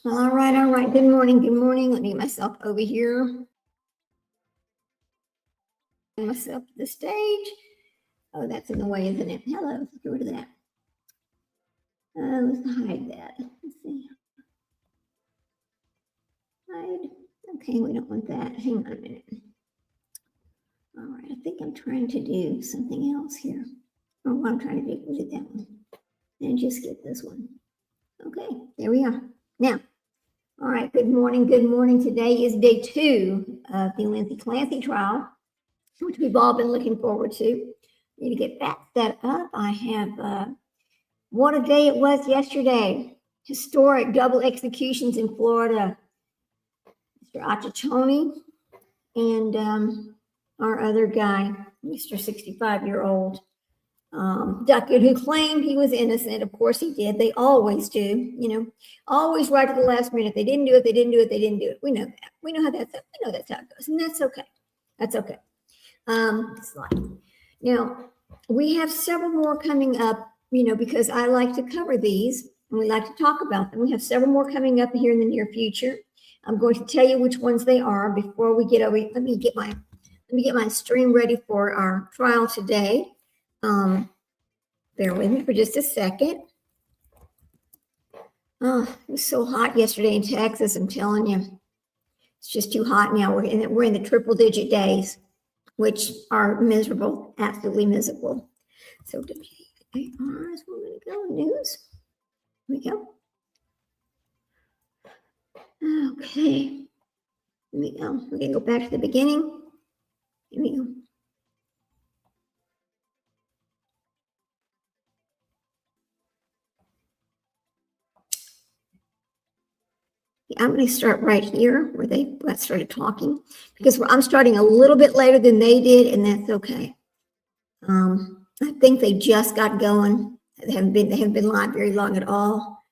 All right, all right. Good morning, good morning. Let me get myself over here. Myself to the stage. Oh, that's in the way, isn't it? Hello, let's get rid of that. Let's hide that. Let's see. Hide. Okay, we don't want that. Hang on a minute. All right, I think I'm trying to do something else here. Oh, what I'm trying to do is that one. And just get this one. Okay, there we are. Now, all right, good morning, good morning. Today is day 2 of the Lindsay Clancy trial, which we've all been looking forward to. Need to get that set up. I have, what a day it was yesterday. Historic double executions in Florida. Mr. Achachoni and our other guy, Mr. 65-year-old Duckett, who claimed he was innocent. Of course he did. They always do, you know, always right at the last minute. They didn't do it. They didn't do it. They didn't do it. We know that. We know how that's. We know that's how it goes, and that's okay. That's okay. Slide. Now we have several more coming up. You know, because I like to cover these and we like to talk about them. We have several more coming up here in the near future. I'm going to tell you which ones they are before we get over. Let me get my stream ready for our trial today. Bear with me for just a second. Oh, it was so hot yesterday in Texas. I'm telling you, it's just too hot now. We're in the triple digit days, which are miserable, absolutely miserable. So WAR is where we're going to go. News. Here we go. Okay. Here we go. We're going to go back to the beginning. Here we go. I'm going to start right here where they started talking, because I'm starting a little bit later than they did, and that's okay. I think they just got going. They haven't been live very long at all.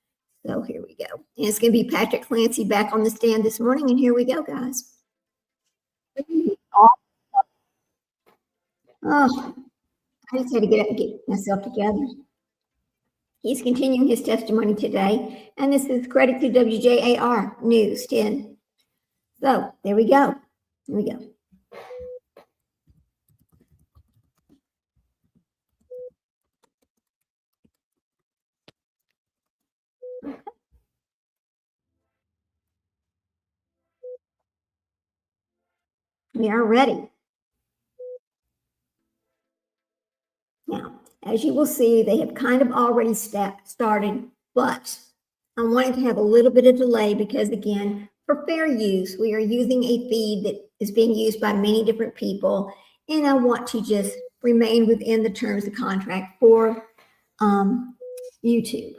So here we go. And it's going to be Patrick Clancy back on the stand this morning, and here we go, guys. Oh, I just had to get myself together. He's continuing his testimony today, and this is credit to WJAR News 10. So there we go. Here we go. We are ready. Now, as you will see, they have kind of already started, but I wanted to have a little bit of delay because, again, for fair use. We are using a feed that is being used by many different people, and I want to just remain within the terms of contract for YouTube.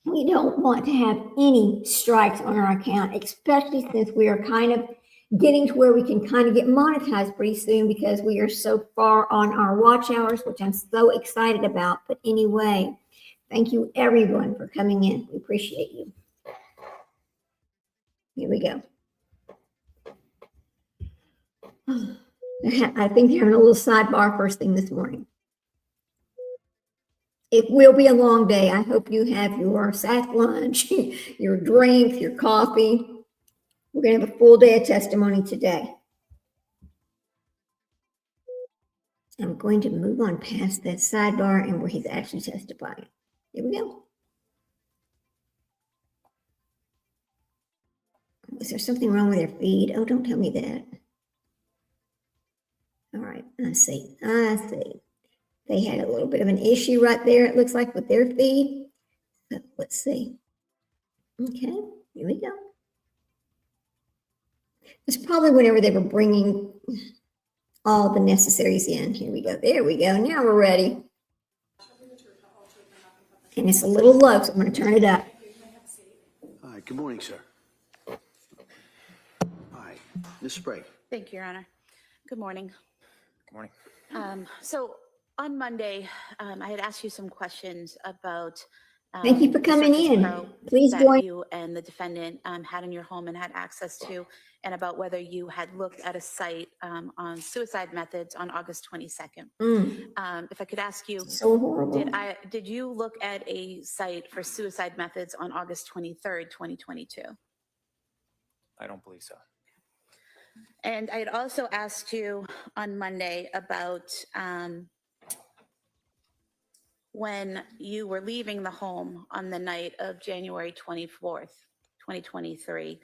We don't want to have any strikes on our account, especially since we are kind of getting to where we can kind of get monetized pretty soon because we are so far on our watch hours, which I'm so excited about. But anyway, thank you everyone for coming in. We appreciate you. Here we go. I think you're having a little sidebar first thing this morning. It will be a long day. I hope you have your sack lunch, your drink, your coffee. We're going to have a full day of testimony today. I'm going to move on past that sidebar and where he's actually testifying. Here we go. Is there something wrong with their feed? Oh, don't tell me that. All right, I see. They had a little bit of an issue right there, it looks like, with their feed. So let's see. Okay, here we go. It's probably whenever they were bringing all the necessaries in. Here we go. There we go. Now we're ready. And it's a little low, so I'm going to turn it up. Hi, good morning, sir. Hi, Ms. Sprague. Thank you, Your Honor. Good morning. Good morning. So on Monday, I had asked you some questions about Thank you for coming Surface in. Pro Please that join. you and the defendant had in your home and had access to, and about whether you had looked at a site on suicide methods on August 22nd. If I could ask you, So horrible. did you look at a site for suicide methods on August 23rd, 2022? I don't believe so. And I had also asked you on Monday about when you were leaving the home on the night of January 24th, 2023,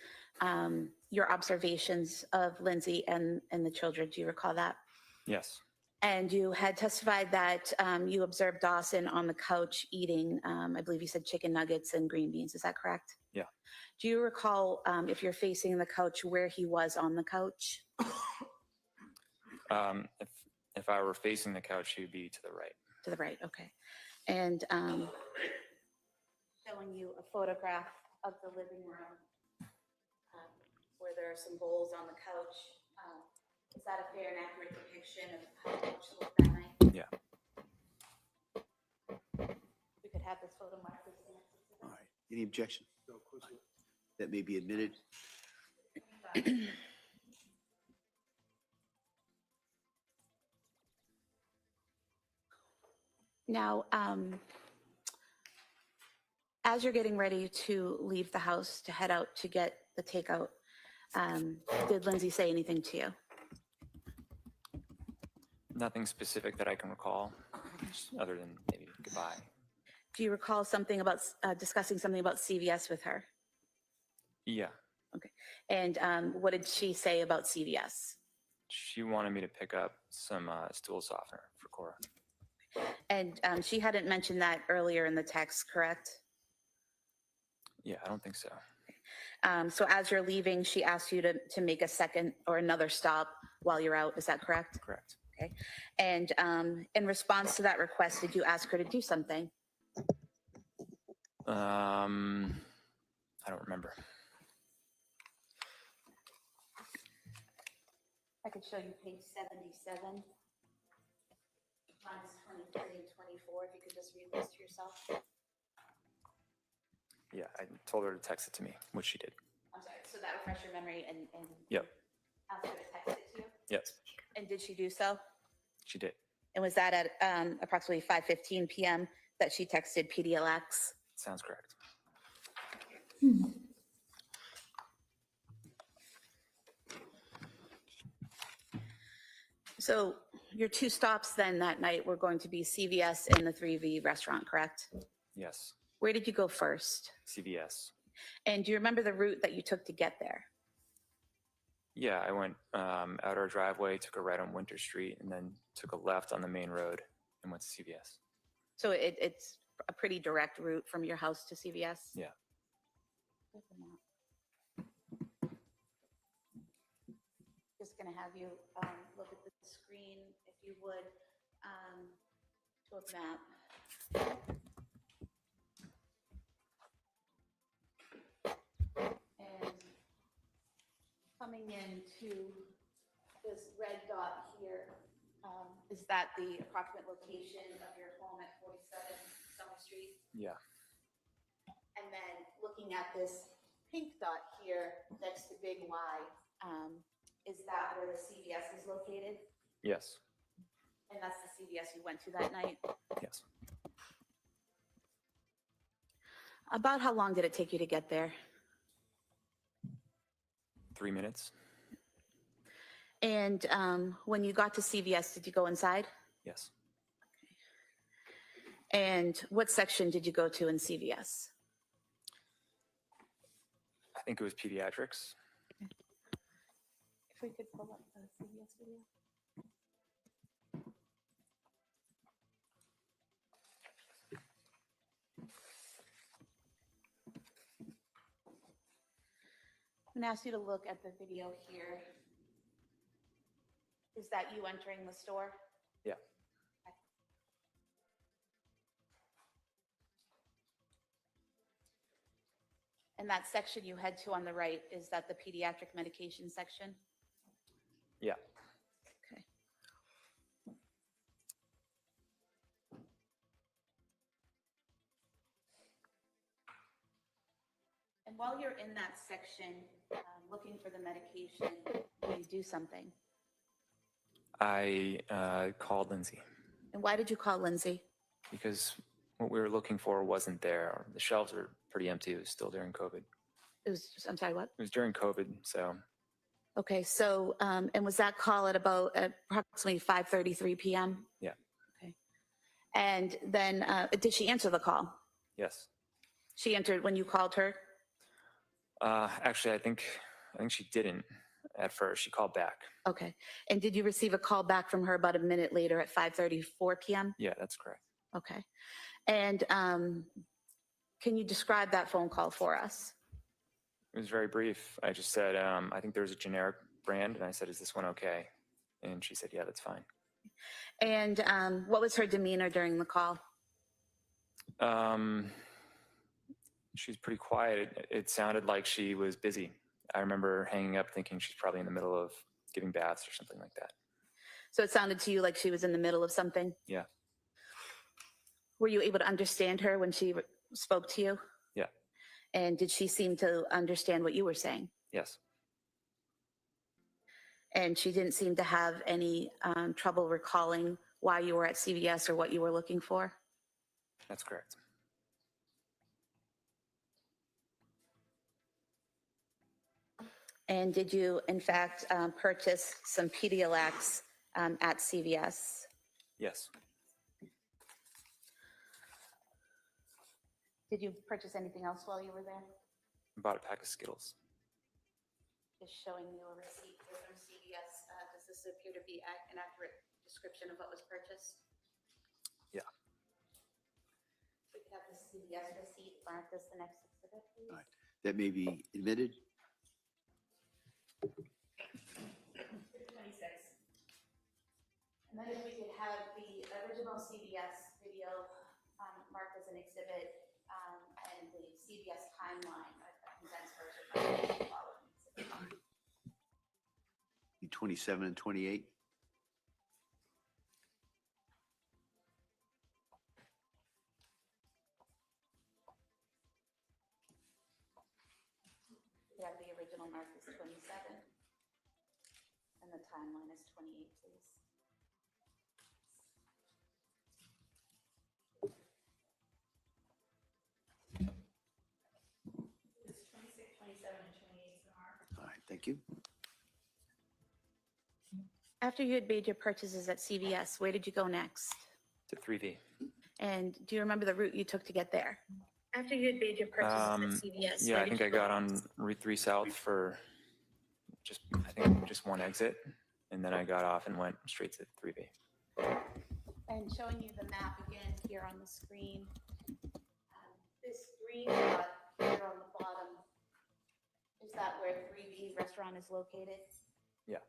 your observations of Lindsay and the children. Do you recall that? Yes. And you had testified that you observed Dawson on the couch eating, I believe you said chicken nuggets and green beans. Is that correct? Yeah. Do you recall, if you're facing the couch, where he was on the couch? If I were facing the couch, he would be to the right. To the right, okay. And showing you a photograph of the living room where there are some bowls on the couch. Is that a fair and accurate depiction of how the couch looked that night? Yeah. We could have this photo marked. All right, any objection? That may be admitted. Now, as you're getting ready to leave the house to head out to get the takeout, did Lindsay say anything to you? Nothing specific that I can recall, just other than maybe goodbye. Do you recall something about discussing something about CVS with her? Yeah. Okay. And what did she say about CVS? She wanted me to pick up some stool softener for Cora. And she hadn't mentioned that earlier in the text, correct? Yeah, I don't think so. So as you're leaving, she asked you to make a second or another stop while you're out. Is that correct? Correct. Okay. And in response to that request, did you ask her to do something? I don't remember. I could show you page 77, lines 23 and 24, if you could just read this to yourself. Yeah, I told her to text it to me, which she did. I'm sorry, so that refresh your memory and Yep. ask her to text it to you? Yes, And did she do so? she did. And was that at approximately 5:15 p.m. that she texted PDLX? Sounds correct. So your two stops then that night were going to be CVS and the 3V restaurant, correct? Yes. Where did you go first? CVS. And do you remember the route that you took to get there? Yeah, I went out our driveway, took a right on Winter Street, and then took a left on the main road and went to CVS. So it's a pretty direct route from your house to CVS? Yeah. just going to have you look at the screen, if you would, to a map. And coming into this red dot here, is that the approximate location of your home at 47 Summer Street? Yeah. And then looking at this pink dot here next to Big Y, is that where the CVS is located? Yes. And that's the CVS you went to that night? Yes. About how long did it take you to get there? 3 minutes. And when you got to CVS, did you go inside? Yes. And what section did you go to in CVS? I think it was pediatrics. If we could pull up the CVS video. I'm going to ask you to look at the video here. Is that you entering the store? Yeah. Okay. And that section you head to on the right, is that the pediatric medication section? Yeah. Okay. And while you're in that section, looking for the medication, you do something. I called Lindsay And why did you call Lindsay? because what we were looking for wasn't there. The shelves are pretty empty. It was still during COVID. It was, I'm sorry, what? It was during COVID, so Okay, so, and was that call at about approximately 5:33 p.m.? yeah. Okay. And then, did she answer the call? Yes. She entered when you called her? Actually, I think she didn't at first. She called back. Okay. And did you receive a call back from her about a minute later at 5:34 p.m.? Yeah, that's correct. Okay. And can you describe that phone call for us? It was very brief. I just said, I think there was a generic brand, and I said, is this one okay? And she said, yeah, that's fine. And what was her demeanor during the call? She's pretty quiet. It sounded like she was busy. I remember hanging up thinking she's probably in the middle of giving baths or something like that. So it sounded to you like she was in the middle of something? Yeah. Were you able to understand her when she spoke to you? Yeah. And did she seem to understand what you were saying? Yes. And she didn't seem to have any trouble recalling why you were at CVS or what you were looking for? That's correct. And did you, in fact, purchase some Pedialyx at CVS? Yes. Did you purchase anything else while you were there? I bought a pack of Skittles. Just showing you a receipt here from CVS. Does this appear to be an accurate description of what was purchased? Yeah. We could have the CVS receipt marked as the next exhibit, please. All right. That may be admitted. 26. And then if we could have the original CVS video marked as an exhibit and the CVS timeline, a condensed version. Be 27 and 28. We have the original mark is 27 and the timeline is 28, please. It's 26, 27, and 28 are. All right, thank you. After you had made your purchases at CVS, where did you go next? To 3V. And do you remember the route you took to get there? After you had made your purchases at CVS. Yeah, where I did think you I go got next? on Route 3 South for just one exit, and then I got off and went straight to 3V. And showing you the map again here on the screen. This green dot here on the bottom, is that where 3B restaurant is located? Yeah.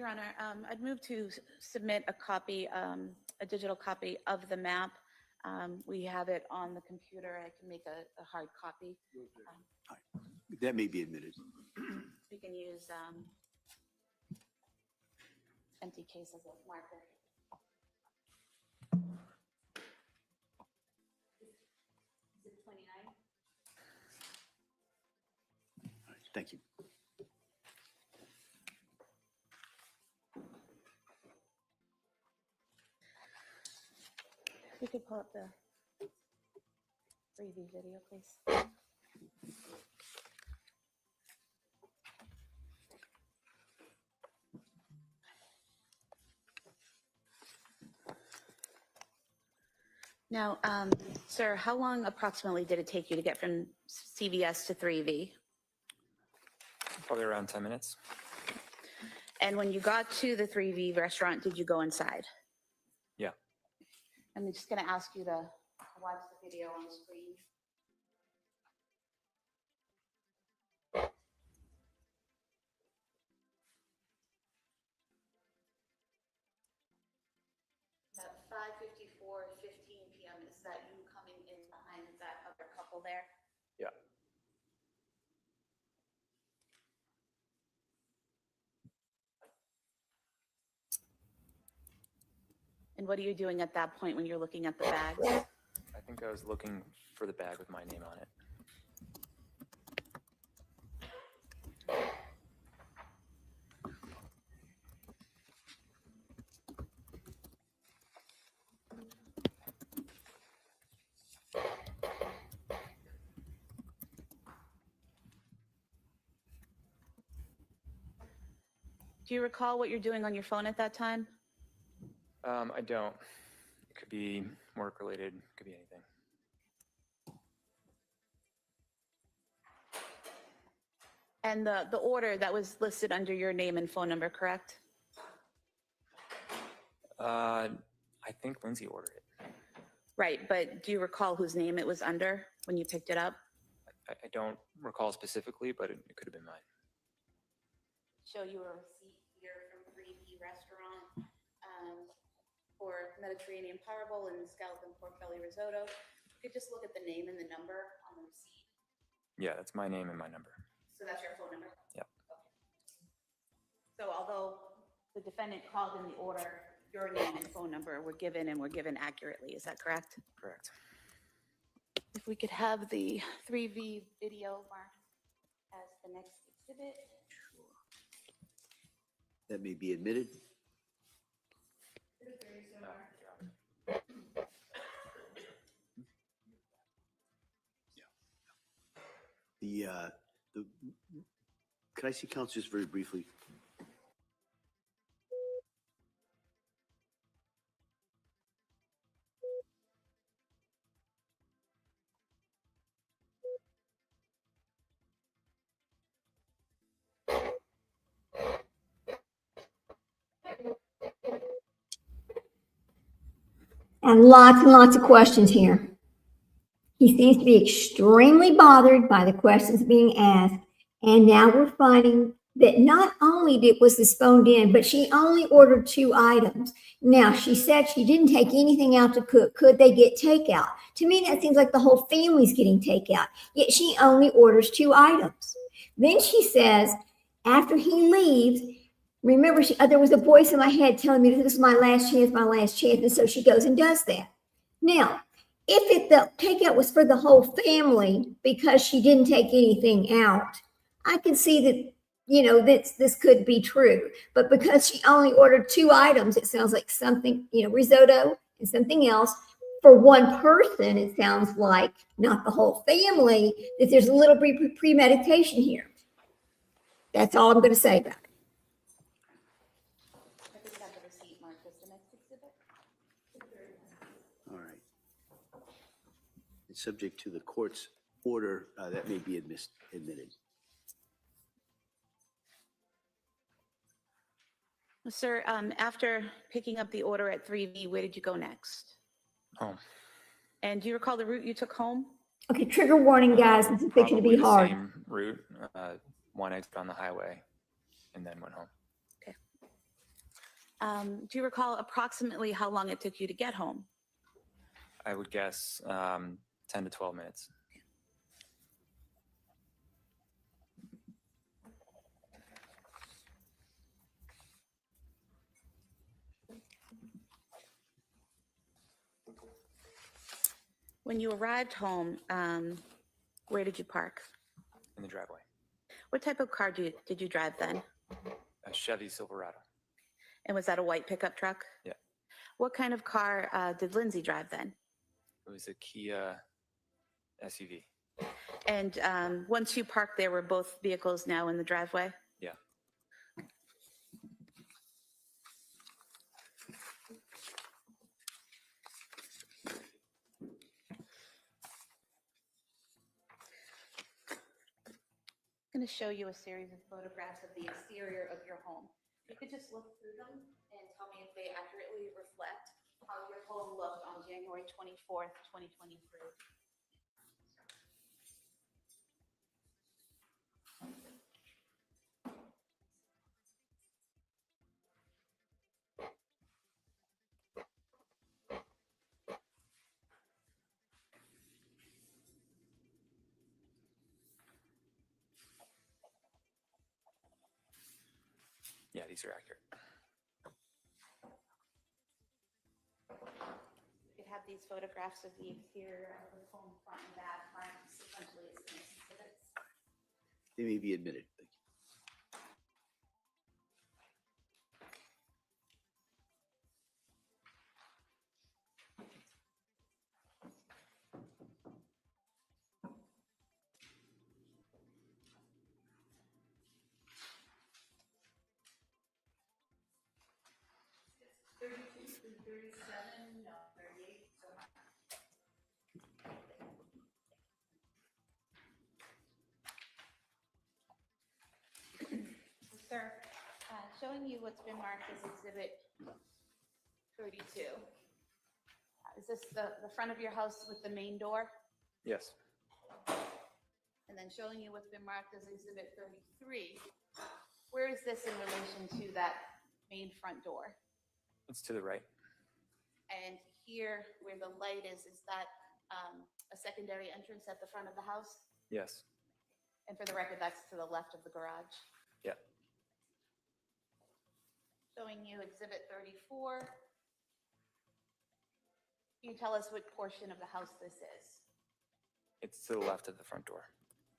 Your Honor, I'd move to submit a copy, a digital copy of the map. We have it on the computer. I can make a hard copy. That may be admitted. We can use empty case as a marker. Is it 29? All right, thank you. We could pull up the 3V video, please. Now, sir, how long approximately did it take you to get from CVS to 3V? Probably around 10 minutes. And when you got to the 3V restaurant, did you go inside? Yeah. I'm just going to ask you to watch the video on the screen. At 5:54:15 p.m., is that you coming in behind that other couple there? Yeah. And what are you doing at that point when you're looking at the bags? I think I was looking for the bag with my name on it. Do you recall what you're doing on your phone at that time? I don't. It could be work related, could be anything. And the order that was listed under your name and phone number, correct? I think Lindsay ordered it. Right, but do you recall whose name it was under when you picked it up? I don't recall specifically, but it could have been mine. Show you a receipt here from 3V Restaurant for Mediterranean Powerball and scallop and pork belly risotto. You could just look at the name and the number on the receipt. Yeah, that's my name and my number. So that's your phone number? Yep. Okay. So although the defendant called in the order, your name and phone number were given and were given accurately, is that correct? Correct. If we could have the 3V video marked as the next exhibit. That may be admitted. Could I see counsel just very briefly? And lots of questions here. He seems to be extremely bothered by the questions being asked. And now we're finding that not only was this phoned in, but she only ordered 2 items. Now, she said she didn't take anything out to cook. Could they get takeout? To me, that seems like the whole family's getting takeout. Yet she only orders 2 items. Then she says, after he leaves, remember, there was a voice in my head telling me this is my last chance, my last chance. And so she goes and does that. Now, if the takeout was for the whole family because she didn't take anything out, I can see that, this could be true. But because she only ordered 2 items, it sounds like something, risotto and something else. For one person, it sounds like, not the whole family, that there's a little premeditation here. That's all I'm going to say about it. I think have the receipt marked as the next exhibit. All right. And subject to the court's order, that may be admitted. Sir, after picking up the order at 3V, where did you go next? Home. And do you recall the route you took home? Okay, trigger warning, guys. This is fixing to Probably be the hard. same route, one exit on the highway, and then went home. Do you recall approximately how long it took you to get home? I would guess 10 to 12 minutes. When you arrived home, where did you park? In the driveway. What type of car did you drive then? A Chevy Silverado. And was that a white pickup truck? Yeah. What kind of car did Lindsay drive then? It was a Kia SUV. And once you parked there, were both vehicles now in the driveway? Yeah. I'm going to show you a series of photographs of the exterior of your home. You could just look through them and tell me if they accurately reflect how your home looked on January 24th, 2023. Yeah, these are accurate. You could have these photographs of the exterior of the home front and back marked sequentially as nice exhibits. They may be admitted. Thank you. Sir, showing you what's been marked as Exhibit 32. Is this the front of your house with the main door? Yes. And then showing you what's been marked as Exhibit 33. Where is this in relation to that main front door? It's to the right. And here where the light is that a secondary entrance at the front of the house? Yes. And for the record, that's to the left of the garage. Yeah. Showing you Exhibit 34. Can you tell us what portion of the house this is? It's to the left of the front door.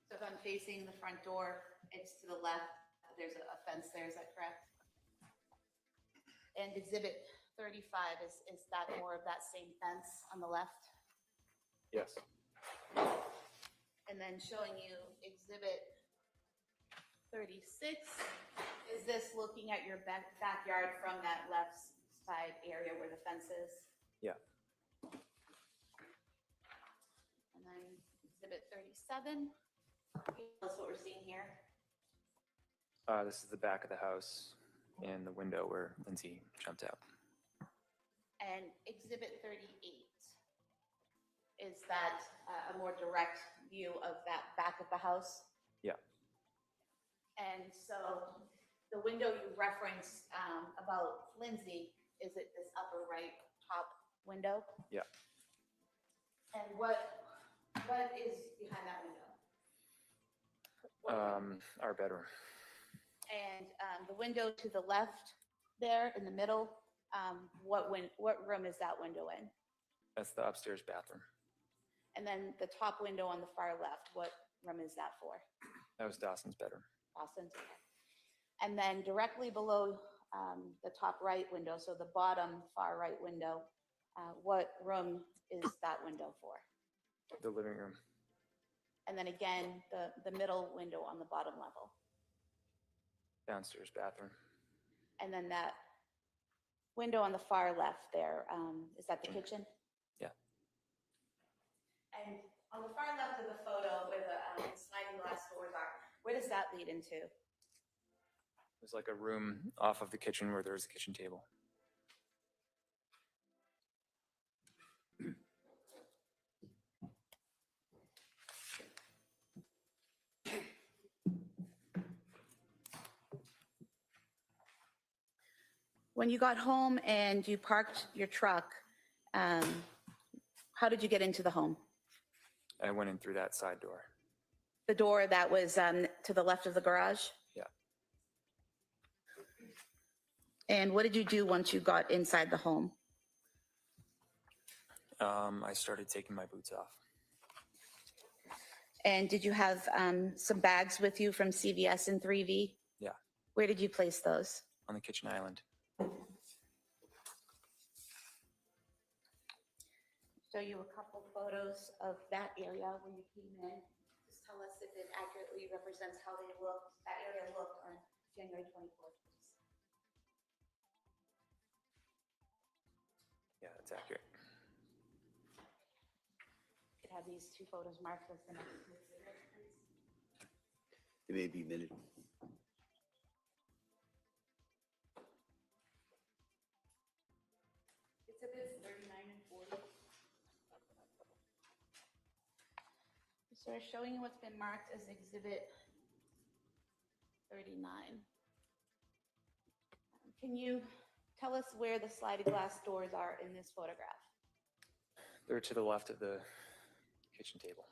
So if I'm facing the front door, it's to the left. There's a fence there, is that correct? And Exhibit 35, is that more of that same fence on the left? Yes. And then showing you Exhibit 36, is this looking at your backyard from that left side area where the fence is? Yeah. And then Exhibit 37, can you tell us what we're seeing here? This is the back of the house and the window where Lindsay jumped out. And Exhibit 38, is that a more direct view of that back of the house? Yeah. And so the window you referenced about Lindsay, is it this upper right top window? Yeah. And what is behind that window? Our bedroom. And the window to the left there in the middle, what room is that window in? That's the upstairs bathroom. And then the top window on the far left, what room is that for? That was Dawson's bedroom. Austin's. And then directly below the top right window, so the bottom far right window, what room is that window for? The living room. And then again, the middle window on the bottom level. Downstairs bathroom. And then that window on the far left there, is that the kitchen? Yeah. And on the far left of the photo where the sliding glass doors are, where does that lead into? There's like a room off of the kitchen where there's a kitchen table. When you got home and you parked your truck, how did you get into the home? I went in through that side door. The door that was to the left of the garage? Yeah. And what did you do once you got inside the home? I started taking my boots off. And did you have some bags with you from CVS and 3V? Yeah, Where did you place those? on the kitchen island. Show you a couple photos of that area when you came in. Just tell us if it accurately represents how they looked, that area looked on January 24th. Yeah, that's accurate. Could have these two photos marked as the next exhibit, please. It may be a minute. Exhibits 39 and 40. So we're showing you what's been marked as exhibit 39. Can you tell us where the sliding glass doors are in this photograph? They're to the left of the kitchen table.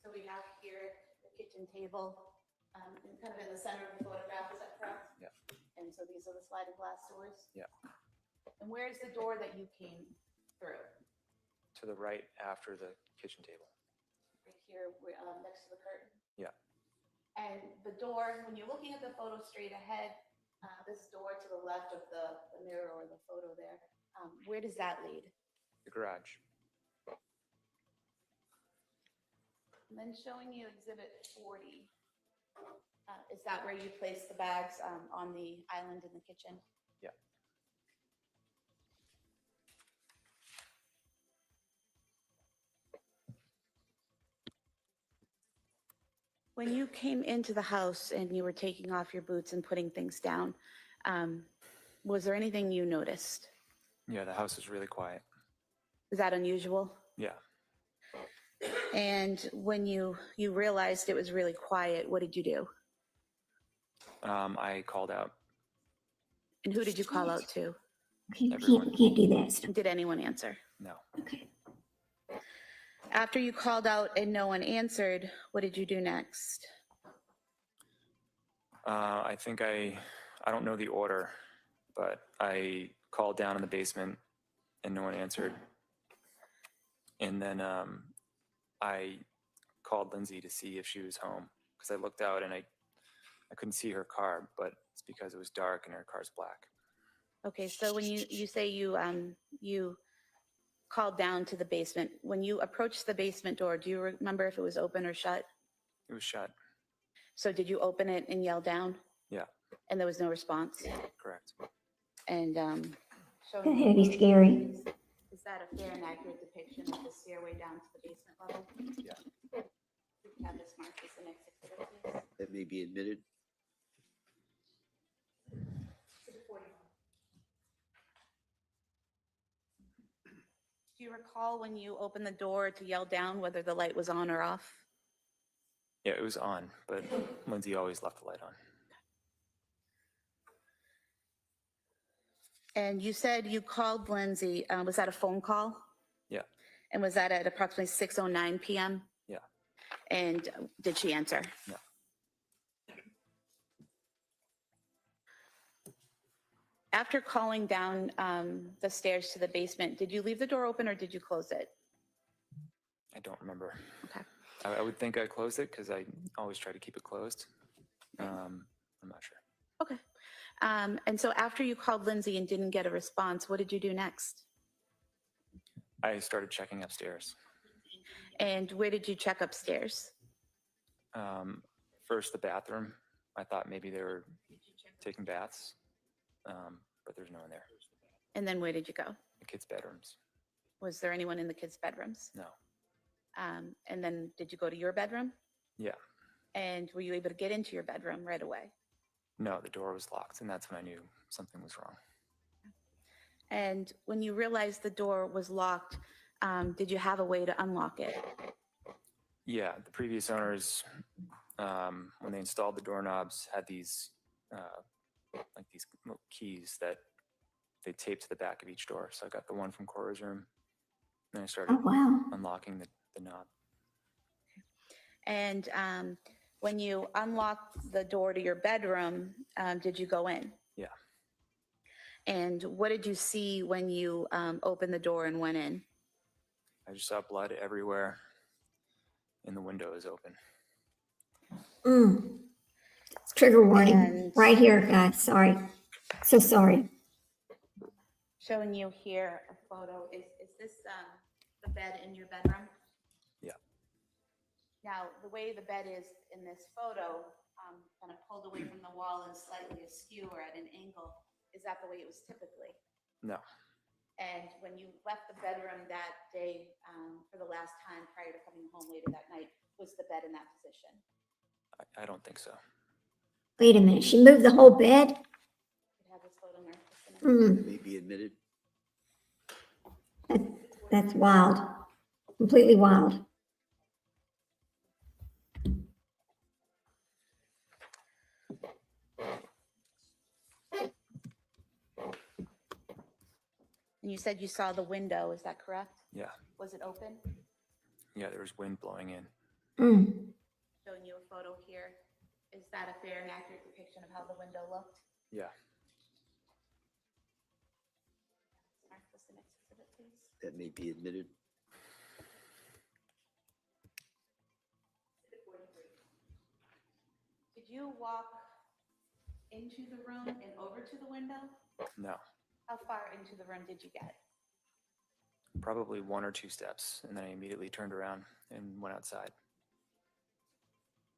So we have here the kitchen table, and kind of in the center of the photograph, is that correct? Yeah. And so these are the sliding glass doors? Yeah. And where's the door that you came through? To the right after the kitchen table. Right here, next to the curtain? Yeah. And the door, when you're looking at the photo straight ahead, this door to the left of the mirror or the photo there, where does that lead? The garage. And then showing you exhibit 40. Is that where you place the bags on the island in the kitchen? Yeah. When you came into the house and you were taking off your boots and putting things down, was there anything you noticed? Yeah, the house was really quiet. Is that unusual? Yeah. And when you realized it was really quiet, what did you do? I called out. And who did you call out to? Okay, you Everyone. can't do that stuff. Did anyone answer? No. Okay. After you called out and no one answered, what did you do next? I think I don't know the order, but I called down in the basement and no one answered. And then I called Lindsay to see if she was home because I looked out and I couldn't see her car, but it's because it was dark and her car's black. Okay, so when you say you called down to the basement, when you approached the basement door, do you remember if it was open or shut? It was shut. So did you open it and yell down? Yeah, And there was no response? correct. And That had to be scary. is that a fair and accurate depiction of the stairway down to the basement level? Yeah. We can have this marked as the next exhibit, please. That may be admitted. Do you recall when you opened the door to yell down whether the light was on or off? Yeah, it was on, but Lindsay always left the light on. And you said you called Lindsay, was that a phone call? Yeah, And was that at approximately 6:09 PM? yeah, And did she answer? no. After calling down the stairs to the basement, did you leave the door open or did you close it? I don't remember. Okay. I would think I closed it because I always try to keep it closed. I'm not sure. Okay. And so after you called Lindsay and didn't get a response, what did you do next? I started checking upstairs. And where did you check upstairs? First, the bathroom. I thought maybe they were taking baths, but there's no one there. And then where did you go? The kids' bedrooms. Was there anyone in the kids' bedrooms? No. And then did you go to your bedroom? Yeah. And were you able to get into your bedroom right away? No, the door was locked, and that's when I knew something was wrong. And when you realized the door was locked, did you have a way to unlock it? Yeah, the previous owners, when they installed the doorknobs, had these like these little keys that they tape to the back of each door. So I got the one from Cora's room. Then I started Oh, wow. unlocking the knob. And when you unlocked the door to your bedroom, did you go in? Yeah. And what did you see when you opened the door and went in? I just saw blood everywhere, and the window is open. Trigger warning And- right here, guys. Sorry. So sorry. Showing you here a photo. Is this the bed in your bedroom? Yeah. Now, the way the bed is in this photo, kind of pulled away from the wall and slightly askew or at an angle, is that the way it was typically? No, And when you left the bedroom that day for the last time prior to coming home later that night, was the bed in that position? I don't think so. Wait a minute. She moved the whole bed? You have this photo marked just in it. That may be admitted. That's wild. Completely wild. And you said you saw the window, is that correct? Yeah. Was it open? Yeah, there was wind blowing in. Showing you a photo here. Is that a fair and accurate depiction of how the window looked? Yeah. Mark this the next exhibit, please. That may be admitted. Did you walk into the room and over to the window? No, How far into the room did you get? probably 1 or 2 steps, and then I immediately turned around and went outside.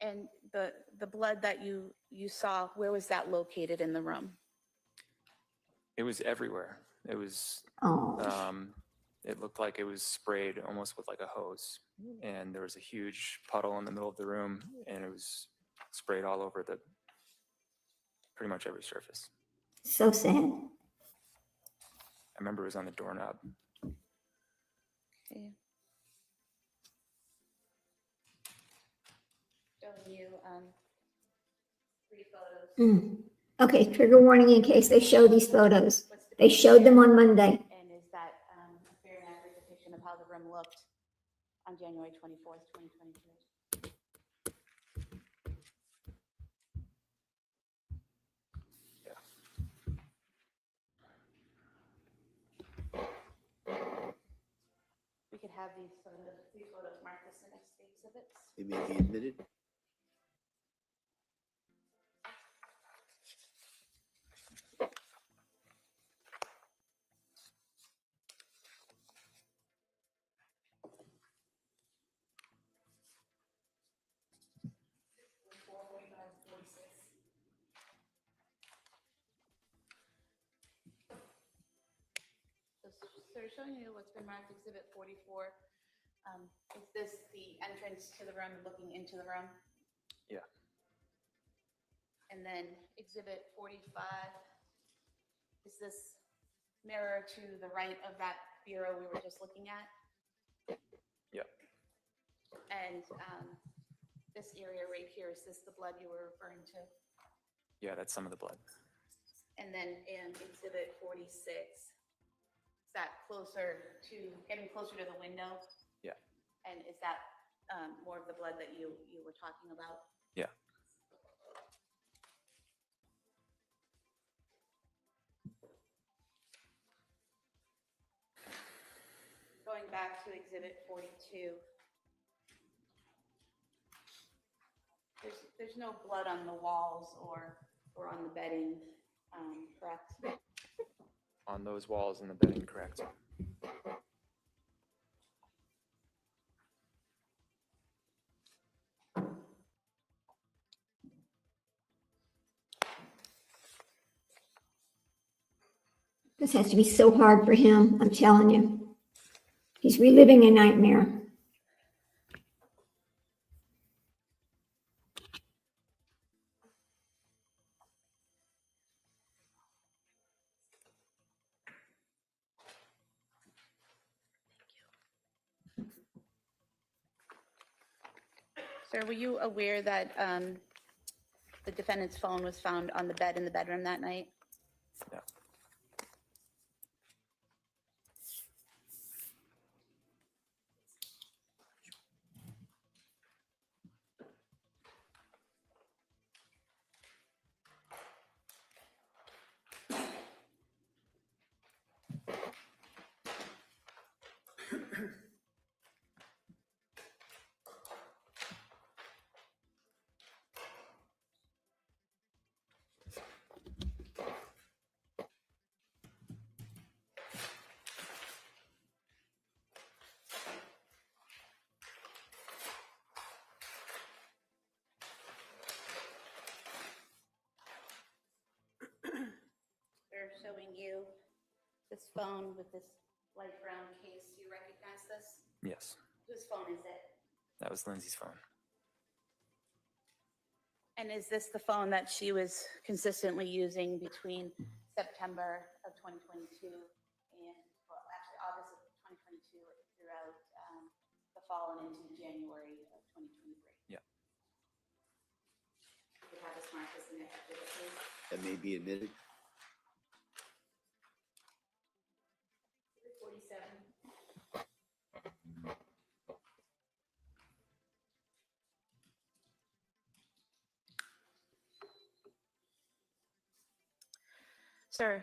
And the blood that you saw, where was that located in the room? It was everywhere. It was, Oh, it looked like it was sprayed almost with like a hose. And there was a huge puddle in the middle of the room, and it was sprayed all over pretty much every surface. so sad. I remember it was on the doorknob. Okay. Showing you 3 photos. Okay, trigger warning in case they show these photos. They showed them on Monday. And is that a fair and accurate depiction of how the room looked on January 24th, 2023? Yeah. We could have these 3 photos marked as the next exhibits. They may be admitted. So showing you what's been marked exhibit 44. Is this the entrance to the room, looking into the room? Yeah. And then exhibit 45, is this mirror to the right of that bureau we were just looking at? Yeah. And this area right here, is this the blood you were referring to? Yeah, that's some of the blood. And then in exhibit 46, is that getting closer to the window? Yeah. And is that more of the blood that you were talking about? Yeah. Going back to exhibit 42. There's no blood on the walls or on the bedding, correct? On those walls and the bedding, correct. This has to be so hard for him, I'm telling you. He's reliving a nightmare. Sir, were you aware that the defendant's phone was found on the bed in the bedroom that night? No. They're showing you this phone with this light brown case. Do you recognize this? Yes, Whose phone is it? that was Lindsay's phone. And is this the phone that she was consistently using between September of 2022 and, well, actually August of 2022 throughout the fall and into January of 2023? Yeah. You could have this marked as the next exhibit, please. That may be admitted. 47. Sir,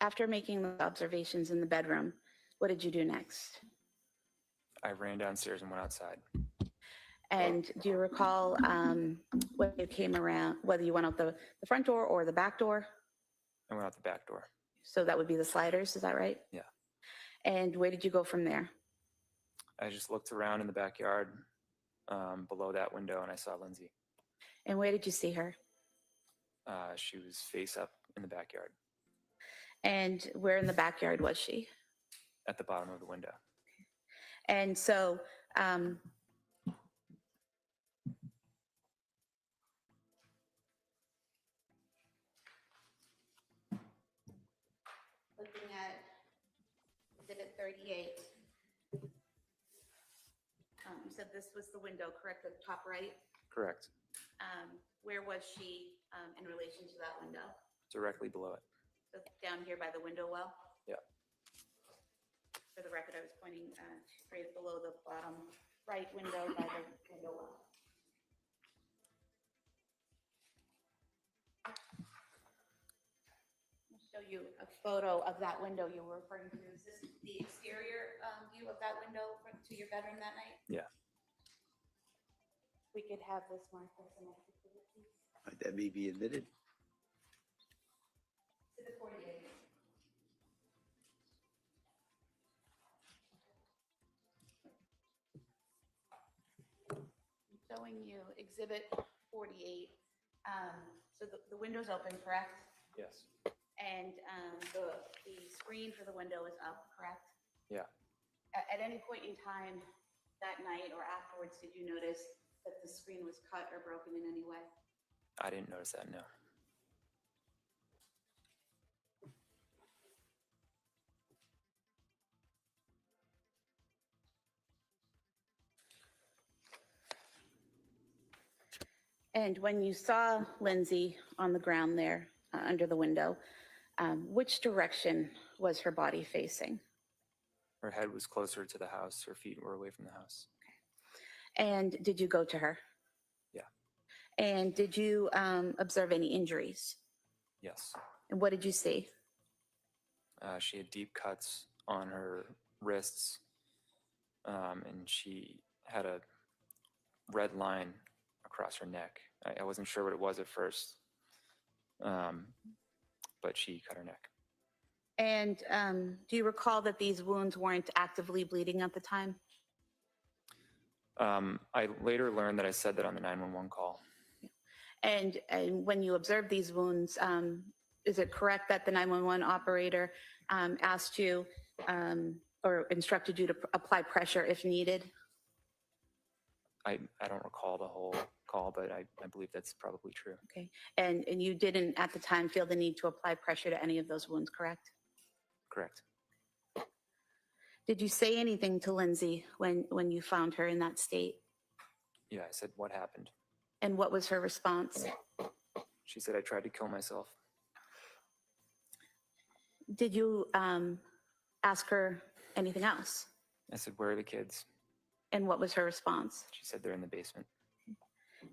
after making the observations in the bedroom, what did you do next? I ran downstairs and went outside. And do you recall when you came around, whether you went out the front door or the back door? I went out the back door. So that would be the sliders, is that right? Yeah. And where did you go from there? I just looked around in the backyard below that window and I saw Lindsay. And where did you see her? She was face up in the backyard And where in the backyard was she? at the bottom of the window. And so, looking at exhibit 38, you said this was the window, correct, at the top right? Correct. Where was she in relation to that window? Directly below it. So down here by the window well? Yeah. For the record, I was pointing straight below the bottom right window by the window well. I'll show you a photo of that window you were referring to. Is this the exterior view of that window to your bedroom that night? Yeah. We could have this marked as the next exhibit, please. That may be admitted. Exhibit 48. Showing you exhibit 48. So the window's open, correct? Yes. And the screen for the window is up, correct? Yeah. At any point in time that night or afterwards, did you notice that the screen was cut or broken in any way? I didn't notice that, no. And when you saw Lindsay on the ground there under the window, which direction was her body facing? Her head was closer to the house. Her feet were away from the house. And did you go to her? Yeah. And did you observe any injuries? Yes. And what did you see? She had deep cuts on her wrists, and she had a red line across her neck. I wasn't sure what it was at first, but she cut her neck. And do you recall that these wounds weren't actively bleeding at the time? I later learned that I said that on the 911 call. And when you observed these wounds, is it correct that the 911 operator asked you or instructed you to apply pressure if needed? I don't recall the whole call, but I believe that's probably true. Okay. And you didn't at the time feel the need to apply pressure to any of those wounds, correct? Correct. Did you say anything to Lindsay when you found her in that state? Yeah, I said, what happened? And what was her response? She said I tried to kill myself. Did you ask her anything else? I said, where are the kids? And what was her response? She said they're in the basement.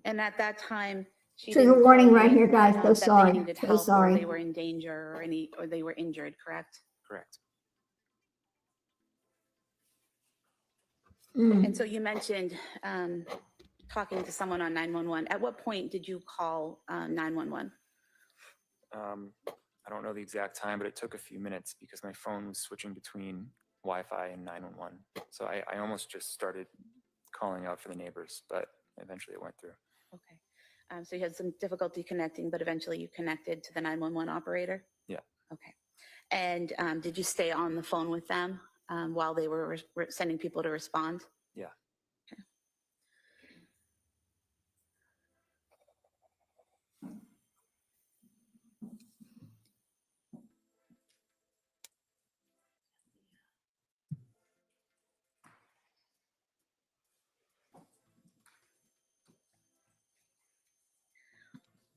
And at that time, she Trigger didn't warning tell right you, here, guys. So that sorry. they needed So help, or sorry. they were in danger, or they were injured, correct? Correct. Mm. And so you mentioned talking to someone on 911. At what point did you call 911? I don't know the exact time, but it took a few minutes because my phone was switching between Wi-Fi and 911. So I almost just started calling out for the neighbors, but eventually it went through. Okay. So you had some difficulty connecting, but eventually you connected to the 911 operator? Yeah. Okay. And did you stay on the phone with them while they were sending people to respond? Yeah. Okay.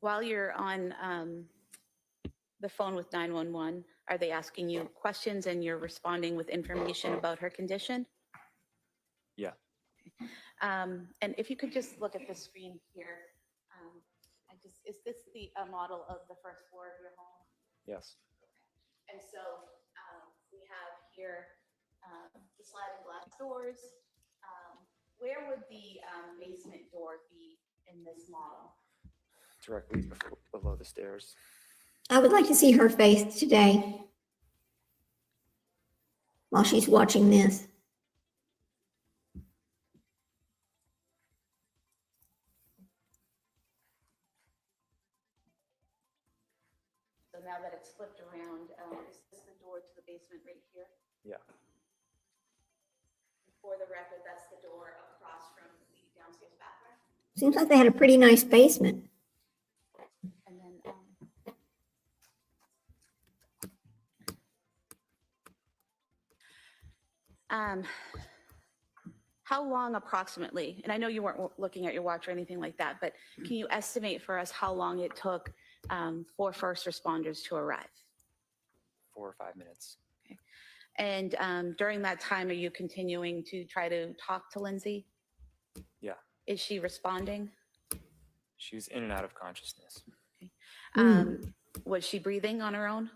While you're on the phone with 911, are they asking you questions and you're responding with information about her condition? Yeah. And if you could just look at the screen here, is this the model of the first floor of your home? Yes. And so we have here the sliding glass doors. Where would the basement door be in this model? Directly below the stairs. I would like to see her face today while she's watching this. So now that it's flipped around, is this the door to the basement right here? Yeah. For the record, that's the door across from the downstairs bathroom. Seems like they had a pretty nice basement. And then how long approximately, and I know you weren't looking at your watch or anything like that, but can you estimate for us how long it took for first responders to arrive? 4 or 5 minutes. Okay. And during that time, are you continuing to try to talk to Lindsay? Yeah. Is she responding? She was in and out of consciousness. Okay. Was she breathing on her own?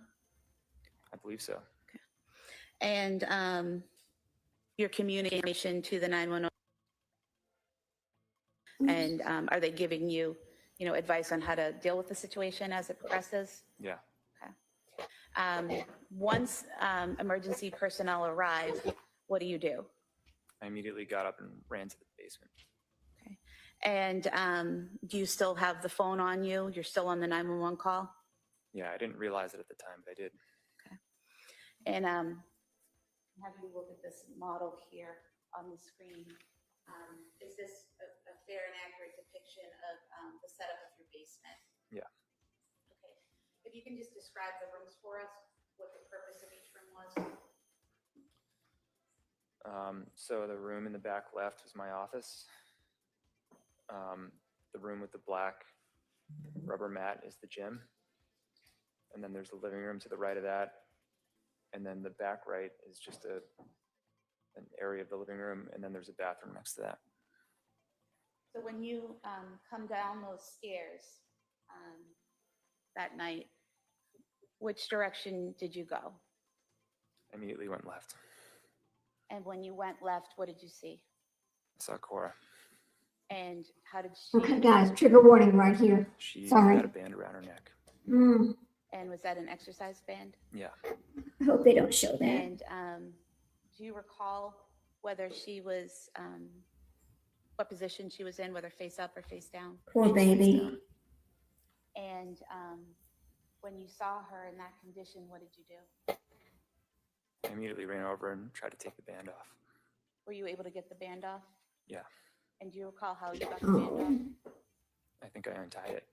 I believe so. Okay. And your communication to the 911, and are they giving you, advice on how to deal with the situation as it progresses? Yeah. Okay. Once emergency personnel arrive, what do you do? I immediately got up and ran to the basement. Okay. And do you still have the phone on you? You're still on the 911 call? Yeah, I didn't realize it at the time, but I did. Okay. And have you look at this model here on the screen? Is this a fair and accurate depiction of the setup of your basement? Yeah. Okay. If you can just describe the rooms for us, what the purpose of each room was. So the room in the back left was my office. The room with the black rubber mat is the gym. And then there's the living room to the right of that. And then the back right is just an area of the living room. And then there's a bathroom next to that. So when you come down those stairs that night, which direction did you go? I immediately went left. And when you went left, what did you see? I saw Cora. And how did she? Okay, guys, trigger warning right here. She Sorry. had a band around her neck. And was that an exercise band? Yeah. I hope they don't show that. And do you recall whether she was, what position she was in, whether face up or face down? Poor baby. And when you saw her in that condition, what did you do? I immediately ran over and tried to take the band off. Were you able to get the band off? Yeah. And do you recall how you got the band off? I think I untied it.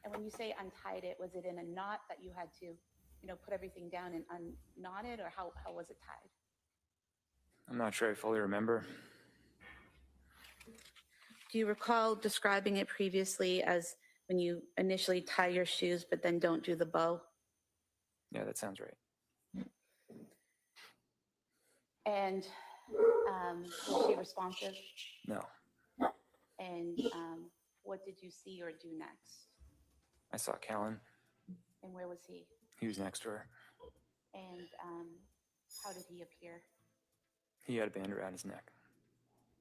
And when you say untied it, was it in a knot that you had to, put everything down and unknot it, or how was it tied? I'm not sure I fully remember. Do you recall describing it previously as when you initially tie your shoes, but then don't do the bow? Yeah, that sounds right. And was she responsive? No, And what did you see or do next? I saw Callan. And where was he? He was next to her. And how did he appear? He had a band around his neck.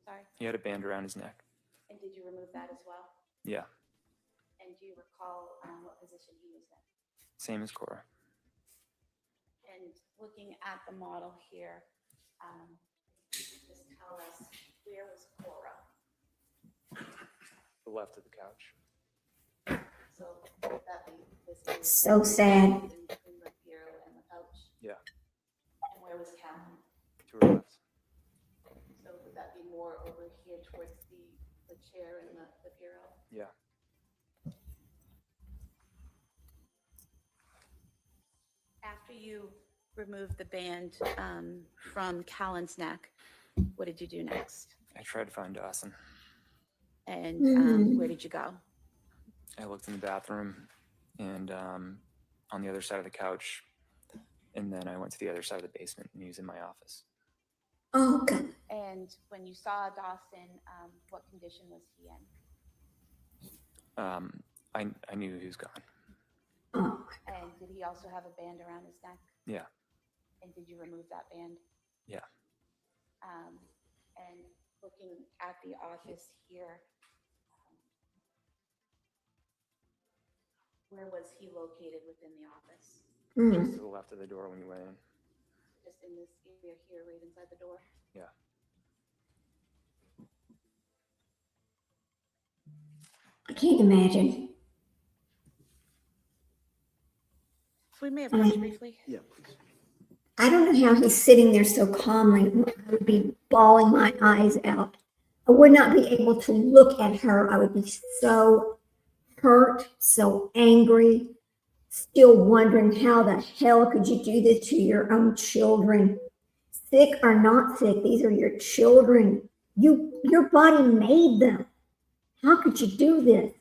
Sorry? He had a band around his neck. And did you remove that as well? Yeah, And do you recall what position he was in? same as Cora. And looking at the model here, just tell us, where was Cora? The left of the couch. So would that be this area So sad. in between the bureau and the couch? Yeah, And where was Callan? to her left. So would that be more over here towards the chair and the bureau? Yeah. After you removed the band from Callan's neck, what did you do next? I tried to find Dawson. And where did you go? I looked in the bathroom and on the other side of the couch. And then I went to the other side of the basement and he was in my office. Oh, God. And when you saw Dawson, what condition was he in? I knew he was gone. Oh, And did he also have a band around his neck? Yeah, And did you remove that band? yeah. And looking at the office here, where was he located within the office? Just to the left of the door when you went in. Just in this area here, right inside the door? Yeah. I can't imagine. We may have touched briefly. Yeah, please. I don't know how he's sitting there so calmly. I would be bawling my eyes out. I would not be able to look at her. I would be so hurt, so angry, still wondering how the hell could you do this to your own children? Sick or not sick, these are your children. Your body made them. How could you do this?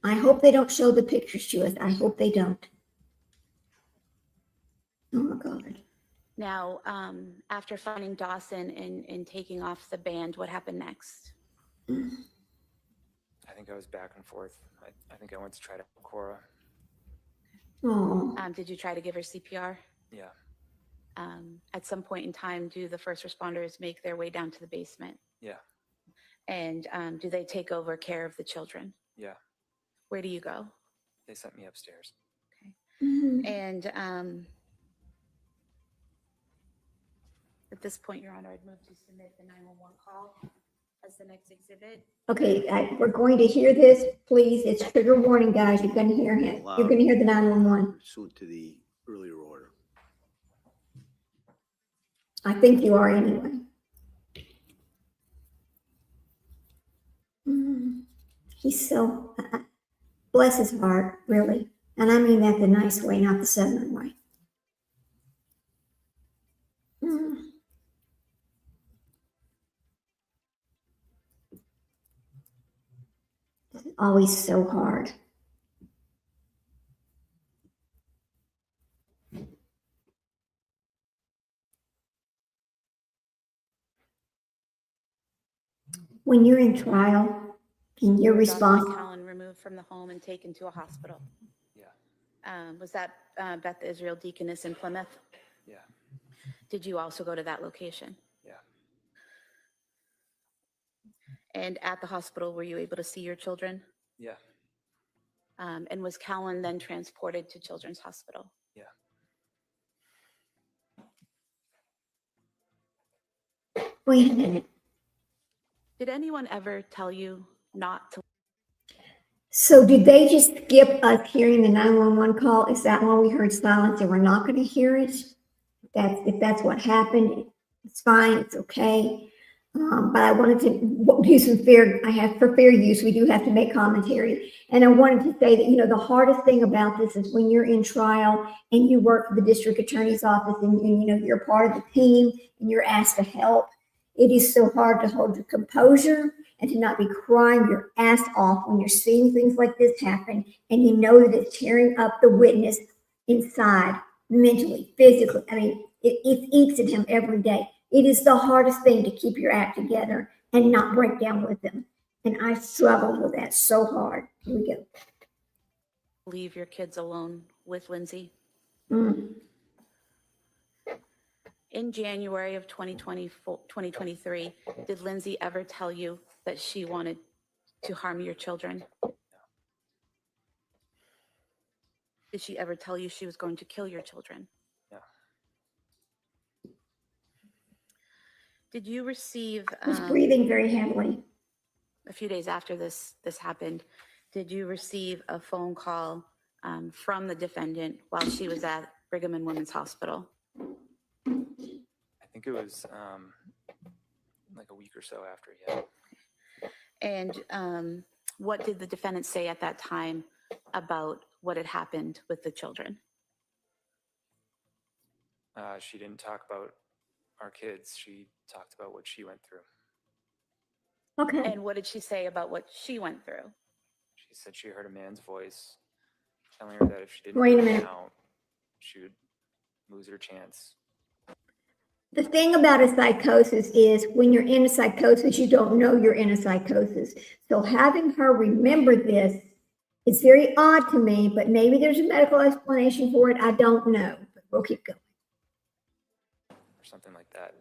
I hope they don't show the pictures to us. I hope they don't. Oh my God. Now, after finding Dawson and taking off the band, what happened next? I think I was back and forth. I think I went to try to help Cora. Oh, Did you try to give her CPR? Yeah, At some point in time, do the first responders make their way down to the basement? yeah, And do they take over care of the children? yeah. Where do you go? They sent me upstairs. And at this point, Your Honor, I'd move to submit the 911 call as the next exhibit. okay. We're going to hear this. Please, it's trigger warning, guys. You're going to hear him. You're going to hear the 911. Pursuant to the earlier order. I think you are anyway. He's so, bless his heart, really. And I mean that the nice way, not the Southern way. It's always so hard. When you're in trial and you're Dawson responsible, Callan removed from the home and taken to a hospital. Yeah, Was that Beth Israel Deaconess in Plymouth? yeah, Did you also go to that location? yeah. And at the hospital, were you able to see your children? Yeah, And was Callan then transported to Children's Hospital? yeah. wait a minute. Did anyone ever tell you not to? So did they just skip us hearing the 911 call? Is that why we heard silence and we're not going to hear it? If that's what happened, it's fine, it's okay. But I wanted to do some for fair use, we do have to make commentary. And I wanted to say that, the hardest thing about this is when you're in trial and you work for the district attorney's office and you're part of the team and you're asked to help. It is so hard to hold your composure and to not be crying your ass off when you're seeing things like this happen and you know that it's tearing up the witness inside, mentally, physically. I mean, it eats at him every day. It is the hardest thing to keep your act together and not break down with them. And I struggled with that so hard. Here we go. Leave your kids alone with Lindsay. Mm. In January of 2023, did Lindsay ever tell you that she wanted to harm your children? Did she ever tell you she was going to kill your children? No. Did you receive, I was breathing very heavily. a few days after this happened, did you receive a phone call from the defendant while she was at Brigham and Women's Hospital? I think it was like a week or so after, yeah. And what did the defendant say at that time about what had happened with the children? She didn't talk about our kids. She talked about what she went through. Okay. And what did she say about what she went through? She said she heard a man's voice telling her that if she didn't Wait a come minute. out, she would lose her chance. The thing about a psychosis is when you're in a psychosis, you don't know you're in a psychosis. So having her remember this is very odd to me, but maybe there's a medical explanation for it. I don't know, but we'll keep going. Or something like that.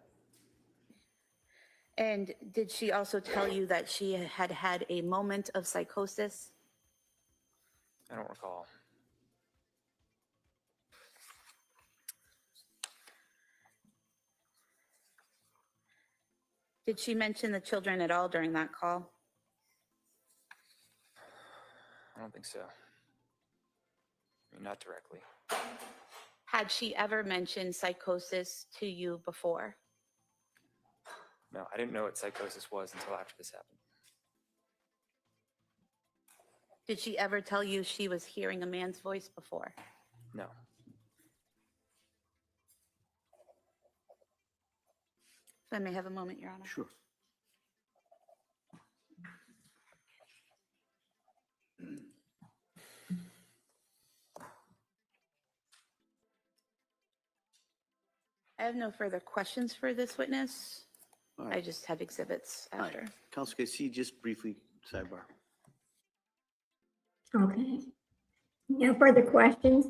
And did she also tell you that she had had a moment of psychosis? I don't recall. Did she mention the children at all during that call? I don't think so. I mean, not directly. Had she ever mentioned psychosis to you before? No, I didn't know what psychosis was until after this happened. Did she ever tell you she was hearing a man's voice before? No. If I may have a moment, Your Honor. Sure. I have no further questions for this witness. All I right. just have exhibits All right. after. Counsel, can I see just briefly sidebar? Okay. No further questions?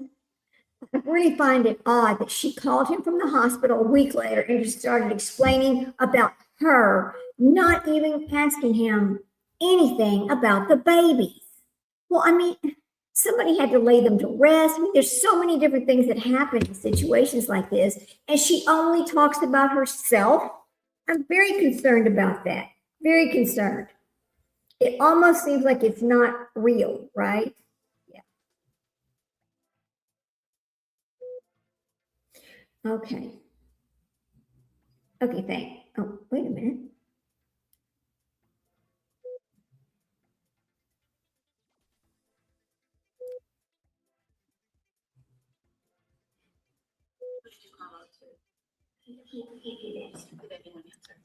I really find it odd that she called him from the hospital a week later and just started explaining about her, not even asking him anything about the babies. Well, I mean, somebody had to lay them to rest. I mean, there's so many different things that happen in situations like this, and she only talks about herself. I'm very concerned about that. Very concerned. It almost seems like it's not real, right? Yeah. Okay. Okay, thanks. Oh, wait a minute. Did anyone answer?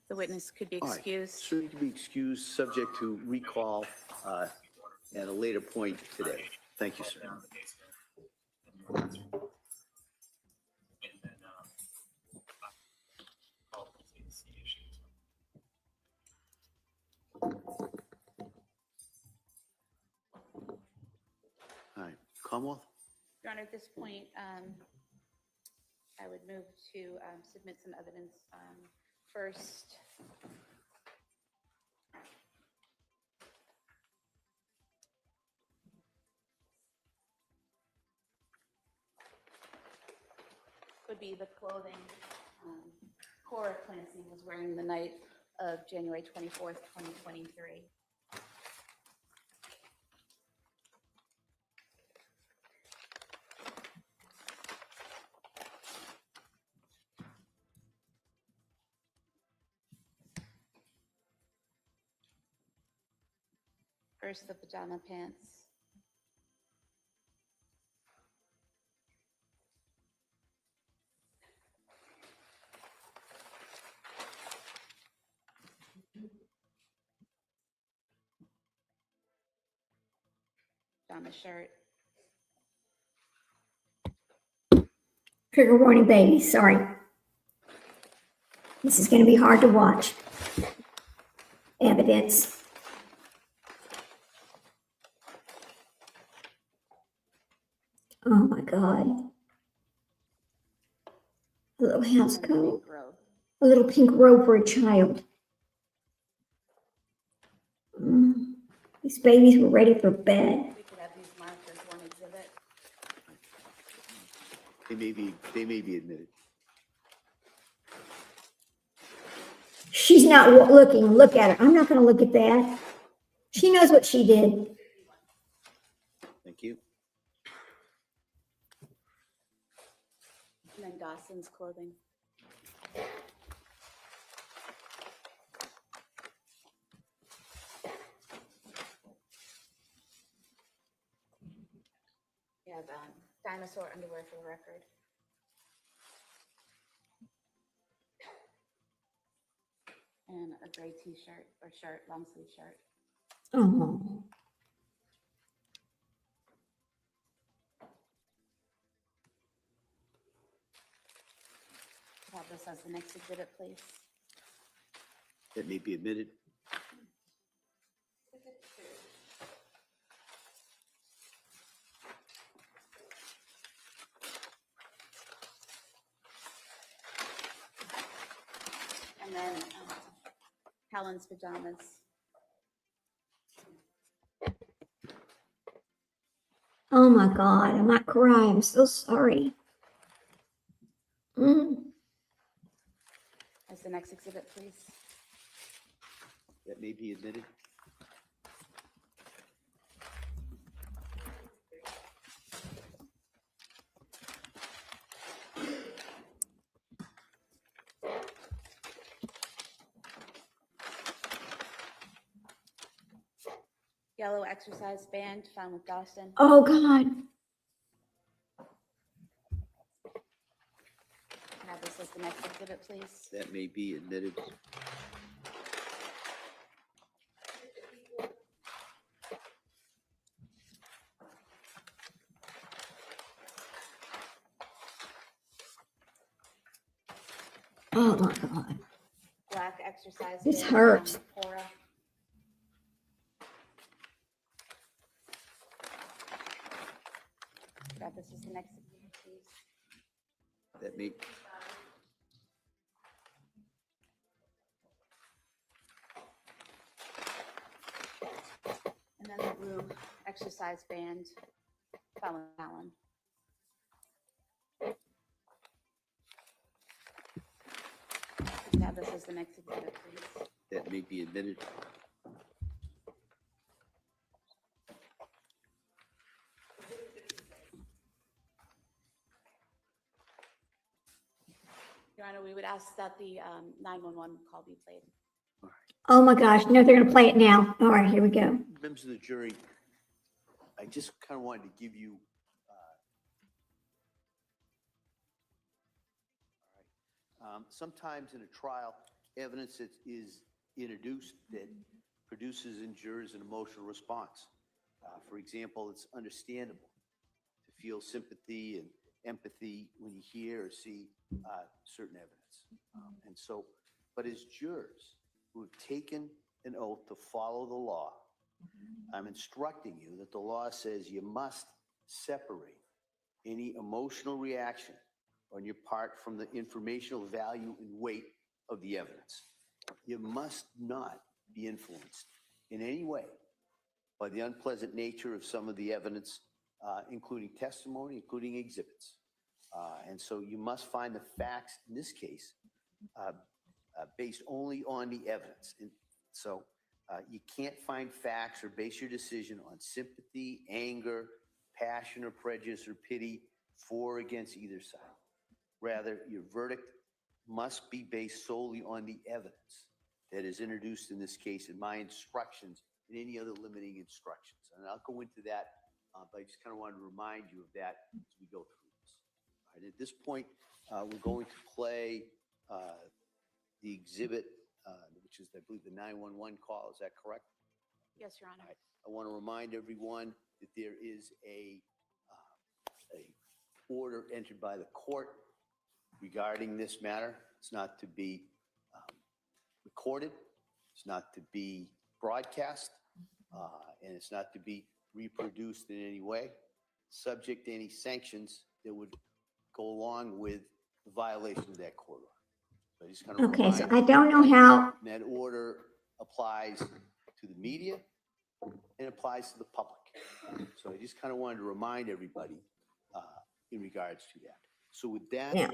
The witness could be All right. excused. So you can be excused, subject to recall at a later point today. Thank you, sir. All right, Commonwealth? Your Honor, at this point, I would move to submit some evidence. First, would be the clothing Clancy was wearing the night of January 24th, 2023. First, the pajama pants. Pajama shirt. Trigger warning, baby. Sorry. This is going to be hard to watch. Evidence. Oh my God. A little house And coat. pink robe. A little pink robe for a child. These babies were ready for bed. We could have these marked as one exhibit. They may be admitted. She's not looking. Look at her. I'm not going to look at that. She knows what she did. Thank you. And then Dawson's clothing. We have dinosaur underwear for the record. And a gray t-shirt or shirt, long sleeve shirt. Oh. Have this as the next exhibit, please. That may be admitted. And then Helen's pajamas. Oh my God. I might cry. I'm so sorry. As the next exhibit, please. That may be admitted. Yellow exercise band found with Dawson. Oh God. Have this as the next exhibit, please. That may be admitted. Oh my God. Black exercise This band hurts. found with Cora. Have this as the next exhibit, please. That may. And then the blue exercise band found with Alan. Have this as the next exhibit, please. That may be admitted. Your Honor, we would ask that the 911 call be played. Oh my gosh. No, they're going to play it now. All right, here we go. Members of the jury, I just kind of wanted to give you sometimes in a trial, evidence that is introduced that produces in jurors an emotional response. For example, it's understandable to feel sympathy and empathy when you hear or see certain evidence. And so, but as jurors who have taken an oath to follow the law, I'm instructing you that the law says you must separate any emotional reaction on your part from the informational value and weight of the evidence. You must not be influenced in any way by the unpleasant nature of some of the evidence, including testimony, including exhibits. And so you must find the facts in this case based only on the evidence. And so you can't find facts or base your decision on sympathy, anger, passion, or prejudice or pity for or against either side. Rather, your verdict must be based solely on the evidence that is introduced in this case, and my instructions and any other limiting instructions. And I'll go into that, but I just kind of wanted to remind you of that as we go through this. All right, at this point, we're going to play the exhibit, which is, I believe, the 911 call. Is that correct? Yes, Your Honor. All right. I want to remind everyone that there is a order entered by the court regarding this matter. It's not to be recorded. It's not to be broadcast, and it's not to be reproduced in any way, subject to any sanctions that would go along with the violation of that court order. So I just kind of Okay, so remind I don't know how, that order applies to the media and applies to the public. So I just kind of wanted to remind everybody in regards to that. So with that, yeah.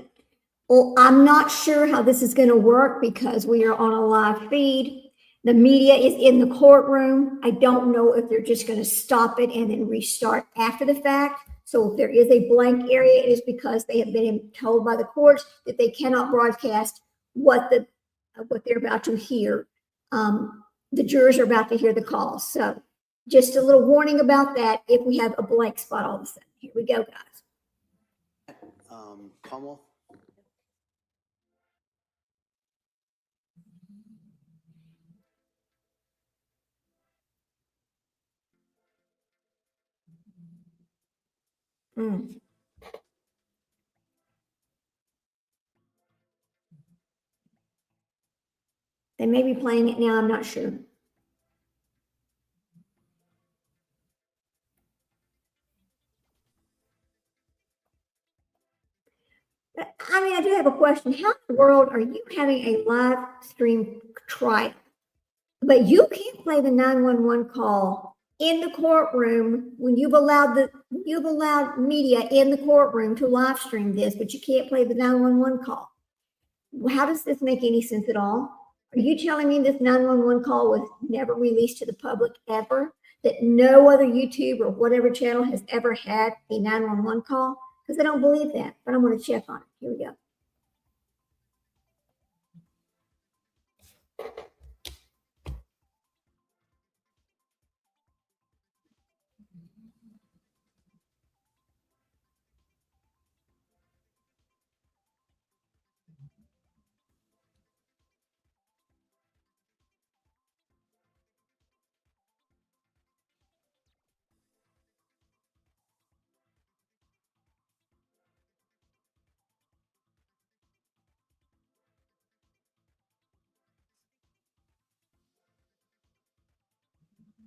Well, I'm not sure how this is going to work because we are on a live feed. The media is in the courtroom. I don't know if they're just going to stop it and then restart after the fact. So if there is a blank area, it is because they have been told by the courts that they cannot broadcast what they're about to hear. The jurors are about to hear the call. So just a little warning about that if we have a blank spot all of a sudden. Here we go, guys. Commonwealth. Mm. They may be playing it now, I'm not sure. I mean, I do have a question. How in the world are you having a live stream trial, but you can't play the 911 call in the courtroom when you've allowed media in the courtroom to live stream this, but you can't play the 911 call? How does this make any sense at all? Are you telling me this 911 call was never released to the public ever? That no other YouTube or whatever channel has ever had a 911 call? Because I don't believe that, but I'm going to check on it. Here we go.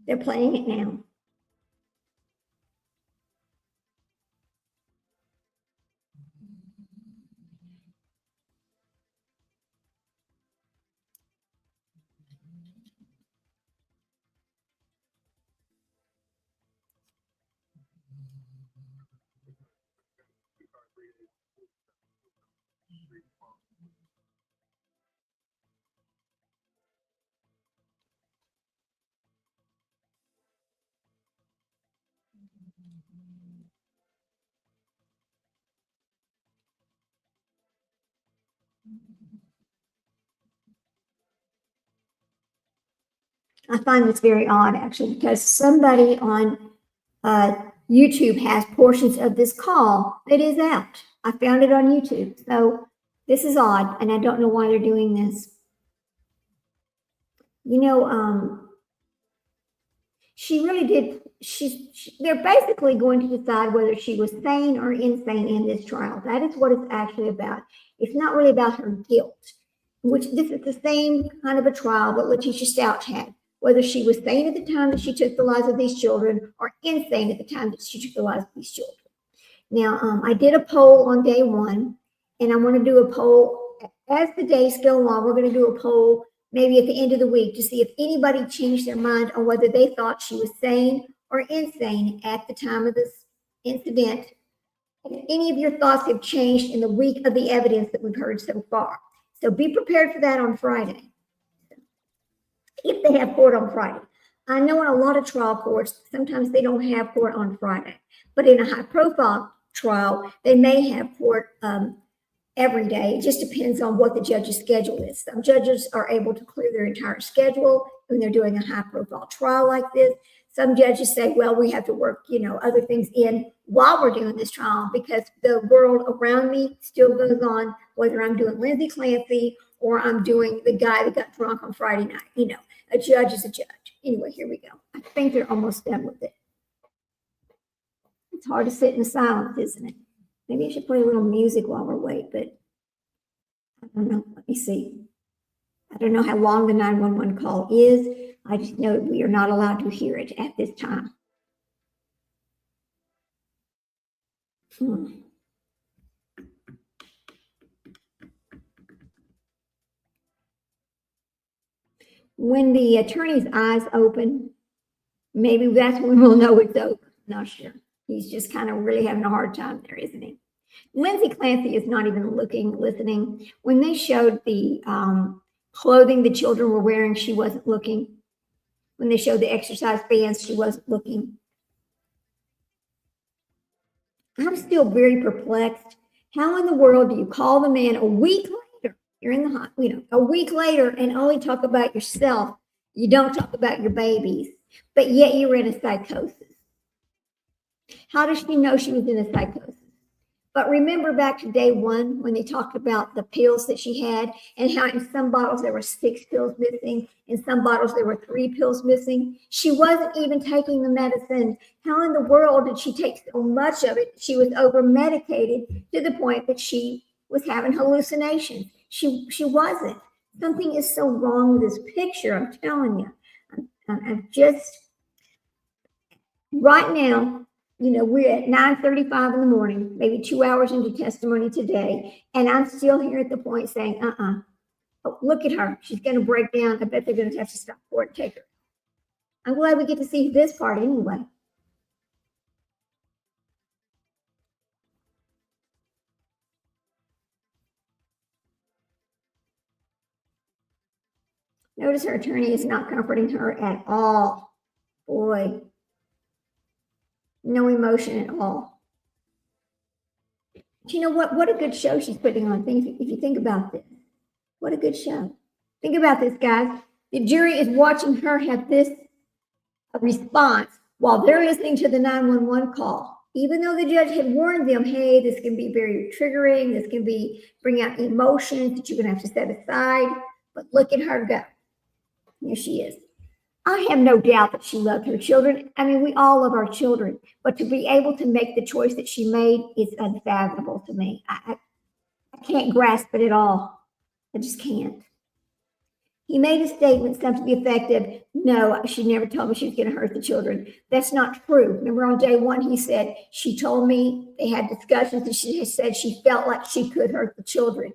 They're playing it now. I find this very odd, actually, because somebody on YouTube has portions of this call that is out. I found it on YouTube. So this is odd, and I don't know why they're doing this. You know, she really did. They're basically going to decide whether she was sane or insane in this trial. That is what it's actually about. It's not really about her guilt, which this is the same kind of a trial that Letitia Stout had. Whether she was sane at the time that she took the lives of these children or insane at the time that she took the lives of these children. Now, I did a poll on day one, and I want to do a poll as the days go on. We're going to do a poll maybe at the end of the week to see if anybody changed their mind on whether they thought she was sane or insane at the time of this incident. If any of your thoughts have changed in the week of the evidence that we've heard so far. So be prepared for that on Friday, if they have court on Friday. I know in a lot of trial courts, sometimes they don't have court on Friday, but in a high-profile trial, they may have court every day. It just depends on what the judge's schedule is. Some judges are able to clear their entire schedule when they're doing a high profile trial like this. Some judges say, well, we have to work, other things in while we're doing this trial because the world around me still goes on, whether I'm doing Lindsay Clancy or I'm doing the guy that got drunk on Friday night. A judge is a judge. Anyway, here we go. I think they're almost done with it. It's hard to sit in silence, isn't it? Maybe I should play a little music while we're waiting, but I don't know. Let me see. I don't know how long the 911 call is. I just know that we are not allowed to hear it at this time. When the attorney's eyes open, maybe that's when we'll know it's over. Not sure. He's just kind of really having a hard time there, isn't he? Lindsay Clancy is not even listening. When they showed the clothing the children were wearing, she wasn't looking. When they showed the exercise bands, she wasn't looking. I'm still very perplexed. How in the world do you call the man a week later? You're in the hot, a week later and only talk about yourself. You don't talk about your babies, but yet you're in a psychosis. How does she know she was in a psychosis? But remember back to day one when they talked about the pills that she had and how in some bottles there were 6 pills missing, in some bottles there were 3 pills missing. She wasn't even taking the medicine. How in the world did she take so much of it? She was over medicated to the point that she was having hallucinations. She wasn't. Something is so wrong with this picture, I'm telling you. I'm just, right now, we're at 9:35 in the morning, maybe 2 hours into testimony today, and I'm still here at the point saying, oh, look at her. She's going to break down. I bet they're going to have to stop court and take her. I'm glad we get to see this part anyway. Notice her attorney is not comforting her at all. Boy, no emotion at all. But you know what? What a good show she's putting on. If you think about this, what a good show. Think about this, guys. The jury is watching her have this response while they're listening to the 911 call. Even though the judge had warned them, hey, this can be very triggering. This can bring out emotions that you're going to have to set aside. But look at her go. Here she is. I have no doubt that she loved her children. I mean, we all love our children, but to be able to make the choice that she made is unfathomable to me. I can't grasp it at all. I just can't. He made a statement, something to the effect of, no, she never told me she was going to hurt the children. That's not true. Remember on day one, he said, she told me, they had discussions, and she said she felt like she could hurt the children.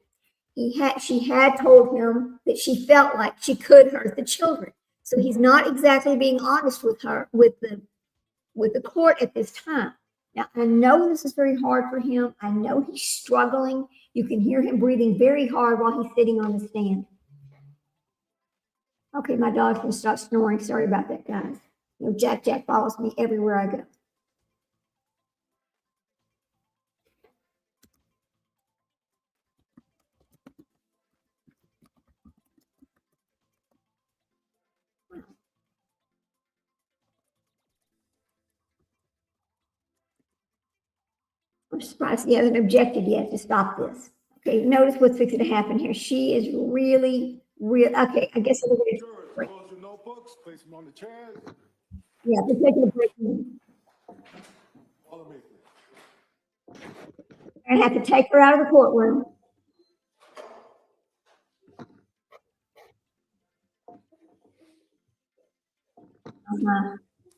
She had told him that she felt like she could hurt the children. So he's not exactly being honest with her, with the court at this time. Now, I know this is very hard for him. I know he's struggling. You can hear him breathing very hard while he's sitting on the stand. Okay, my dog's gonna stop snoring. Sorry about that, guys. Jack follows me everywhere I go. I'm surprised he hasn't objected yet to stop this. Okay, notice what's fixing to happen here. She is really, okay, I guess I'm going to break. Close your notebooks, place them on the chairs. Yeah, we're taking a break. Follow me. I have to take her out of the courtroom.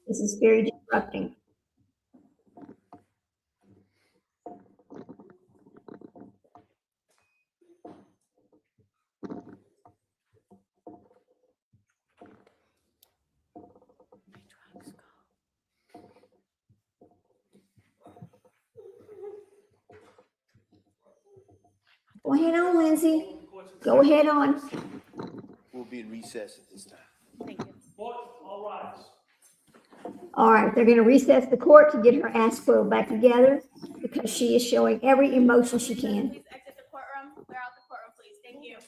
This is very disrupting. Go ahead on, Lindsay. Go ahead on. We'll be in recess at this time. Thank you. All right, they're going to recess the court to get her ass pulled back together because she is showing every emotion she can. Please exit the courtroom. Clear out the courtroom, please. Thank you.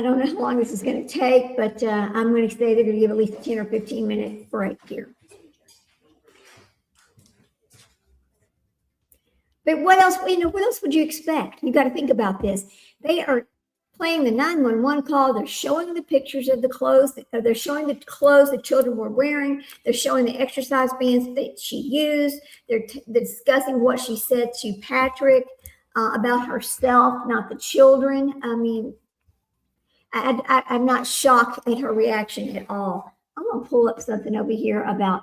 I don't know how long this is going to take, but I'm going to say they're going to give at least a 10 or 15 minute break here. But what else, what else would you expect? You got to think about this. They are playing the 911 call. They're showing the pictures of the clothes. They're showing the clothes the children were wearing. They're showing the exercise bands that she used. They're discussing what she said to Patrick about herself, not the children. I mean, I'm not shocked at her reaction at all. I'm going to pull up something over here about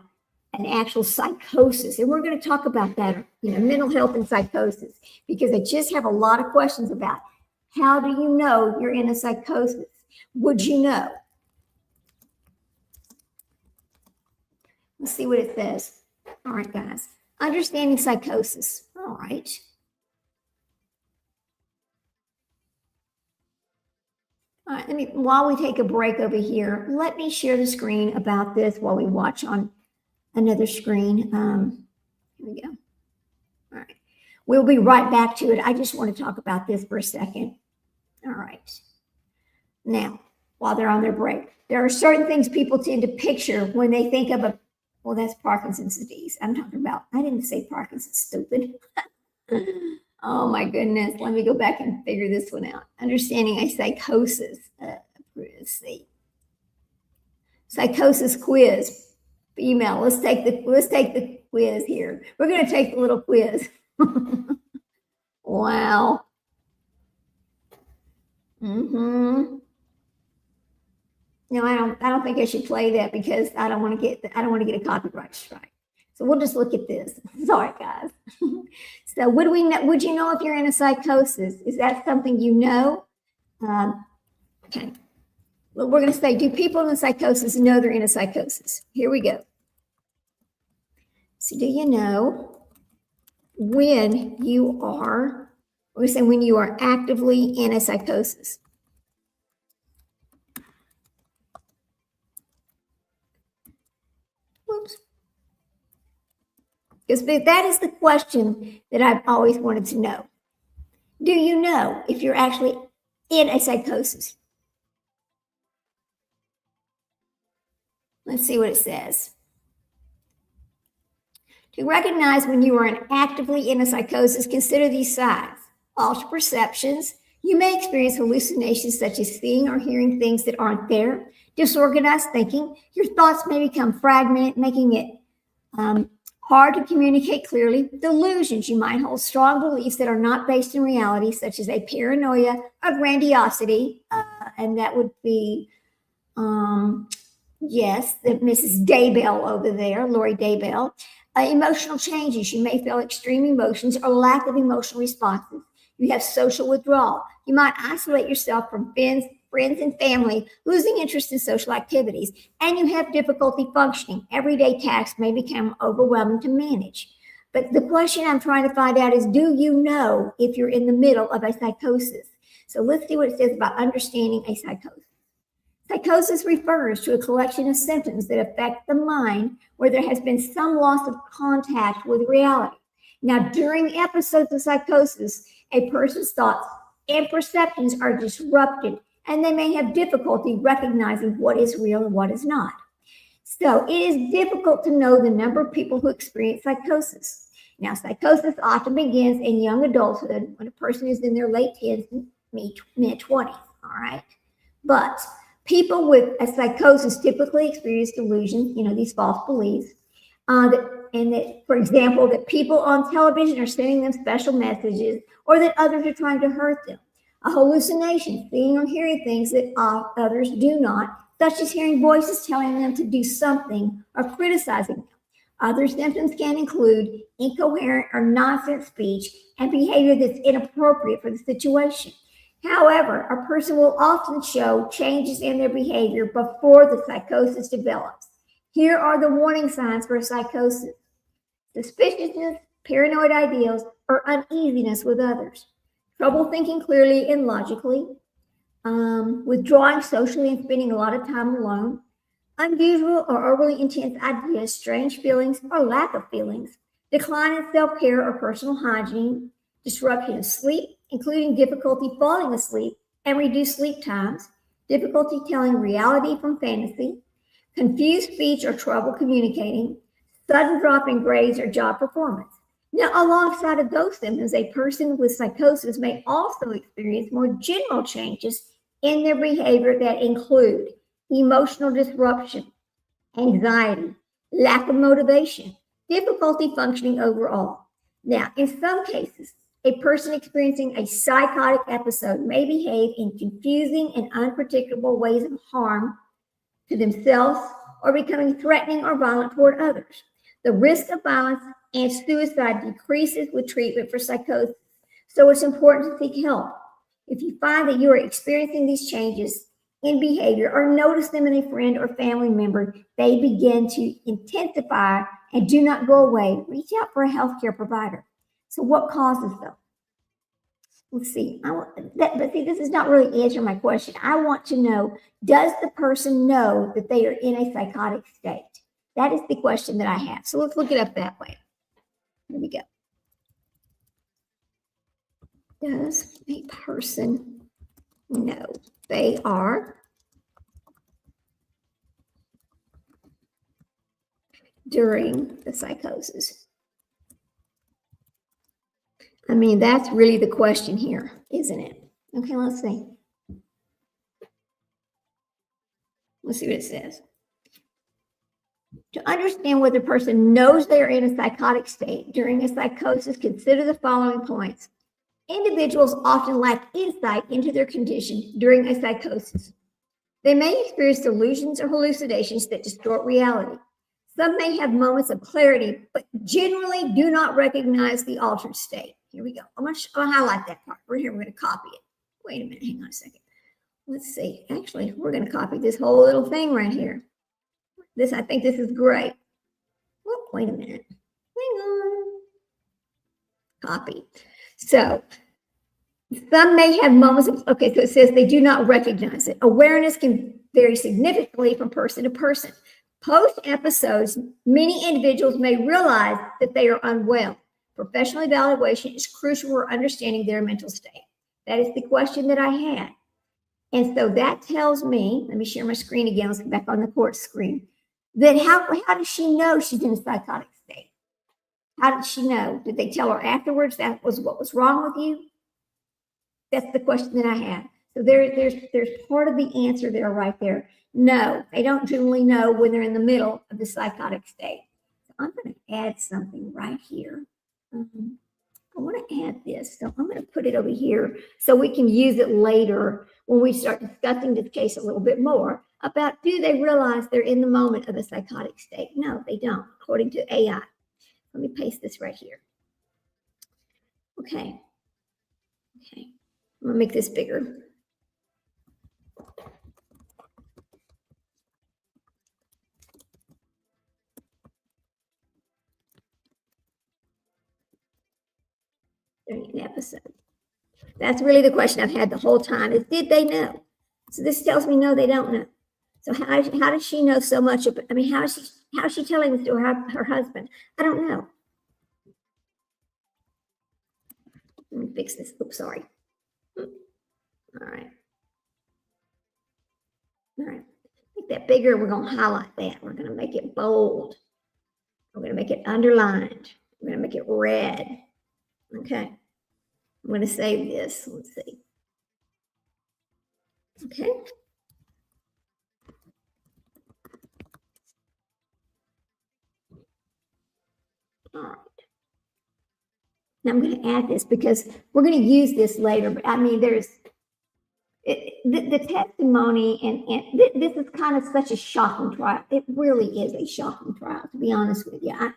an actual psychosis. And we're going to talk about that, mental health and psychosis, because I just have a lot of questions about how do you know you're in a psychosis? Would you know? Let's see what it says. All right, guys. Understanding psychosis. All right. All right, while we take a break over here, let me share the screen about this while we watch on another screen. Here we go. All right. We'll be right back to it. I just want to talk about this for a second. All right. Now, while they're on their break, there are certain things people tend to picture when they think of well, that's Parkinson's disease. I didn't say Parkinson's, stupid. Oh my goodness. Let me go back and figure this one out. Understanding a psychosis. Let's see. Psychosis quiz. Email. Let's take the quiz here. We're going to take the little quiz. Wow. No, I don't think I should play that because I don't want to get a copyright strike. So we'll just look at this. Sorry, guys. So would you know if you're in a psychosis? Is that something you know? Okay. Well, we're going to say, do people in a psychosis know they're in a psychosis? Here we go. So do you know when you are, we're going to say when you are actively in a psychosis? Whoops. Because that is the question that I've always wanted to know. Do you know if you're actually in a psychosis? Let's see what it says. To recognize when you are actively in a psychosis, consider these signs. Altered perceptions. You may experience hallucinations such as seeing or hearing things that aren't there. Disorganized thinking. Your thoughts may become fragmented, making it hard to communicate clearly. Delusions. You might hold strong beliefs that are not based in reality, such as a paranoia of grandiosity. And that would be, yes, that Mrs. Daybell over there, Lori Daybell. Emotional changes. You may feel extreme emotions or lack of emotional responses. You have social withdrawal. You might isolate yourself from friends and family, losing interest in social activities, and you have difficulty functioning. Everyday tasks may become overwhelming to manage. But the question I'm trying to find out is, do you know if you're in the middle of a psychosis? So let's see what it says about understanding a psychosis. Psychosis refers to a collection of symptoms that affect the mind where there has been some loss of contact with reality. Now, during episodes of psychosis, a person's thoughts and perceptions are disrupted, and they may have difficulty recognizing what is real and what is not. So it is difficult to know the number of people who experience psychosis. Now, psychosis often begins in young adulthood when a person is in their late teens, mid-20s, all right? But people with a psychosis typically experience delusions, these false beliefs, that, for example, that people on television are sending them special messages or that others are trying to hurt them. A hallucination, seeing or hearing things that others do not, such as hearing voices telling them to do something or criticizing them. Other symptoms can include incoherent or nonsense speech and behavior that's inappropriate for the situation. However, a person will often show changes in their behavior before the psychosis develops. Here are the warning signs for psychosis: suspiciousness, paranoid ideas, or uneasiness with others, trouble thinking clearly and logically, withdrawing socially and spending a lot of time alone, unusual or overly intense ideas, strange feelings or lack of feelings, decline in self-care or personal hygiene, disruption of sleep, including difficulty falling asleep and reduced sleep times, difficulty telling reality from fantasy, confused speech or trouble communicating, sudden drop in grades or job performance. Now, alongside of those symptoms, a person with psychosis may also experience more general changes in their behavior that include emotional disruption, anxiety, lack of motivation, difficulty functioning overall. Now, in some cases, a person experiencing a psychotic episode may behave in confusing and unpredictable ways of harm to themselves or becoming threatening or violent toward others. The risk of violence and suicide decreases with treatment for psychosis, so it's important to seek help. If you find that you are experiencing these changes in behavior or notice them in a friend or family member, they begin to intensify and do not go away, reach out for a healthcare provider. So what causes them? Let's see. But see, this is not really answering my question. I want to know, does the person know that they are in a psychotic state? That is the question that I have. So let's look it up that way. Here we go. Does a person know they are during the psychosis? I mean, that's really the question here, isn't it? Okay, let's see. Let's see what it says. To understand whether a person knows they are in a psychotic state during a psychosis, consider the following points. Individuals often lack insight into their condition during a psychosis. They may experience delusions or hallucinations that distort reality. Some may have moments of clarity, but generally do not recognize the altered state. Here we go. I'm going to highlight that part. We're here. We're going to copy it. Wait a minute. Hang on a second. Let's see. Actually, we're going to copy this whole little thing right here. I think this is great. Whoop, wait a minute. Hang on. Copy. So, some may have moments of, okay, so it says they do not recognize it. Awareness can vary significantly from person to person. Post episodes, many individuals may realize that they are unwell. Professional evaluation is crucial for understanding their mental state. That is the question that I had. And so that tells me, let me share my screen again. Let's get back on the court screen. That how does she know she's in a psychotic state? How did she know? Did they tell her afterwards that was what was wrong with you? That's the question that I have. So there's part of the answer there right there. No, they don't generally know when they're in the middle of the psychotic state. So I'm going to add something right here. I want to add this. So I'm going to put it over here so we can use it later when we start discussing this case a little bit more about, do they realize they're in the moment of a psychotic state? No, they don't, according to AI. Let me paste this right here. Okay. I'm going to make this bigger. During an episode. That's really the question I've had the whole time, is did they know? So this tells me no, they don't know. So how does she know so much? I mean, how is she telling this to her husband? I don't know. Let me fix this. Oops, sorry. All right. Make that bigger. We're going to highlight that. We're going to make it bold. We're going to make it underlined. We're going to make it red. Okay. I'm going to save this. Let's see. Okay. All right. Now I'm going to add this because we're going to use this later. But I mean, there's the testimony, and this is kind of such a shocking trial. It really is a shocking trial, to be honest with you.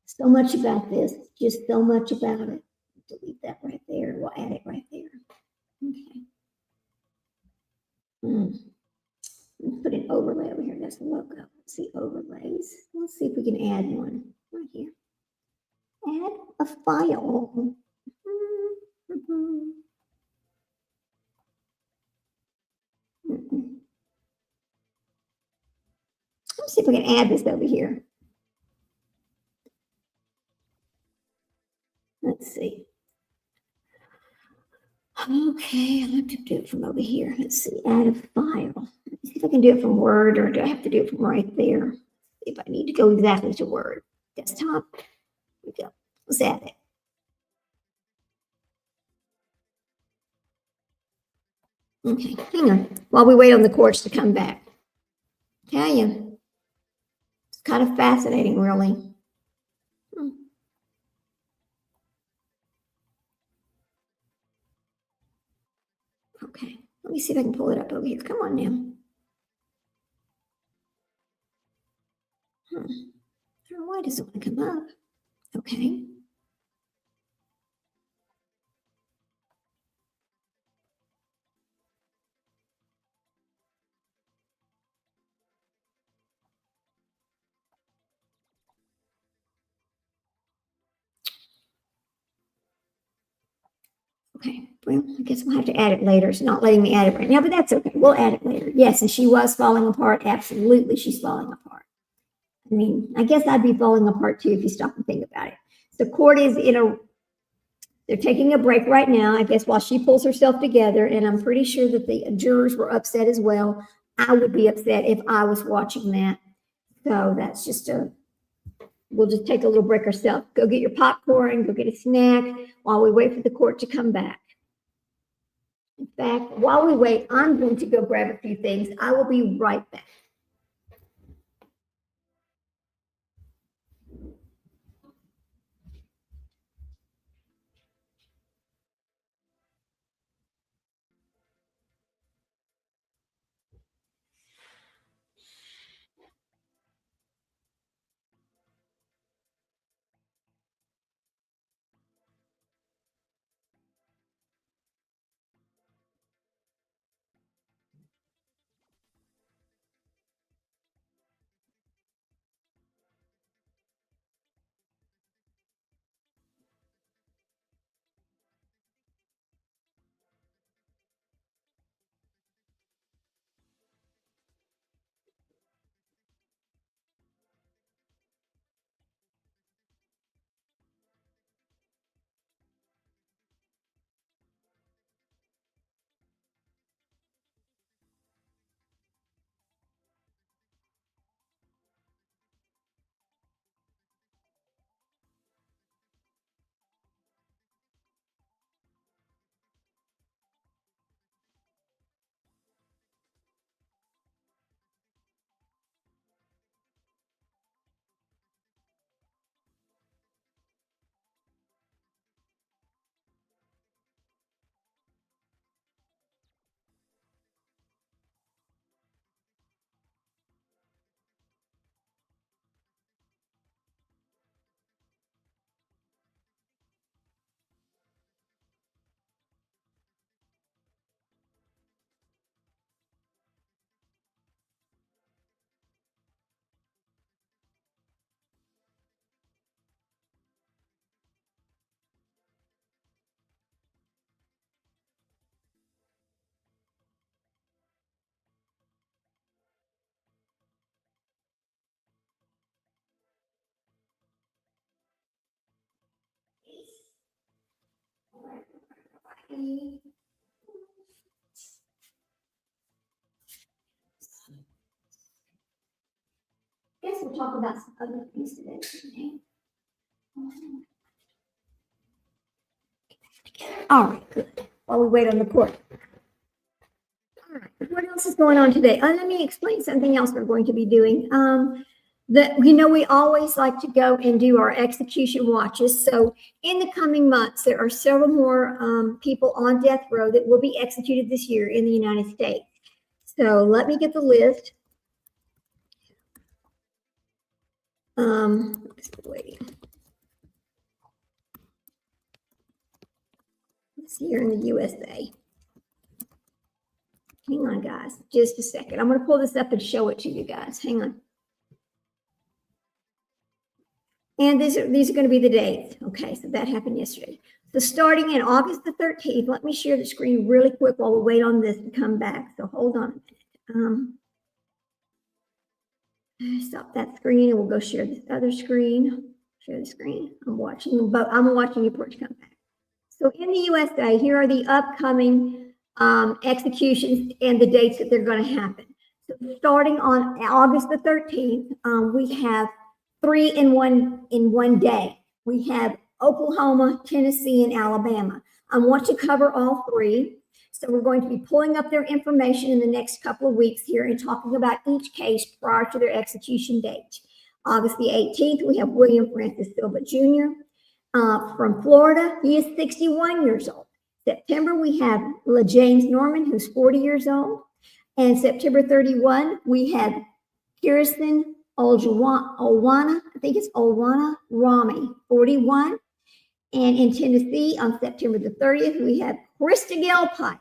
So much about this, just so much about it. Delete that right there. We'll add it right there. Okay. Let's put an overlay over here. That's the logo. Let's see, overlays. Let's see if we can add one right here. Add a file. Let's see if we can add this over here. Let's see. Okay, I'll have to do it from over here. Let's see, add a file. Let's see if I can do it from Word or do I have to do it from right there? If I need to go exactly to Word. Desktop. Here we go. Let's add it. Okay, hang on. While we wait on the courts to come back. Tell you. It's kind of fascinating, really. Okay, let me see if I can pull it up over here. Come on now. I don't know why it doesn't want to come up. Okay. Okay, well, I guess we'll have to add it later. It's not letting me add it right now, but that's okay. We'll add it later. Yes, and she was falling apart. Absolutely, she's falling apart. I mean, I guess I'd be falling apart too if you stop and think about it. The court is they're taking a break right now, I guess, while she pulls herself together, and I'm pretty sure that the jurors were upset as well. I would be upset if I was watching that. So that's just we'll just take a little break ourselves. Go get your popcorn, go get a snack while we wait for the court to come back. In fact, while we wait, I'm going to go grab a few things. I will be right back. Guess we'll talk about some other things today. All right, good. While we wait on the court. All right, what else is going on today? Let me explain something else we're going to be doing. We always like to go and do our execution watches. So in the coming months, there are several more people on death row that will be executed this year in the United States. So let me get the list. Waiting. It's here in the USA. Hang on, guys, just a second. I'm going to pull this up and show it to you guys. Hang on. And these are going to be the dates. Okay, so that happened yesterday. So starting in August the 13th, let me share the screen really quick while we wait on this to come back. So hold on a minute. Stop that screen and we'll go share this other screen. Share the screen. I'm watching your report to come back. So in the USA, here are the upcoming executions and the dates that they're going to happen. So starting on August the 13th, we have 3 in one day. We have Oklahoma, Tennessee, and Alabama. I want to cover all 3. So we're going to be pulling up their information in the next couple of weeks here and talking about each case prior to their execution date. August the 18th, we have William Francis Silva Jr. From Florida. He is 61 years old. September, we have James Norman, who's 40 years old. And September 31, we have Kirsten Olwana, I think it's Olwana Rami, 41. And in Tennessee, on September the 30th, we have Krista Gelpike.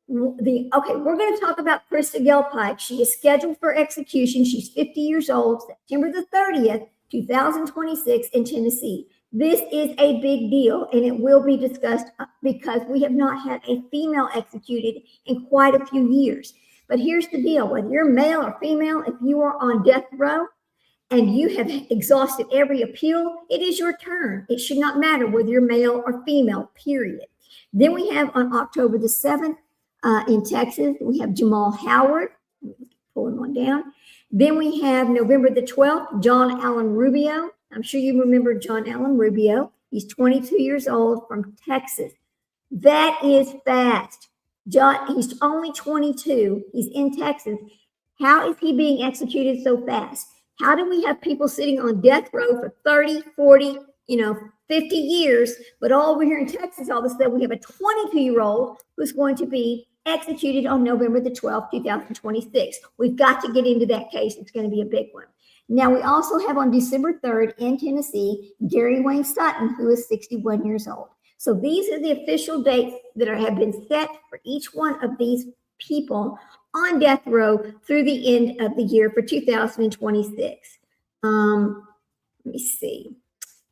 Okay, we're going to talk about Krista Gelpike. She is scheduled for execution. She's 50 years old, September the 30th, 2026 in Tennessee. This is a big deal, and it will be discussed because we have not had a female executed in quite a few years. But here's the deal, whether you're male or female, if you are on death row and you have exhausted every appeal, it is your turn. It should not matter whether you're male or female, period. Then we have on October the 7th in Texas, we have Jamal Howard, pulling one down. Then we have November the 12th, John Allen Rubio. I'm sure you remember John Allen Rubio. He's 22 years old from Texas. That is fast. He's only 22. He's in Texas. How is he being executed so fast? How do we have people sitting on death row for 30, 40, 50 years, but all over here in Texas, all of a sudden we have a 22-year-old who's going to be executed on November the 12th, 2026. We've got to get into that case. It's going to be a big one. Now, we also have on December 3rd in Tennessee, Gary Wayne Sutton, who is 61 years old. So these are the official dates that have been set for each one of these people on death row through the end of the year for 2026. Let me see.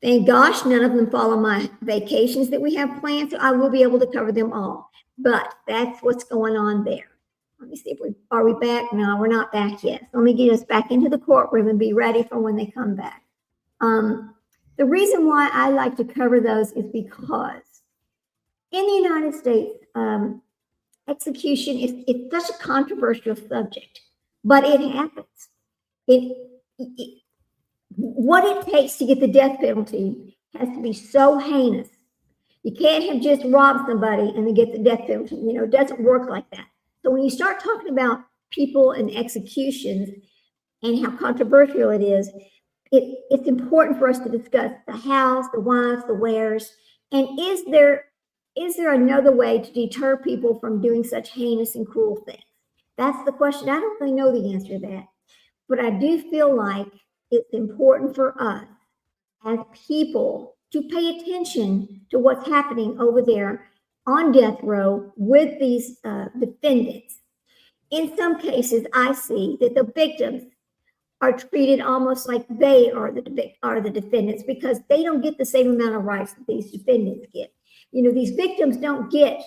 Thank gosh, none of them follow my vacations that we have planned, so I will be able to cover them all. But that's what's going on there. Let me see if are we back? No, we're not back yet. So let me get us back into the courtroom and be ready for when they come back. The reason why I like to cover those is because in the United States, execution it's such a controversial subject, but it happens. What it takes to get the death penalty has to be so heinous. You can't have just robbed somebody and then get the death penalty. It doesn't work like that. So when you start talking about people and executions and how controversial it is, it's important for us to discuss the hows, the whys, the wheres, and is there another way to deter people from doing such heinous and cruel things? That's the question. I don't really know the answer to that, but I do feel like it's important for us as people to pay attention to what's happening over there on death row with these defendants. In some cases, I see that the victims are treated almost like they are the defendants because they don't get the same amount of rights that these defendants get. These victims don't get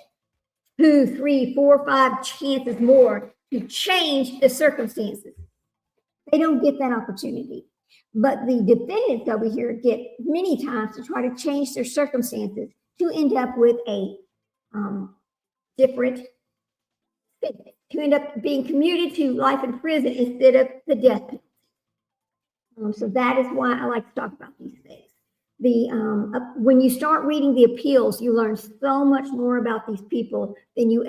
2, 3, 4, 5 chances more to change the circumstances. They don't get that opportunity. But the defendants over here get many times to try to change their circumstances to end up with a different sentence, to end up being commuted to life in prison instead of the death penalty. So that is why I like to talk about these things. When you start reading the appeals, you learn so much more about these people than you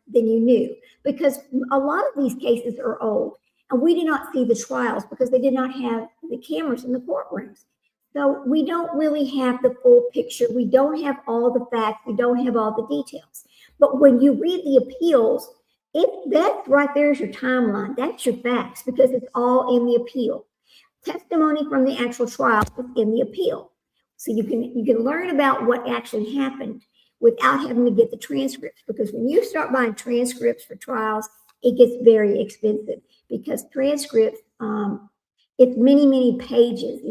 knew, because a lot of these cases are old. And we did not see the trials because they did not have the cameras in the courtrooms. So we don't really have the full picture. We don't have all the facts. We don't have all the details. But when you read the appeals, that right there is your timeline. That's your facts because it's all in the appeal. Testimony from the actual trial is in the appeal. So you can learn about what actually happened without having to get the transcripts, because when you start buying transcripts for trials, it gets very expensive. Because transcripts, it's many pages.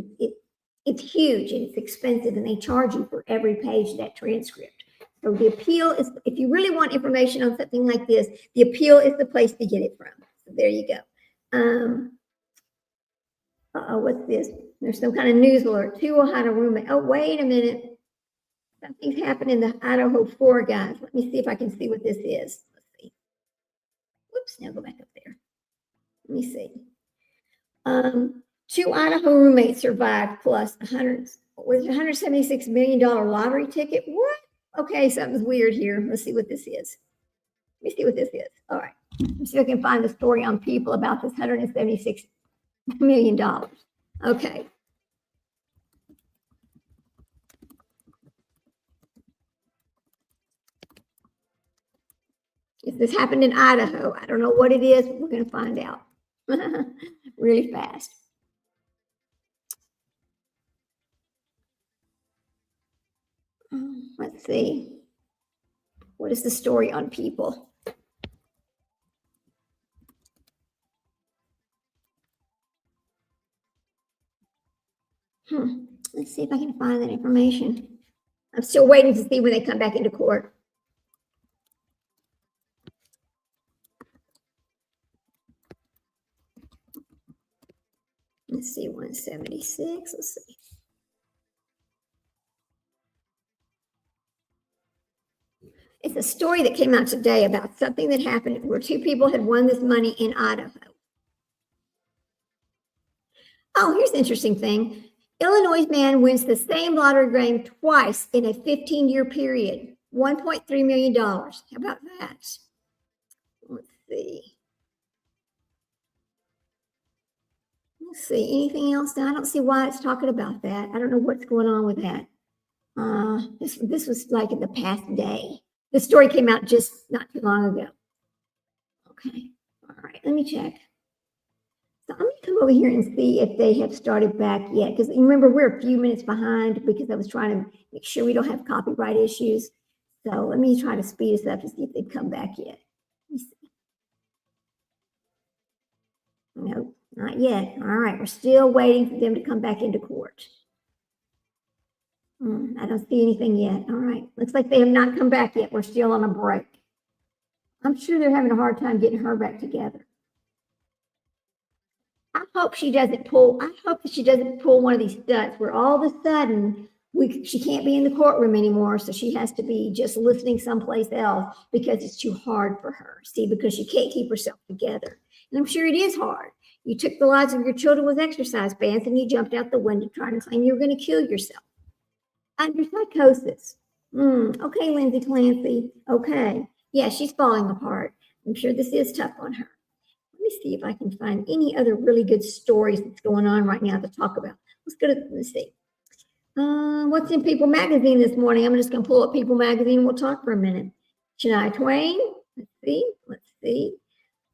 It's huge and it's expensive, and they charge you for every page of that transcript. So the appeal is, if you really want information on something like this, the appeal is the place to get it from. So there you go. What's this? There's some kind of news alert. 2 will hide a roommate. Oh, wait a minute. Something's happened in the Idaho 4, guys. Let me see if I can see what this is. Let's see. Whoops, now go back up there. Let me see. 2 Idaho roommates survived plus $176 million lottery ticket. What? Okay, something's weird here. Let's see what this is. Let me see what this is. All right. Let's see if I can find the story on People about this $176 million. Okay. If this happened in Idaho, I don't know what it is, but we're going to find out really fast. Let's see. What is the story on People? Let's see if I can find that information. I'm still waiting to see when they come back into court. Let's see, 176. Let's see. It's a story that came out today about something that happened where 2 people had won this money in Idaho. Oh, here's an interesting thing. Illinois man wins the same lottery game twice in a 15-year period. $1.3 million. How about that? Let's see. Let's see. Anything else? I don't see why it's talking about that. I don't know what's going on with that. This was like in the past day. The story came out just not too long ago. Okay. All right. Let me check. So I'm going to come over here and see if they have started back yet. Because remember, we're a few minutes behind because I was trying to make sure we don't have copyright issues. So let me try to speed us up to see if they've come back yet. Let me see. Nope, not yet. All right, we're still waiting for them to come back into court. I don't see anything yet. All right, looks like they have not come back yet. We're still on a break. I'm sure they're having a hard time getting her back together. I hope she doesn't pull one of these stunts where all of a sudden she can't be in the courtroom anymore, so she has to be just listening someplace else because it's too hard for her. See, because she can't keep herself together. And I'm sure it is hard. You took the lives of your children with exercise bands and you jumped out the window trying to claim you were going to kill yourself. Under psychosis. Okay, Lindsay Clancy. Okay. Yeah, she's falling apart. I'm sure this is tough on her. Let me see if I can find any other really good stories that's going on right now to talk about. Let's see. What's in People magazine this morning? I'm just going to pull up People magazine and we'll talk for a minute. Shania Twain. Let's see.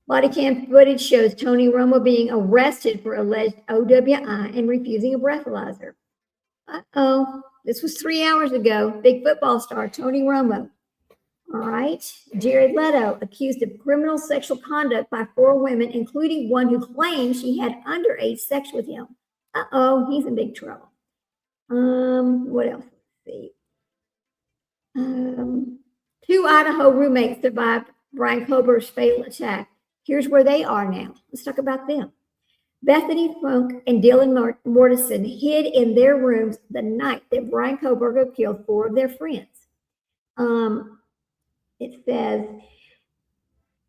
Body cam footage shows Tony Romo being arrested for alleged OWI and refusing a breathalyzer. Uh-oh. This was 3 hours ago. Big football star Tony Romo. All right. Jared Leto accused of criminal sexual conduct by 4 women, including one who claimed she had underage sex with him. Uh-oh, he's in big trouble. What else? Let's see. 2 Idaho roommates survived Brian Kober's fatal attack. Here's where they are now. Let's talk about them. Bethany Funk and Dylan Mortison hid in their rooms the night that Brian Koberger killed 4 of their friends. It says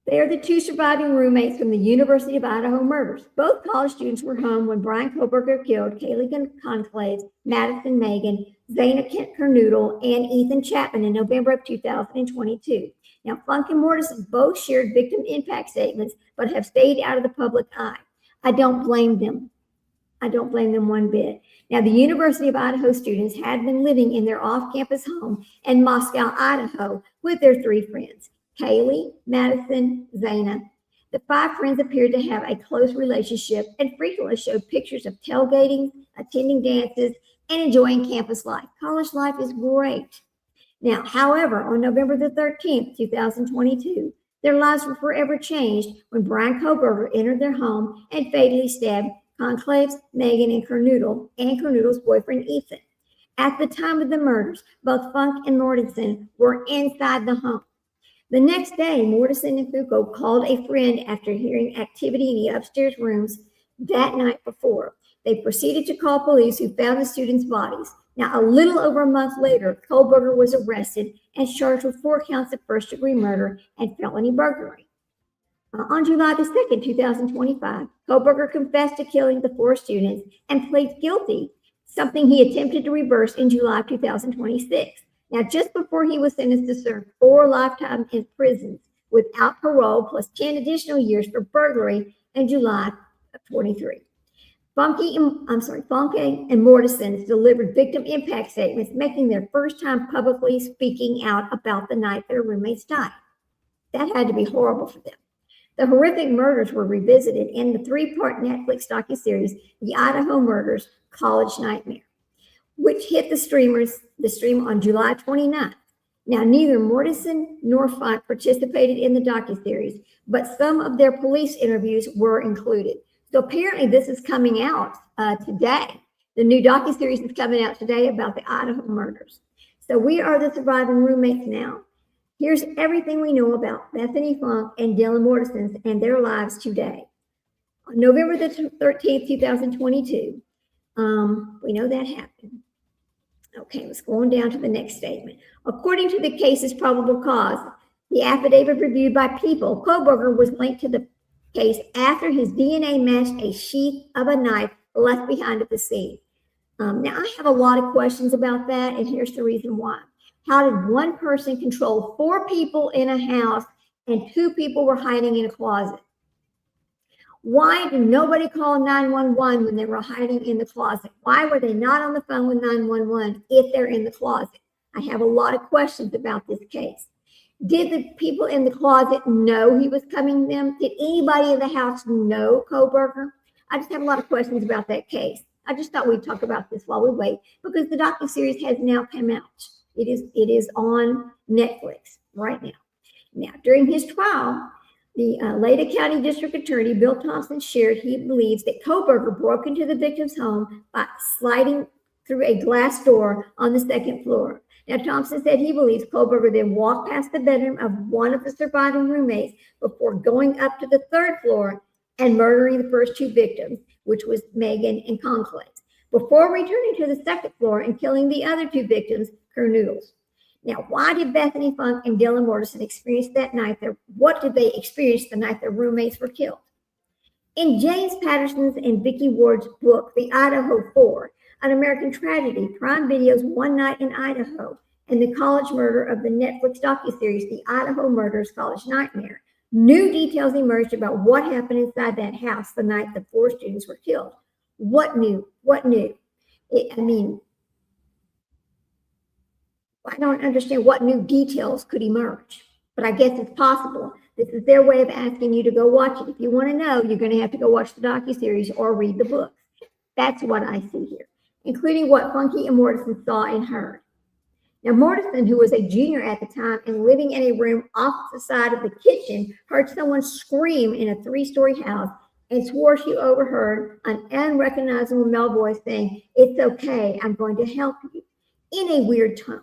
they are the 2 surviving roommates from the University of Idaho murders. Both college students were home when Brian Koberger killed Kaylee Conclave, Madison Megan, Zana Kent Kernoodle, and Ethan Chapman in November of 2022. Now, Funk and Mortison both shared victim impact statements, but have stayed out of the public eye. I don't blame them. I don't blame them one bit. Now, the University of Idaho students had been living in their off-campus home in Moscow, Idaho, with their 3 friends, Kaylee, Madison, Zana. The 5 friends appeared to have a close relationship and frequently showed pictures of tailgating, attending dances, and enjoying campus life. College life is great. Now, however, on November the 13th, 2022, their lives were forever changed when Brian Koberger entered their home and fatally stabbed Conclave's, Megan, and Kernoodle's boyfriend, Ethan. At the time of the murders, both Funk and Mortison were inside the home. The next day, Mortison and Foucault called a friend after hearing activity in the upstairs rooms that night before. They proceeded to call police, who found the students' bodies. Now, a little over a month later, Kohlberger was arrested and charged with 4 counts of first-degree murder and felony burglary. On July the 2nd, 2025, Kohlberger confessed to killing the 4 students and pleaded guilty, something he attempted to reverse in July 2026. Now, just before he was sentenced to serve 4 lifetime in prison without parole, plus 10 additional years for burglary in July of 23. Funke and Mortensen delivered victim impact statements, making their first time publicly speaking out about the night their roommates died. That had to be horrible for them. The horrific murders were revisited in the 3-part Netflix docuseries, The Idaho Murders: College Nightmare, which hit the stream on July 29th. Now, neither Mortensen nor Funk participated in the docuseries, but some of their police interviews were included. So apparently this is coming out today. The new docuseries is coming out today about the Idaho murders. So we are the surviving roommates now. Here's everything we know about Bethany Funk and Dylan Mortensen and their lives today. On November the 13th, 2022, we know that happened. Okay, let's go on down to the next statement. According to the case's probable cause, the affidavit reviewed by People, Kohlberger was linked to the case after his DNA matched a sheath of a knife left behind at the scene. Now, I have a lot of questions about that, and here's the reason why. How did one person control 4 people in a house and 2 people were hiding in a closet? Why did nobody call 911 when they were hiding in the closet? Why were they not on the phone with 911 if they're in the closet? I have a lot of questions about this case. Did the people in the closet know he was coming to them? Did anybody in the house know Kohlberger? I just have a lot of questions about that case. I just thought we'd talk about this while we wait, because the docuseries has now come out. It is on Netflix right now. Now, during his trial, the Lada County District Attorney, Bill Thompson, shared he believes that Kohlberger broke into the victim's home by sliding through a glass door on the 2nd floor. Now, Thompson said he believes Kohlberger then walked past the bedroom of one of the surviving roommates before going up to the 3rd floor and murdering the first 2 victims, which was Megan and Conclave, before returning to the 2nd floor and killing the other 2 victims, Noodles. Now, why did Bethany Funk and Dylan Mortensen experience that night? What did they experience the night their roommates were killed? In James Patterson's and Vicki Ward's book, The Idaho 4, An American Tragedy, Prime Video's One Night in Idaho, and the college murder of the Netflix docuseries, The Idaho Murders: College Nightmare, new details emerged about what happened inside that house the night the 4 students were killed. What new? I don't understand what new details could emerge, but I guess it's possible. This is their way of asking you to go watch it. If you want to know, you're going to have to go watch the docuseries or read the books. That's what I see here, including what Funke and Mortensen saw and heard. Now, Mortensen, who was a junior at the time and living in a room off the side of the kitchen, heard someone scream in a 3-story house and swore she overheard an unrecognizable male voice saying, "It's okay, I'm going to help you," in a weird tone.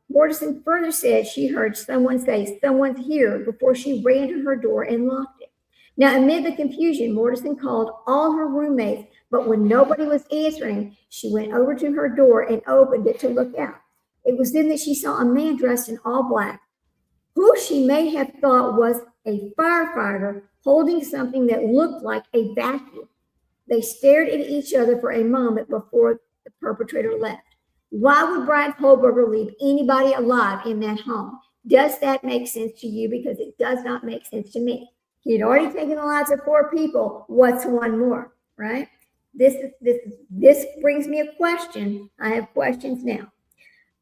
Mortensen further said she heard someone say, "Someone's here," before she ran to her door and locked it. Now, amid the confusion, Mortensen called all her roommates, but when nobody was answering, she went over to her door and opened it to look out. It was then that she saw a man dressed in all black, who she may have thought was a firefighter, holding something that looked like a vacuum. They stared at each other for a moment before the perpetrator left. Why would Brian Kohlberger leave anybody alive in that home? Does that make sense to you? Because it does not make sense to me. He had already taken the lives of 4 people. What's one more, right? This brings me a question. I have questions now.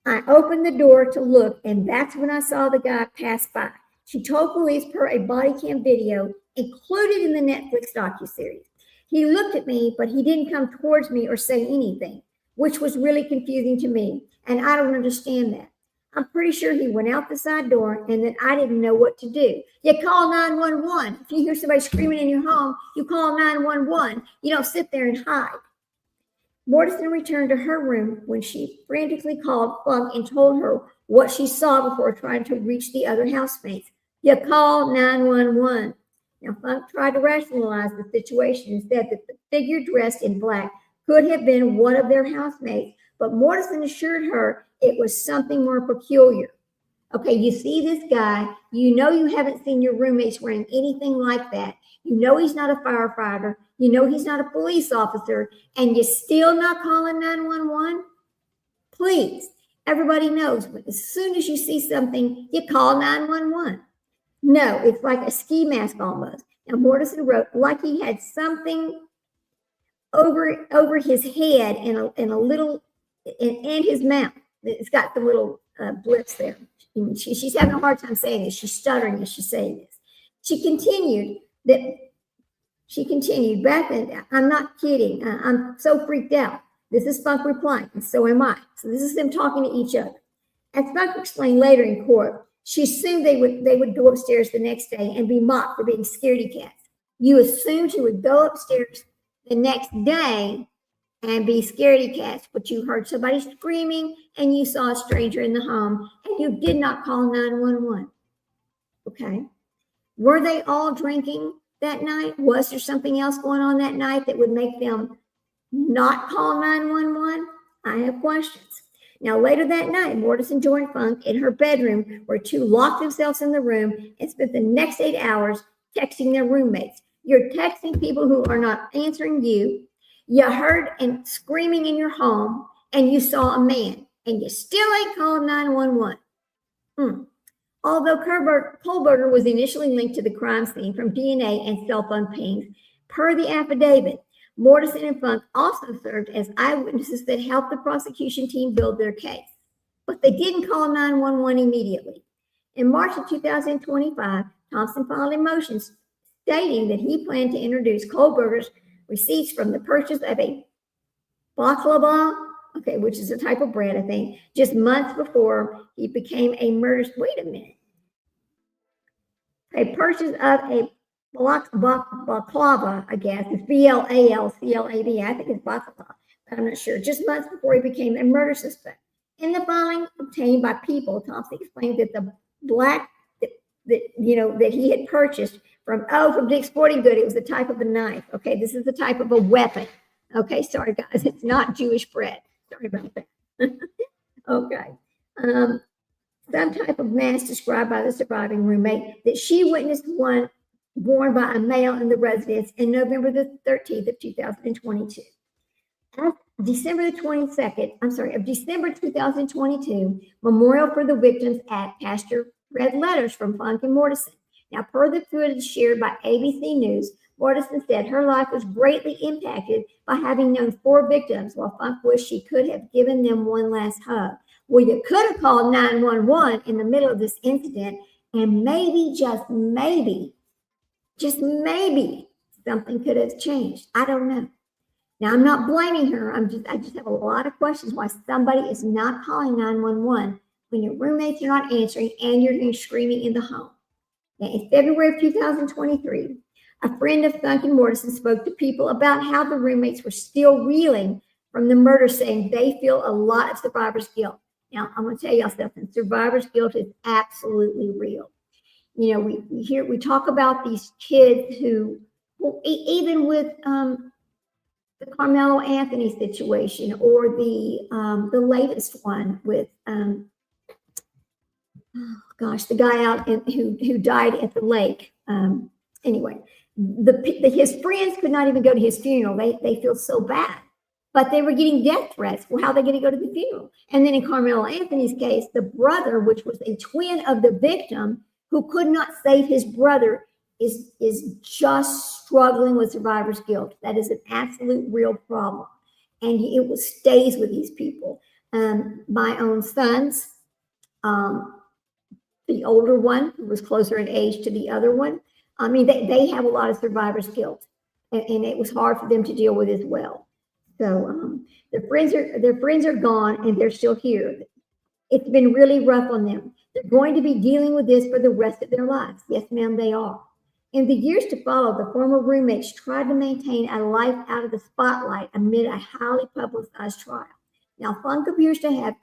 I opened the door to look, and that's when I saw the guy pass by. She told police per a body cam video included in the Netflix docuseries. He looked at me, but he didn't come towards me or say anything, which was really confusing to me, and I don't understand that. I'm pretty sure he went out the side door and that I didn't know what to do. You call 911. If you hear somebody screaming in your home, you call 911. You don't sit there and hide. Mortensen returned to her room when she frantically called Funk and told her what she saw before trying to reach the other housemates. You call 911. Now, Funk tried to rationalize the situation and said that the figure dressed in black could have been one of their housemates, but Morrison assured her it was something more peculiar. Okay, you see this guy, you know you haven't seen your roommates wearing anything like that. You know he's not a firefighter, you know he's not a police officer, and you're still not calling 911? Please, everybody knows, but as soon as you see something, you call 911. No, it's like a ski mask almost. Now, Morrison wrote like he had something over his head and a little, and his mouth. It's got the little blips there. She's having a hard time saying this. She's stuttering as she's saying this. She continued, back then, I'm not kidding. I'm so freaked out. This is Funk replying, and so am I. So this is them talking to each other. As Funk explained later in court, she assumed they would go upstairs the next day and be mocked for being scaredy cats. You assumed she would go upstairs the next day and be scaredy cats, but you heard somebody screaming and you saw a stranger in the home and you did not call 911. Okay. Were they all drinking that night? Was there something else going on that night that would make them not call 911? I have questions. Now, later that night, Morrison joined Funk in her bedroom where two locked themselves in the room and spent the next 8 hours texting their roommates. You're texting people who are not answering you. You heard and screaming in your home, and you saw a man, and you still ain't called 911. Although Kohlberger was initially linked to the crime scene from DNA and cell phone pings, per the affidavit, Morrison and Funk also served as eyewitnesses that helped the prosecution team build their case. But they didn't call 911 immediately. In March of 2025, Thompson filed a motion stating that he planned to introduce Kohlberger's receipts from the purchase of a baklava, which is a type of bread, I think, just months before he became a murderer. Wait a minute. A purchase of a baklava, I guess, it's BLALCLAV. I think it's baklava, but I'm not sure. Just months before he became a murder suspect. In the filing obtained by People, Thompson explained that the black that he had purchased from Dick's Sporting Good, it was the type of a knife. Okay, this is the type of a weapon. Okay, sorry guys, it's not Jewish bread. Sorry about that. Okay. Some type of mask described by the surviving roommate that she witnessed one worn by a male in the residence in November the 13th of 2022. Of December 2022, memorial for the victims at Pastor read letters from Funk and Morrison. Now, per the footage shared by ABC News, Morrison said her life was greatly impacted by having known 4 victims, while Funk wished she could have given them one last hug. Well, you could have called 911 in the middle of this incident, and maybe, just maybe, something could have changed. I don't know. Now, I'm not blaming her. I just have a lot of questions why somebody is not calling 911 when your roommates are not answering and you're hearing screaming in the home. Now, in February of 2023, a friend of Funk and Morrison spoke to People about how the roommates were still reeling from the murder, saying they feel a lot of survivor's guilt. Now, I'm going to tell y'all something. Survivor's guilt is absolutely real. You know, we talk about these kids who, well, even with the Carmelo Anthony situation, or the latest one with the guy out who died at the lake. Anyway, his friends could not even go to his funeral. They feel so bad, but they were getting death threats. Well, how are they going to go to the funeral? And then in Carmelo Anthony's case, the brother, which was a twin of the victim, who could not save his brother, is just struggling with survivor's guilt. That is an absolute real problem, and it stays with these people. My own sons, the older one, who was closer in age to the other one, I mean, they have a lot of survivor's guilt, and it was hard for them to deal with as well. So their friends are gone, and they're still here. It's been really rough on them. They're going to be dealing with this for the rest of their lives. Yes, ma'am, they are. In the years to follow, the former roommates tried to maintain a life out of the spotlight amid a highly publicized trial. Now, Funk appears to have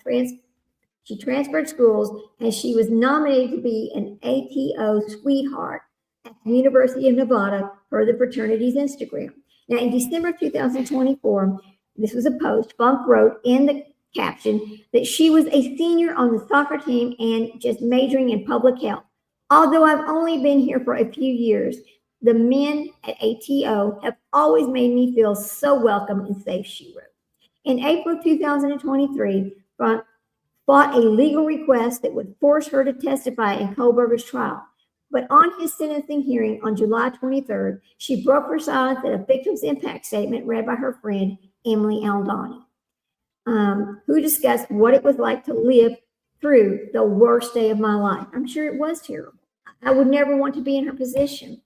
she transferred schools, and she was nominated to be an ATO sweetheart at the University of Nevada per the fraternity's Instagram. Now, in December 2024, this was a post, Funk wrote in the caption that she was a senior on the soccer team and just majoring in public health. Although I've only been here for a few years, the men at ATO have always made me feel so welcome and safe, she wrote. In April 2023, Funk fought a legal request that would force her to testify in Kohlberger's trial. But on his sentencing hearing on July 23rd, she broke her silence at a victim's impact statement read by her friend, Emily Aldani, who discussed what it was like to live through the worst day of my life. I'm sure it was terrible. I would never want to be in her position.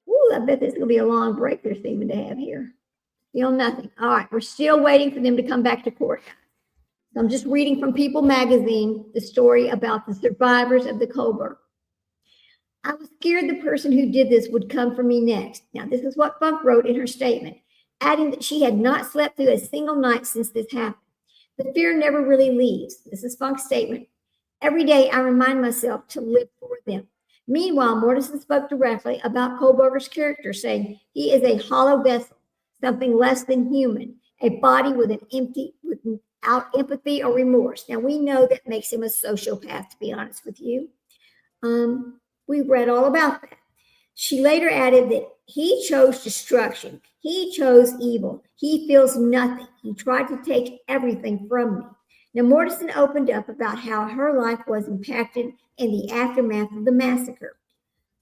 Ooh, I bet this is going to be a long break they're seeming to have here. Still nothing. All right, we're still waiting for them to come back to court. So I'm just reading from People magazine, the story about the survivors of the Kohlberg. I was scared the person who did this would come for me next. Now, this is what Funk wrote in her statement, adding that she had not slept through a single night since this happened. The fear never really leaves. This is Funk's statement. Every day I remind myself to live for them. Meanwhile, Mortensen spoke directly about Kohlberger's character, saying he is a hollow vessel, something less than human, a body without empathy or remorse. Now, we know that makes him a sociopath, to be honest with you. We read all about that. She later added that he chose destruction. He chose evil. He feels nothing. He tried to take everything from me. Now, Mortensen opened up about how her life was impacted in the aftermath of the massacre.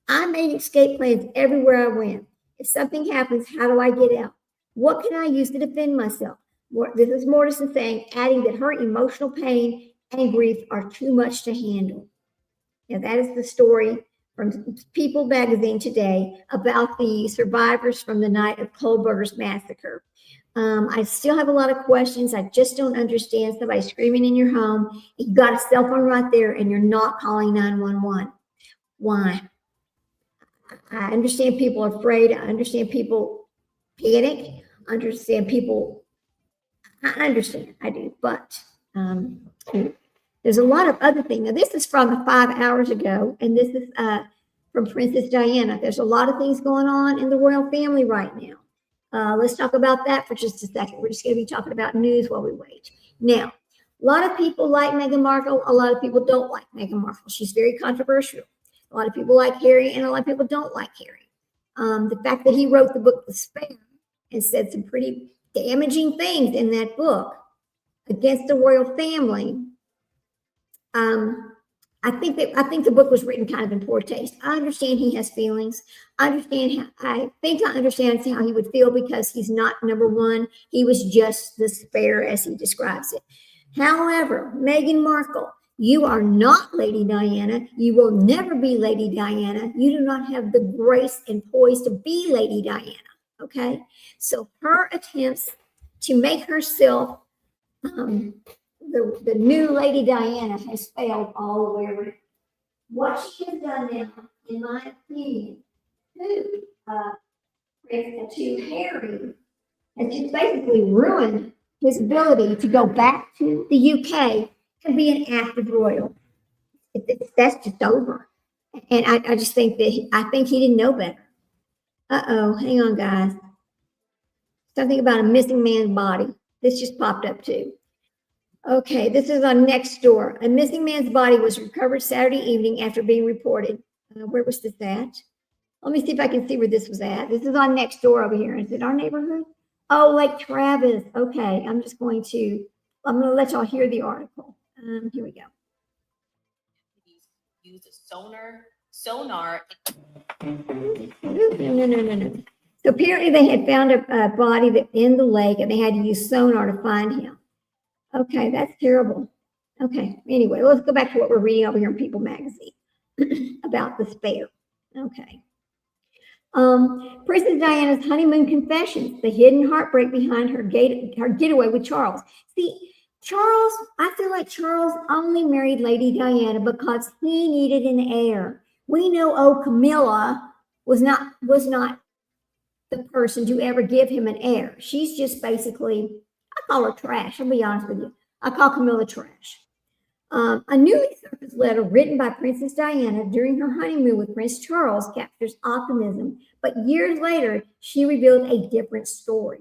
I made escape plans everywhere I went. If something happens, how do I get out? What can I use to defend myself? This is Mortensen saying, adding that her emotional pain and grief are too much to handle. Now, that is the story from People magazine today about the survivors from the night of Kohlberger's massacre. I still have a lot of questions. I just don't understand somebody screaming in your home. You got a cell phone right there and you're not calling 911. Why? I understand people are afraid. I understand people panic. I understand people. I understand. I do. But there's a lot of other things. Now, this is from 5 hours ago, and this is from Princess Diana. There's a lot of things going on in the royal family right now. Let's talk about that for just a second. We're just going to be talking about news while we wait. Now, a lot of people like Meghan Markle. A lot of people don't like Meghan Markle. She's very controversial. A lot of people like Harry, and a lot of people don't like Harry. The fact that he wrote the book The Spare and said some pretty damaging things in that book against the royal family. I think the book was written kind of in poor taste. I understand he has feelings. I think I understand how he would feel because he's not number one. He was just the spare, as he describes it. However, Meghan Markle, you are not Lady Diana. You will never be Lady Diana. You do not have the grace and poise to be Lady Diana. Okay, so her attempts to make herself the new Lady Diana has failed all the way around. What she has done now, in my opinion, to Harry, has just basically ruined his ability to go back to the UK and be an active royal. That's just over. And I just think that I think he didn't know better. Hang on, guys. Something about a missing man's body. This just popped up too. Okay, this is on Nextdoor. A missing man's body was recovered Saturday evening after being reported. Where was this at? Let me see if I can see where this was at. This is on Nextdoor over here. Is it our neighborhood? Oh, Lake Travis. Okay, I'm going to let y'all hear the article. Here we go. Use a sonar. No. So apparently they had found a body in the lake and they had to use sonar to find him. Okay, that's terrible. Okay, anyway, let's go back to what we're reading over here in People magazine about the spare. Okay. Princess Diana's honeymoon confessions, the hidden heartbreak behind her getaway with Charles. See, Charles, I feel like Charles only married Lady Diana because he needed an heir. We know Camilla was not the person to ever give him an heir. She's just basically, I call her trash. I'll be honest with you. I call Camilla trash. A newly surfaced letter written by Princess Diana during her honeymoon with Prince Charles captures optimism, but years later, she revealed a different story.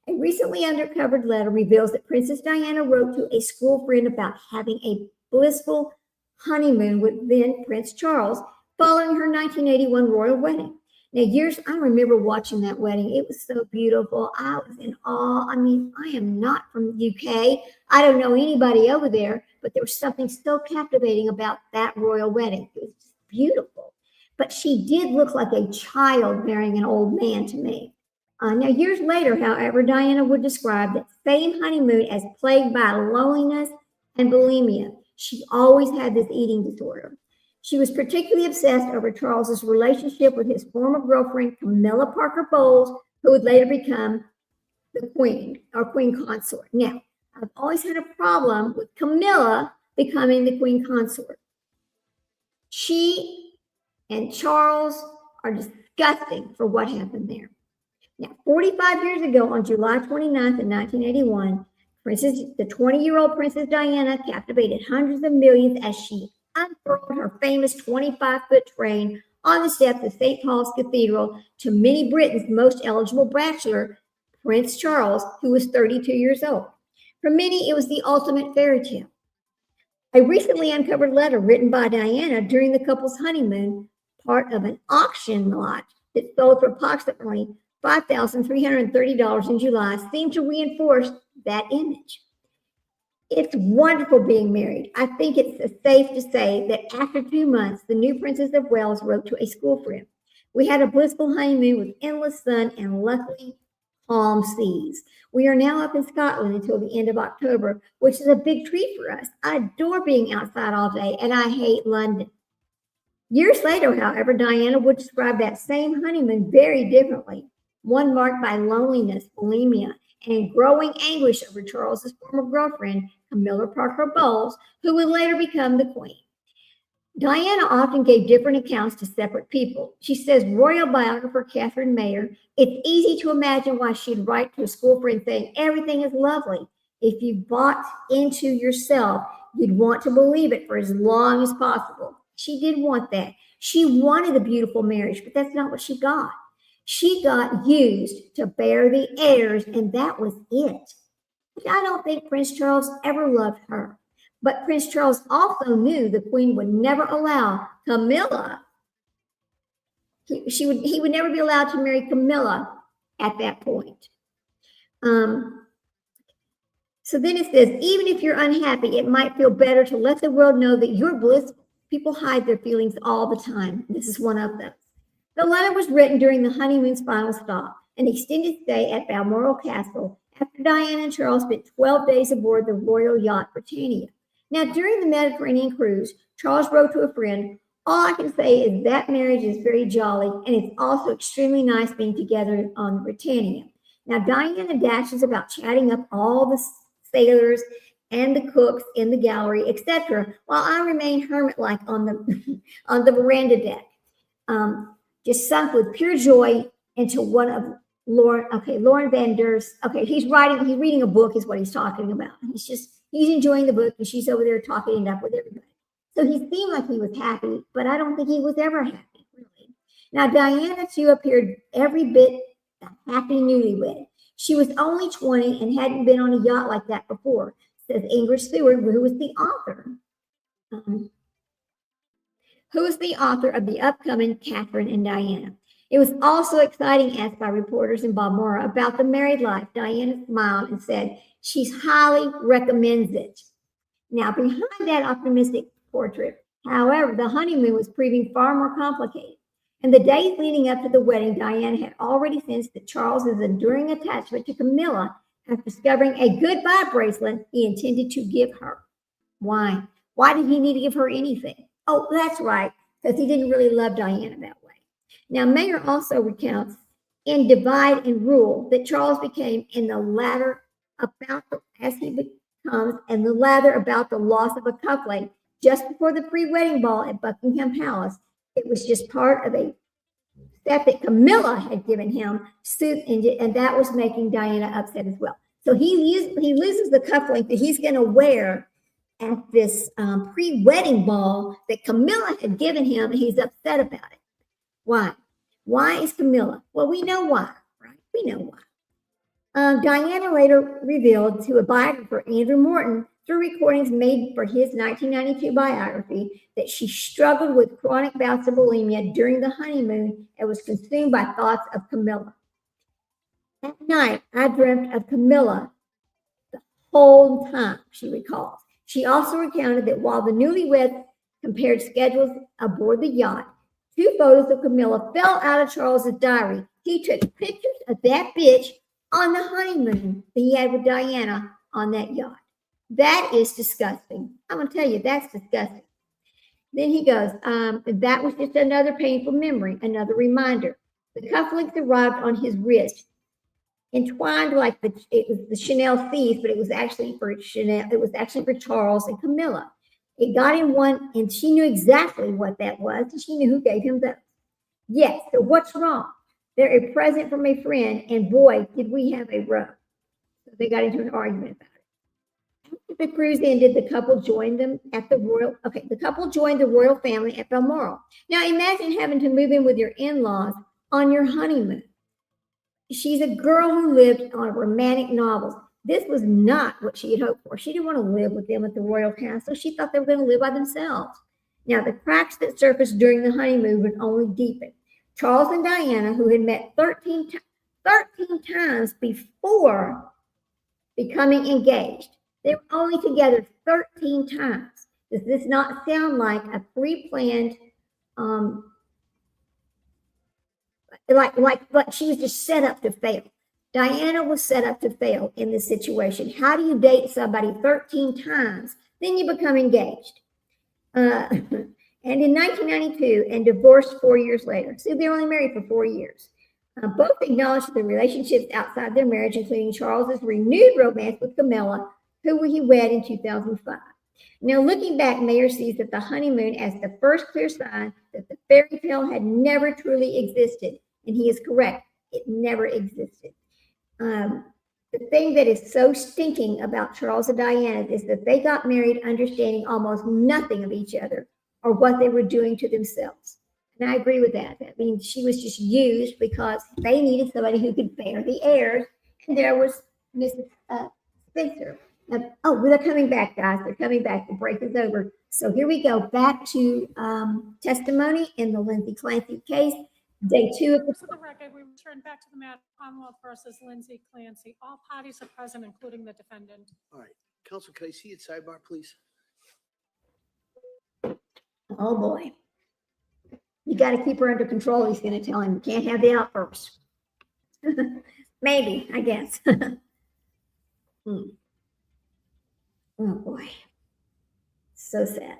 A recently uncovered letter reveals that Princess Diana wrote to a school friend about having a blissful honeymoon with then Prince Charles following her 1981 royal wedding. Now, I remember watching that wedding. It was so beautiful. I was in awe. I mean, I am not from the UK. I don't know anybody over there, but there was something so captivating about that royal wedding. It was just beautiful. But she did look like a child marrying an old man to me. Now, years later, however, Diana would describe that same honeymoon as plagued by loneliness and bulimia. She always had this eating disorder. She was particularly obsessed over Charles's relationship with his former girlfriend, Camilla Parker Bowles, who would later become the queen or queen consort. Now, I've always had a problem with Camilla becoming the queen consort. She and Charles are disgusting for what happened there. Now, 45 years ago, on July 29th of 1981, the 20-year-old Princess Diana captivated hundreds of millions as she unfurled her famous 25-foot train on the steps of St. Paul's Cathedral to many Britain's most eligible bachelor, Prince Charles, who was 32 years old. For many, it was the ultimate fairy tale. A recently uncovered letter written by Diana during the couple's honeymoon, part of an auction lot that sold for approximately $5,330 in July, seemed to reinforce that image. It's wonderful being married. I think it's safe to say that after 2 months, the new Princess of Wales wrote to a school friend. We had a blissful honeymoon with endless sun and luckily calm seas. We are now up in Scotland until the end of October, which is a big treat for us. I adore being outside all day, and I hate London. Years later, however, Diana would describe that same honeymoon very differently, one marked by loneliness, bulimia, and growing anguish over Charles's former girlfriend, Camilla Parker Bowles, who would later become the queen. Diana often gave different accounts to separate people. She says royal biographer Catherine Mayer, it's easy to imagine why she'd write to a school friend saying everything is lovely. If you bought into yourself, you'd want to believe it for as long as possible. She did want that. She wanted a beautiful marriage, but that's not what she got. She got used to bear the heirs, and that was it. But I don't think Prince Charles ever loved her. But Prince Charles also knew the queen would never allow Camilla. He would never be allowed to marry Camilla at that point. So then it says, even if you're unhappy, it might feel better to let the world know that you're blissful. People hide their feelings all the time. This is one of them. The letter was written during the honeymoon's final stop, an extended stay at Balmoral Castle, after Diana and Charles spent 12 days aboard the royal yacht Britannia. Now, during the Mediterranean cruise, Charles wrote to a friend, all I can say is that marriage is very jolly, and it's also extremely nice being together on Britannia. Now, Diana dashes about chatting up all the sailors and the cooks in the gallery, etc., while I remain hermit-like on the veranda deck. Just sunk with pure joy into one of Lauren Van Der's, he's reading a book is what he's talking about. He's enjoying the book and she's over there talking it up with everybody. So he seemed like he was happy, but I don't think he was ever happy, really. Now, Diana too appeared every bit a happy newlywed. She was only 20 and hadn't been on a yacht like that before, says Ingrid Stewart, who was the author of the upcoming Catherine and Diana. It was also exciting, asked by reporters in Balmoral about the married life. Diana smiled and said she highly recommends it. Now, behind that optimistic portrait, however, the honeymoon was proving far more complicated. In the days leading up to the wedding, Diana had already sensed that Charles's enduring attachment to Camilla after discovering a goodbye bracelet he intended to give her. Why? Why did he need to give her anything? Oh, that's right, because he didn't really love Diana that way. Now, Mayer also recounts in Divide and Rule that Charles became in the latter about the loss of a cufflink just before the pre-wedding ball at Buckingham Palace. It was just part of a step that Camilla had given him, and that was making Diana upset as well. So he loses the cufflink that he's going to wear at this pre-wedding ball that Camilla had given him, and he's upset about it. Why? Why is Camilla? Well, we know why, right? We know why. Diana later revealed to a biographer, Andrew Morton, through recordings made for his 1992 biography, that she struggled with chronic bouts of bulimia during the honeymoon and was consumed by thoughts of Camilla. That night, I dreamt of Camilla the whole time, she recalls. She also recounted that while the newlyweds compared schedules aboard the yacht, 2 photos of Camilla fell out of Charles's diary. He took pictures of that bitch on the honeymoon that he had with Diana on that yacht. That is disgusting. I'm going to tell you, that's disgusting. Then he goes, that was just another painful memory, another reminder. The cufflinks arrived on his wrist, entwined like it was the Chanel thief, but it was actually for Chanel. It was actually for Charles and Camilla. It got him one, and she knew exactly what that was, and she knew who gave him those. Yes, so what's wrong? They're a present from a friend, and boy, did we have a row. So they got into an argument about it. After the cruise ended, the couple joined them at the the couple joined the royal family at Balmoral. Now imagine having to move in with your in-laws on your honeymoon. She's a girl who lived on romantic novels. This was not what she had hoped for. She didn't want to live with them at the royal castle. She thought they were going to live by themselves. Now, the cracks that surfaced during the honeymoon would only deepen. Charles and Diana, who had met 13 times before becoming engaged, they were only together 13 times. Does this not sound like a pre-planned, like she was just set up to fail? Diana was set up to fail in this situation. How do you date somebody 13 times, then you become engaged? And in 1992, and divorced 4 years later. So they were only married for 4 years. Both acknowledged the relationships outside their marriage, including Charles's renewed romance with Camilla, who he wed in 2005. Now, looking back, Mayer sees that the honeymoon as the first clear sign that the fairy tale had never truly existed. And he is correct. It never existed. The thing that is so stinking about Charles and Diana is that they got married understanding almost nothing of each other or what they were doing to themselves. And I agree with that. I mean, she was just used because they needed somebody who could bear the airs. And there was Mrs. Spencer. Now, they're coming back, guys. They're coming back. The break is over. So here we go. Back to testimony in the Lindsay Clancy case. Day 2 of the... For the record, we return back to the matter of Commonwealth versus Lindsay Clancy. All parties are present, including the defendant. All right. Counsel, can I see your sidebar, please? Oh, boy. You got to keep her under control. He's going to tell him you can't have the outburst. Maybe, I guess. Oh, boy. So sad.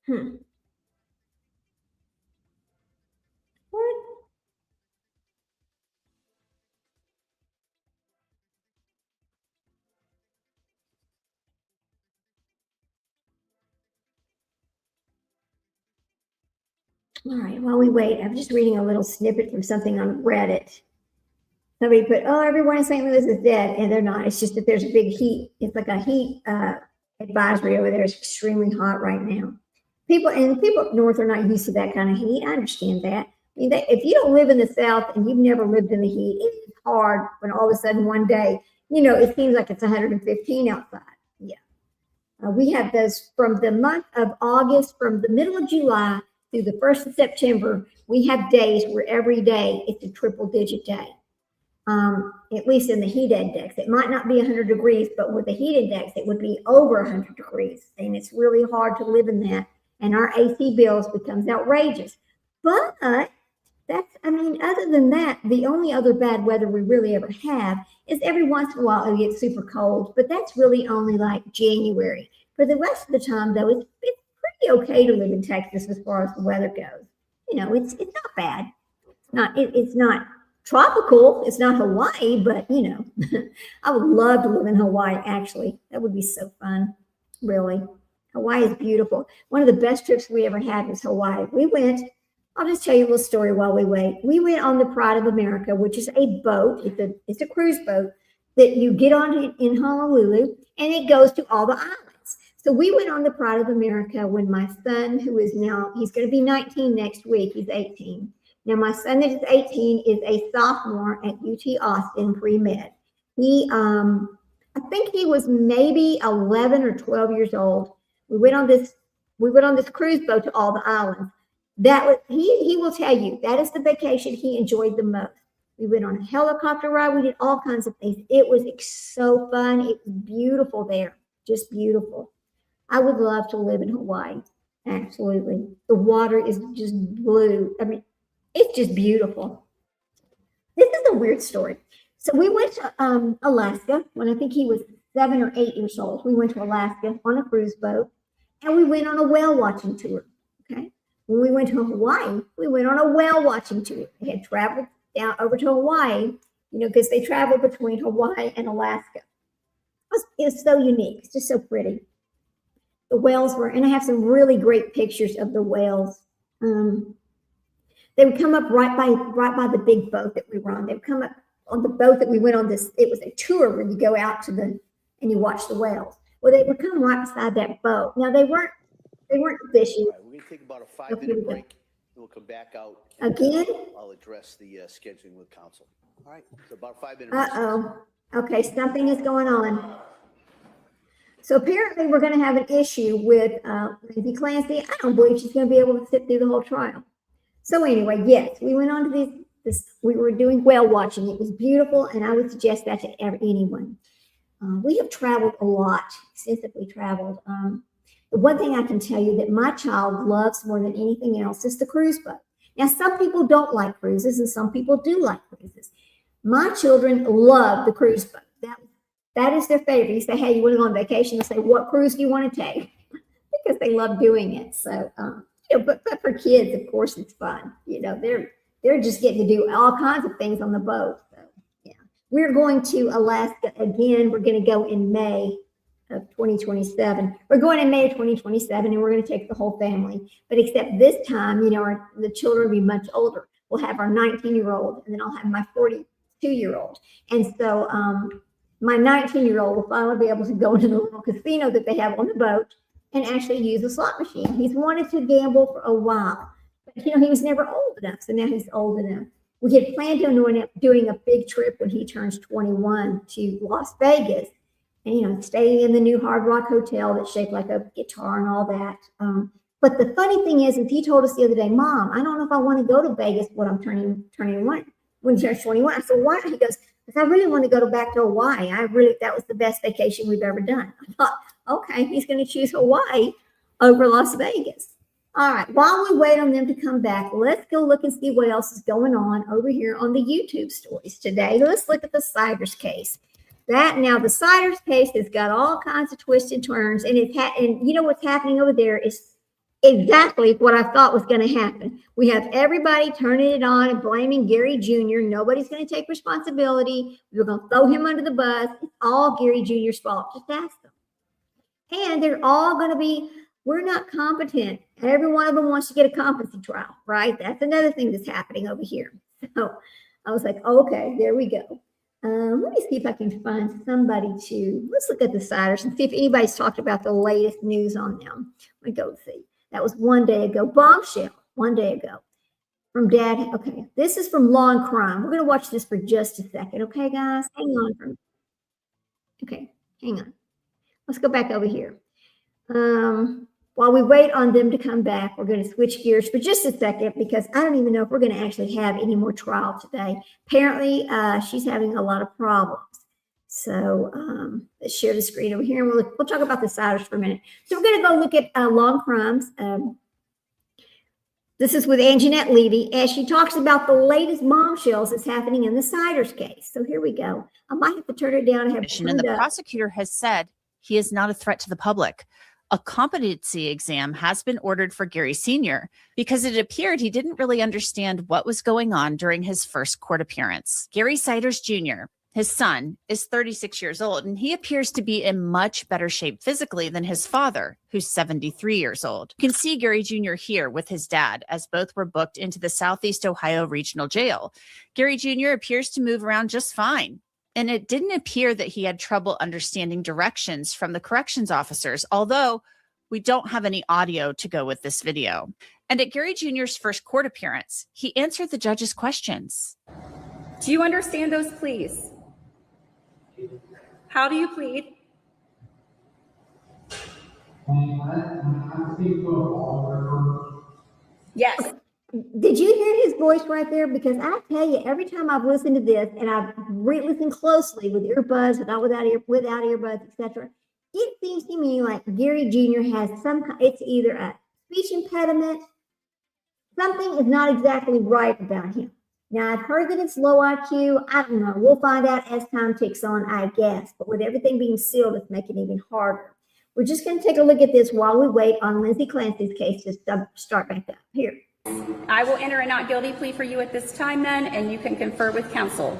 What? All right, while we wait, I'm just reading a little snippet from something on Reddit. Somebody put, oh, everyone in St. Louis is dead, and they're not. It's just that there's a big heat. It's like a heat advisory over there. It's extremely hot right now. People up north are not used to that kind of heat. I understand that. I mean, if you don't live in the South and you've never lived in the heat, it's hard when all of a sudden one day, it seems like it's 115 outside. Yeah. We have those from the month of August, from the middle of July through the 1st of September, we have days where every day it's a triple digit day. at least in the heat index. It might not be 100 degrees, but with the heat index, it would be over 100 degrees. And it's really hard to live in that. And our AC bills becomes outrageous. But other than that, the only other bad weather we really ever have is every once in a while it gets super cold, but that's really only like January. For the rest of the time, though, it's pretty okay to live in Texas as far as the weather goes. It's not bad. It's not tropical. It's not Hawaii, but I would love to live in Hawaii. Actually, that would be so fun. Really, Hawaii is beautiful. One of the best trips we ever had was Hawaii. We went. I'll just tell you a little story while we wait. We went on the Pride of America, which is a boat. It's a cruise boat that you get on in Honolulu, and it goes to all the islands. So we went on the Pride of America when my son, he's going to be 19 next week. He's 18. Now, my son that is 18 is a sophomore at UT Austin pre-med. I think he was maybe 11 or 12 years old. We went on this cruise boat to all the islands. He will tell you that is the vacation he enjoyed the most. We went on a helicopter ride. We did all kinds of things. It was so fun. It was beautiful there, just beautiful. I would love to live in Hawaii. Absolutely. The water is just blue. I mean, it's just beautiful. This is a weird story. So we went to Alaska when I think he was 7 or 8 years old. We went to Alaska on a cruise boat, and we went on a whale watching tour. Okay. When we went to Hawaii, we went on a whale watching tour. They had traveled down over to Hawaii, because they traveled between Hawaii and Alaska. It was so unique. It's just so pretty. The whales were, and I have some really great pictures of the whales. They would come up right by the big boat that we were on. They would come up on the boat that we went on. It was a tour where you go out and you watch the whales. Well, they would come right beside that boat. Now they weren't fishing. All right, we're going to take about a 5-minute break, and we'll come back out. Again? I'll address the scheduling with council. All right, so about a 5-minute break. Uh-oh. Okay, something is going on. So apparently we're going to have an issue with Lindsay Clancy. I don't believe she's going to be able to sit through the whole trial. So anyway, yes, we went on to we were doing whale watching. It was beautiful, and I would suggest that to anyone. We have traveled a lot, extensively traveled. The one thing I can tell you that my child loves more than anything else is the cruise boat. Now, some people don't like cruises, and some people do like cruises. My children love the cruise boat. That is their favorite. You say, hey, you want to go on vacation? They say, what cruise do you want to take? Because they love doing it. So, but for kids, of course, it's fun. They're just getting to do all kinds of things on the boat. So, yeah, we're going to Alaska again. We're going to go in May of 2027. We're going in May of 2027, and we're going to take the whole family. But except this time, the children will be much older. We'll have our 19-year-old, and then I'll have my 42-year-old. And so my 19-year-old will finally be able to go into the little casino that they have on the boat and actually use a slot machine. He's wanted to gamble for a while, but he was never old enough. So now he's old enough. We had planned on doing a big trip when he turns 21 to Las Vegas, and staying in the new Hard Rock Hotel that's shaped like a guitar and all that. But the funny thing is he told us the other day, Mom, I don't know if I want to go to Vegas when I'm turning 21. When he turns 21, I said, why? He goes, because I really want to go back to Hawaii. That was the best vacation we've ever done. I thought, okay, he's going to choose Hawaii over Las Vegas. All right, while we wait on them to come back, let's go look and see what else is going on over here on the YouTube stories today. Let's look at the Siders case. The Siders case has got all kinds of twists and turns, and and you know what's happening over there is exactly what I thought was going to happen. We have everybody turning it on and blaming Gary Jr. Nobody's going to take responsibility. We're going to throw him under the bus. It's all Gary Jr.'s fault. Just ask them. And they're all going to be, we're not competent. Every one of them wants to get a competency trial, right? That's another thing that's happening over here. So I was like, okay, there we go. Let me see if I can find somebody let's look at the Siders and see if anybody's talked about the latest news on them. Let me go see. That was one day ago. Bombshell, one day ago. From Dad. Okay, this is from Law and Crime. We're going to watch this for just a second. Okay, guys? Hang on. Okay, hang on. Let's go back over here. while we wait on them to come back, we're going to switch gears for just a second because I don't even know if we're going to actually have any more trial today. Apparently, she's having a lot of problems. So let's share the screen over here, and we'll talk about the Siders for a minute. So we're going to go look at long crimes. This is with Anjanette Levy as she talks about the latest bombshells that's happening in the Siders case. So here we go. I might have to turn it down and have it And the turned up. prosecutor has said he is not a threat to the public. A competency exam has been ordered for Gary Sr. because it appeared he didn't really understand what was going on during his first court appearance. Gary Siders Jr., his son, is 36 years old, and he appears to be in much better shape physically than his father, who's 73 years old. You can see Gary Jr. here with his dad, as both were booked into the Southeast Ohio Regional Jail. Gary Jr. appears to move around just fine. And it didn't appear that he had trouble understanding directions from the corrections officers, although we don't have any audio to go with this video. And at Gary Jr.'s first court appearance, he answered the judge's questions. Do you understand those pleas? How do you plead? Yes. Did you hear his voice right there? Because I tell you, every time I've listened to this and I've listened closely with earbuds, without earbuds, etc., it seems to me like Gary Jr. has it's either a speech impediment, something is not exactly right about him. Now, I've heard that it's low IQ. I don't know. We'll find out as time ticks on, I guess. But with everything being sealed, it's making it even harder. We're just going to take a look at this while we wait on Lindsay Clancy's case to start back up. Here. I will enter a not guilty plea for you at this time then, and you can confer with counsel.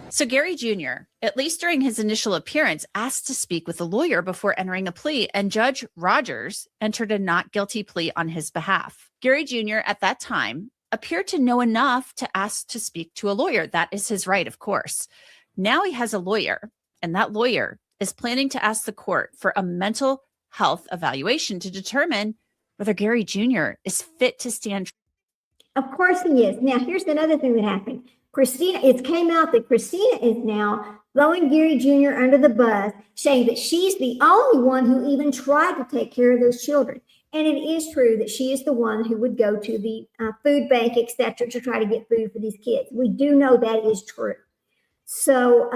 So Gary Jr., at least during his initial appearance, asked to speak with a lawyer before entering a plea, and Judge Rogers entered a not guilty plea on his behalf. Gary Jr. at that time appeared to know enough to ask to speak to a lawyer. That is his right, of course. Now he has a lawyer, and that lawyer is planning to ask the court for a mental health evaluation to determine whether Gary Jr. is fit to stand. Of course he is. Now, here's another thing that happened. It came out that Christina is now throwing Gary Jr. under the bus, saying that she's the only one who even tried to take care of those children. And it is true that she is the one who would go to the food bank, etc., to try to get food for these kids. We do know that is true. So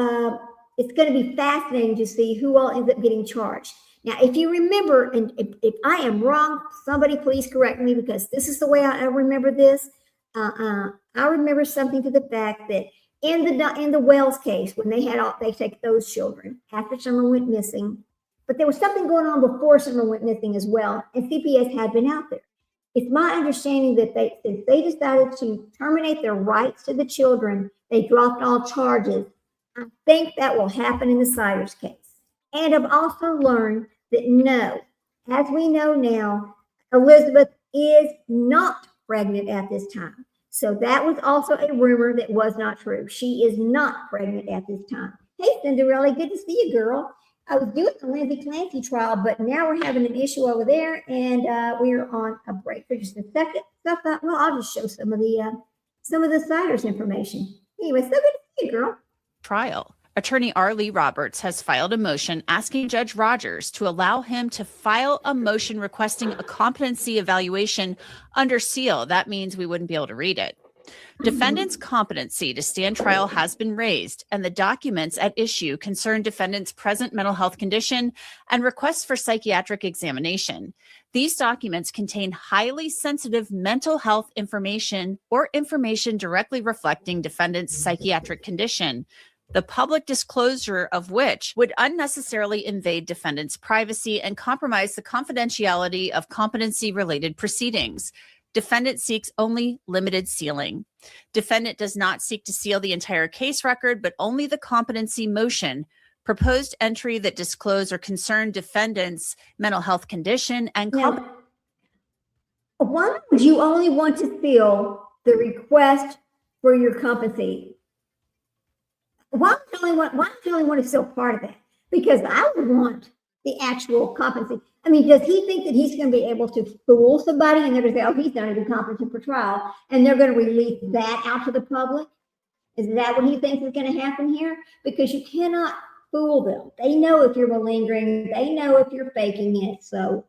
it's going to be fascinating to see who all ends up getting charged. Now, if you remember, and if I am wrong, somebody please correct me, because this is the way I remember this. I remember something to the fact that in the Wells case, when they take those children after someone went missing, but there was something going on before someone went missing as well, and CPS had been out there. It's my understanding that since they decided to terminate their rights to the children, they dropped all charges. I think that will happen in the Siders case. And I've also learned that no, as we know now, Elizabeth is not pregnant at this time. So that was also a rumor that was not true. She is not pregnant at this time. Hey, Cinderella, good to see you, girl. I was doing the Lindsay Clancy trial, but now we're having an issue over there, and we're on a break for just a second. So I thought, well, I'll just show some of the Siders information. Anyway, so good to see you, girl. Trial. Attorney R. Lee Roberts has filed a motion asking Judge Rogers to allow him to file a motion requesting a competency evaluation under seal. That means we wouldn't be able to read it. Defendant's competency to stand trial has been raised, and the documents at issue concern defendant's present mental health condition and requests for psychiatric examination. These documents contain highly sensitive mental health information or information directly reflecting defendant's psychiatric condition, the public disclosure of which would unnecessarily invade defendant's privacy and compromise the confidentiality of competency-related proceedings. Defendant seeks only limited sealing. Defendant does not seek to seal the entire case record, but only the competency motion. Proposed entry that disclose or concern defendant's mental health condition and Now, why would you only want to seal the request for your competency? Why do you only want to seal part of that? Because I would want the actual competency. I mean, does he think that he's going to be able to fool somebody and they're going to say, oh, he's not even competent for trial, and they're going to release that out to the public? Is that what he thinks is going to happen here? Because you cannot fool them. They know if you're malingering. They know if you're faking it. So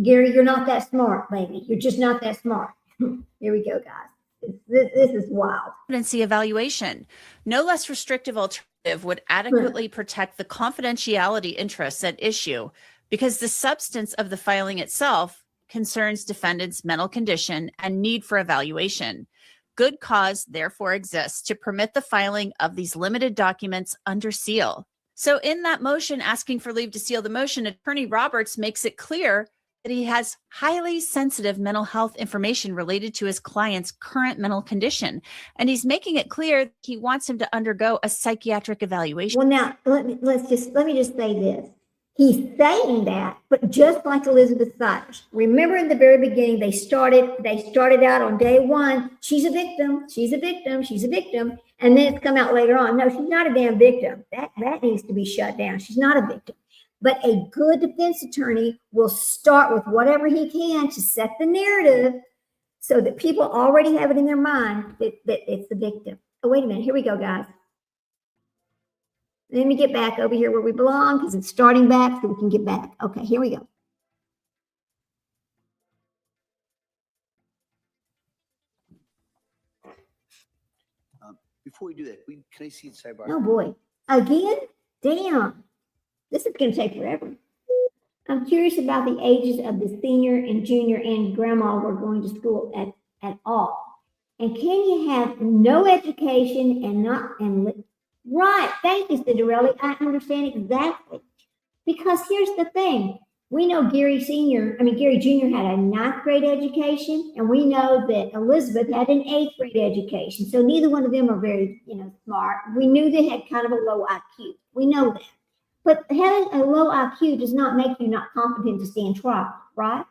Gary, you're not that smart, baby. You're just not that smart. Here we go, guys. This is wild. competency evaluation. No less restrictive alternative would adequately protect the confidentiality interests at issue because the substance of the filing itself concerns defendant's mental condition and need for evaluation. Good cause therefore exists to permit the filing of these limited documents under seal. So in that motion asking for leave to seal the motion, Attorney Roberts makes it clear that he has highly sensitive mental health information related to his client's current mental condition. And he's making it clear that he wants him to undergo a psychiatric evaluation. Well, now let me just say this. He's saying that, but just like Elizabeth Siders, remember in the very beginning, they started out on day one. She's a victim. She's a victim. She's a victim. And then it's come out later on. No, she's not a damn victim. That needs to be shut down. She's not a victim. But a good defense attorney will start with whatever he can to set the narrative so that people already have it in their mind that it's the victim. Oh, wait a minute. Here we go, guys. Let me get back over here where we belong because it's starting back so we can get back. Okay, here we go. Before we do that, can I see the sidebar? Oh boy. Again? Damn. This is going to take forever. I'm curious about the ages of the senior and junior and grandma who are going to school at all. And can you have no education and not, right. Thank you, Cinderella. I understand exactly. Because here's the thing. We know Gary Jr. had a 9th grade education, and we know that Elizabeth had an 8th grade education. So neither one of them are very, smart. We knew they had kind of a low IQ. We know that. But having a low IQ does not make you not competent to stand trial, right?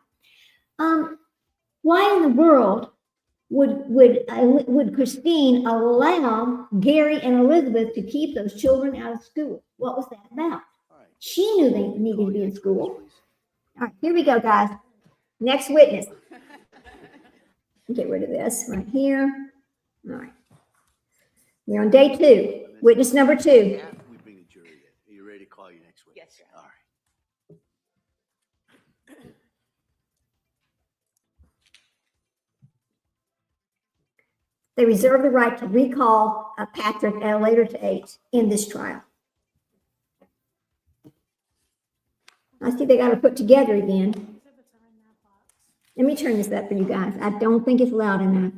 Why in the world would Christine allow Gary and Elizabeth to keep those children out of school? What was that about? All right. She knew they needed to be in Next school. witness, please. All right, here we go, guys. Next witness. Get rid of this right here. All right. We're on day 2. Witness number 2. After we bring the jury in, are you ready to call your next witness? Yes, Your All right. They reserve the right to recall Patrick at a later date in this trial. I see they got to put together again. Exhibits are in that box. Let me turn this up for you guys. I don't think it's loud enough.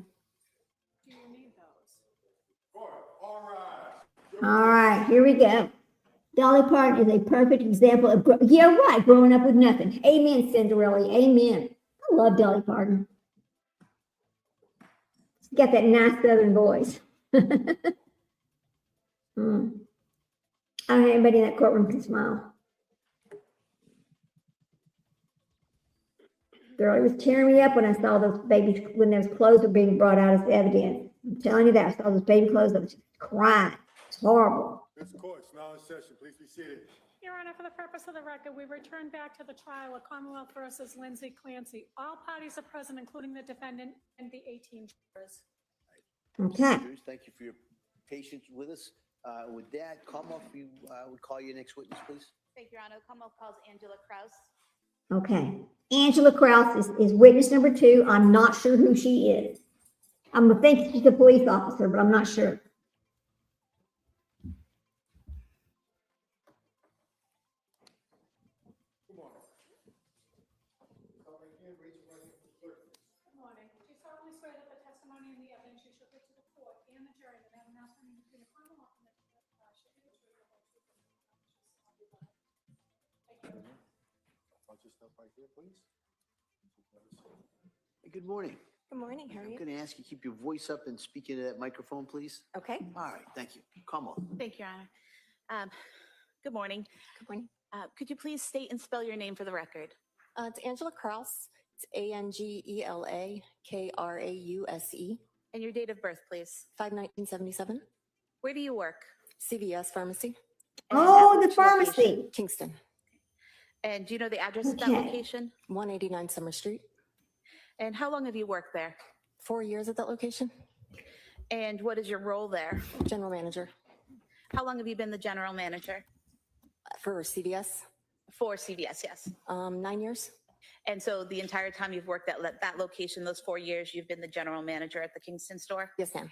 Do you need those? All right, here we go. Dolly Parton is a perfect example of, growing up with nothing. Amen, Cinderella. Amen. I love Dolly Parton. She's got that nice southern voice. I don't have anybody in that courtroom can smile. Girl, it was tearing me up when I saw those babies, when those clothes were being brought out as evidence. I'm telling you that. I saw those baby clothes. I was just crying. It's horrible. This court is now in session. Please be seated. Your Honor, for the purpose of the record, we return back to the trial of Commonwealth versus Lindsay Clancy. All parties are present, including the defendant and the 18 jurors. Okay. Jurors, thank you for your patience with us. With that, Commonwealth, we would call your next witness, please. Thank you, Your Honor. Commonwealth calls Angela Kraus. Okay. Angela Kraus is witness number 2. I'm not sure who she is. I'm going to think she's a police officer, but I'm not sure. Good morning. Do you solemnly swear that the testimony and the evidence you shall give to the court and the jury that have an outstanding between the Commonwealth and the should be the truth, the whole truth, and nothing but the truth? Thank you. I'll just step right here, please. Hey, good morning. Good morning, how are I'm you? going to ask you to keep your voice up and speak into that microphone, please. Okay, All right, thank you. Commonwealth. Thank you, Your Honor. Good morning. good morning. Could you please state and spell your name for the record? It's Angela Kraus. It's Angela Krause, And your date of birth, please. 5/1977, Where do you work? CVS Pharmacy, And Oh, at the which pharmacy. location? Kingston, And do you know the address of that Okay. location? 189 Summer Street. And how long have you worked there? 4 years at that location. And what is your role there? General manager How long have you been the general manager? for CVS, For CVS, yes. 9 years. And so the entire time you've worked at that location, those 4 years, you've been the general manager at the Kingston store? Yes, ma'am.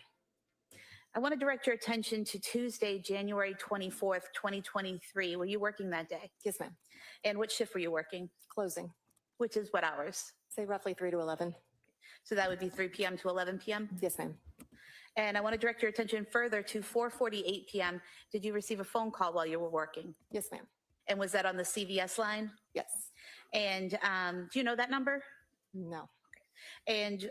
I want to direct your attention to Tuesday, January 24th, 2023. Were you working that day? Yes, ma'am. And what shift were you working? Closing. Which is what hours? Say roughly 3 to 11. So that would be 3 p.m. to 11 p.m.? Yes, ma'am. And I want to direct your attention further to 4:48 p.m. Did you receive a phone call while you were working? Yes, ma'am. And was that on the CVS line? Yes. And do you know that number? No. And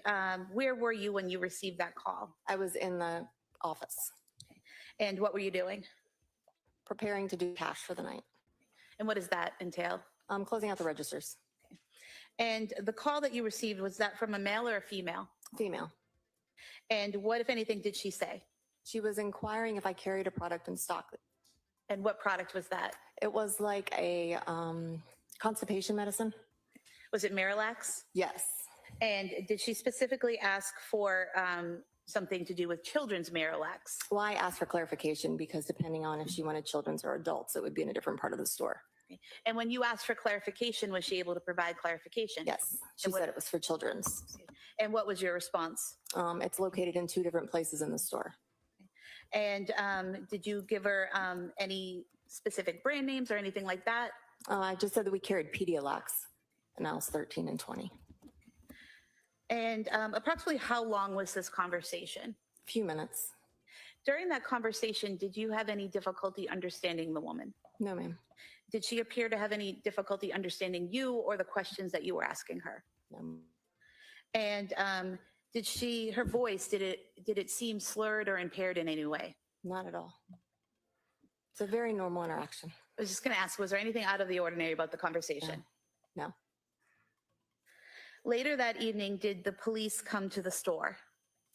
where were you when you received that call? I was in the office And what were you doing? preparing to do cash for the night. And what does that entail? I'm closing out the registers. And the call that you received, was that from a male or a female? Female. And what, if anything, did she say? She was inquiring if I carried a product in stock. And what product was that? It was like a constipation medicine. Was it Miralax? Yes. And did she specifically ask for something to do with children's Miralax? Well, I asked for clarification because depending on if she wanted children's or adults, it would be in a different part of the store. And when you asked for clarification, was she able to provide clarification? Yes. She And what- said it was for children's. And what was your response? It's located in 2 different places in the store. And did you give her any specific brand names or anything like that? I just said that we carried Pedialax, and I was 13 and 20. And approximately how long was this conversation? A few minutes. During that conversation, did you have any difficulty understanding the woman? No, ma'am. Did she appear to have any difficulty understanding you or the questions that you were asking her? No. And her voice, did it seem slurred or impaired in any way? Not at all. It's a very normal interaction. I was just going to ask, was there anything out of the ordinary about the conversation? No. Later that evening, did the police come to the store?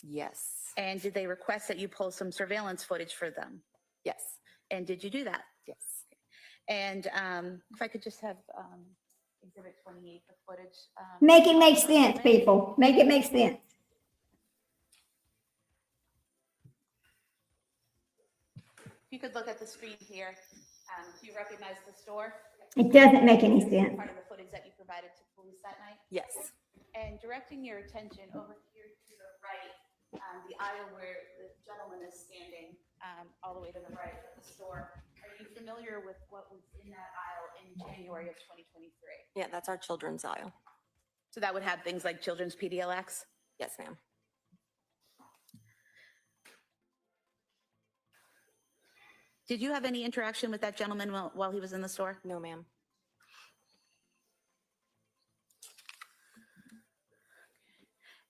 Yes. And did they request that you pull some surveillance footage for them? Yes. And did you do that? Yes. And if I could just have Exhibit 28, the footage. Make it make sense, people. Make it make sense. If you could look at the screen here, do you recognize the store? It doesn't make any sense. Part of the footage that you provided to police that night? Yes. And directing your attention over here to the right, the aisle where the gentleman is standing, all the way to the right of the store. Are you familiar with what was in that aisle in January of 2023? Yeah, that's our children's aisle. So that would have things like children's Pedialax? Yes, ma'am. Did you have any interaction with that gentleman while he was in the store? No, ma'am.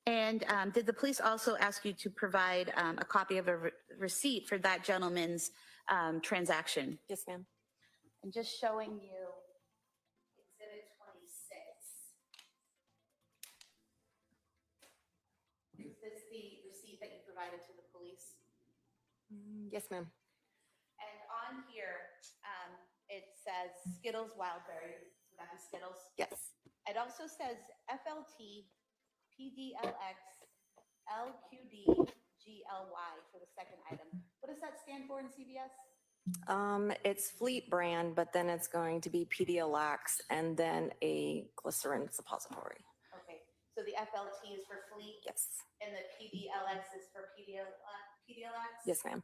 And did the police also ask you to provide a copy of a receipt for that gentleman's transaction? Yes, ma'am. And just showing you Exhibit 26. Is this the receipt that you provided to the police? Yes, ma'am. And on here, it says Skittles Wildberry. Would that be Skittles? Yes. It also says FLT PDLX LQD GLY for the second item. What does that stand for in CVS? It's Fleet brand, but then it's going to be Pedialax and then a glycerin suppository. Okay, so the FLT is for Fleet Yes. and the PDLX is for Pedialax? Yes, ma'am.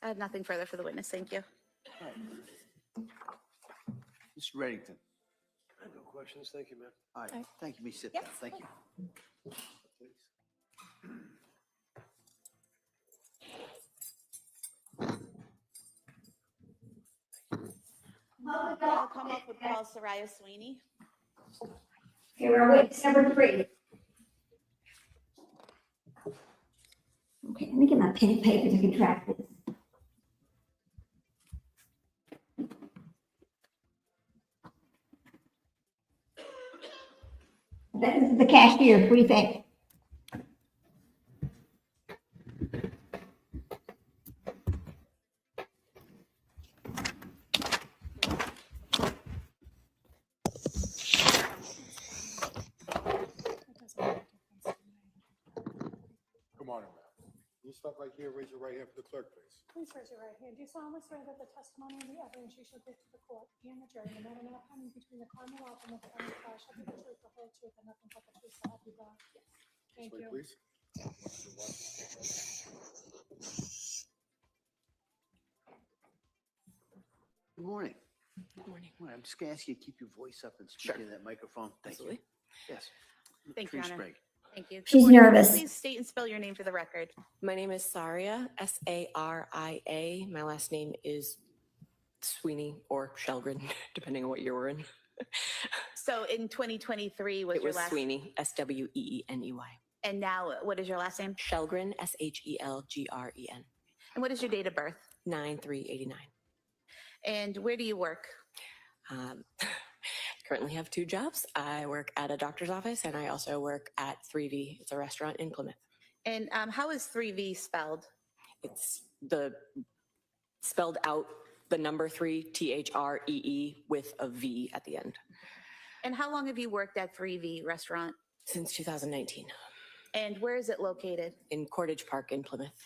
I have nothing further for the witness. Thank you. Mr. Reddington. I have no questions. Thank you, ma'am. All right, thank you. May sit Yes. down. Thank you. I'll come up with Paul Soraya Sweeney. Here we're witness number 3. Okay, let me get my pen and paper to can track this. This is the cashier. What do you think? We'll stop right here. Raise your right hand for the clerk, please. Please raise your right hand. Do you solemnly swear that the testimony and the evidence you shall give to the court and the jury, no matter now pending between the Commonwealth and the County Trial, shall be the truth, the whole truth, and nothing but the truth, so help you God? Yes. Thank Wait, you. please. Good morning. Good morning. I'm just going to ask you to keep your voice up and speak into that microphone. Thank you. Absolutely. Yes. Thank you, Tree Honor. Sprague. Thank you. Good She's morning. nervous. Please state and spell your name for the record. My name is Saria, Saria. My last name is Sweeney or Shelgren, depending on what year we're in. So in 2023 was It your was last, Sweeney, Sweeny. and now what is your last name? Shelgren, Shelgren. And what is your date of birth? 9/3/89. And where do you work? Currently have two jobs. I work at a doctor's office and I also work at 3V. It's a restaurant in Plymouth. And how is 3V spelled? It's spelled out the number 3, THREE, with a V at the end. And how long have you worked at 3V restaurant? Since 2019 And where is it located? in Cordage Park in Plymouth.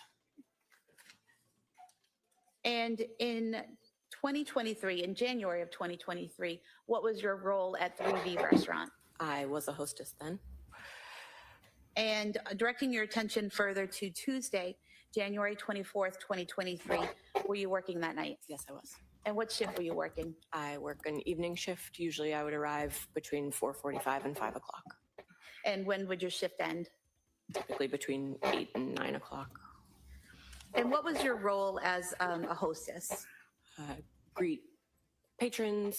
And in 2023, in January of 2023, what was your role at 3V restaurant? I was a hostess then. And directing your attention further to Tuesday, January 24th, 2023, were you working that night? Yes, I was. And what shift were you working? I work an evening shift. Usually I would arrive between 4:45 and 5 o'clock, And when would your shift end? typically between 8 and 9 o'clock. And what was your role as a hostess? Greet patrons,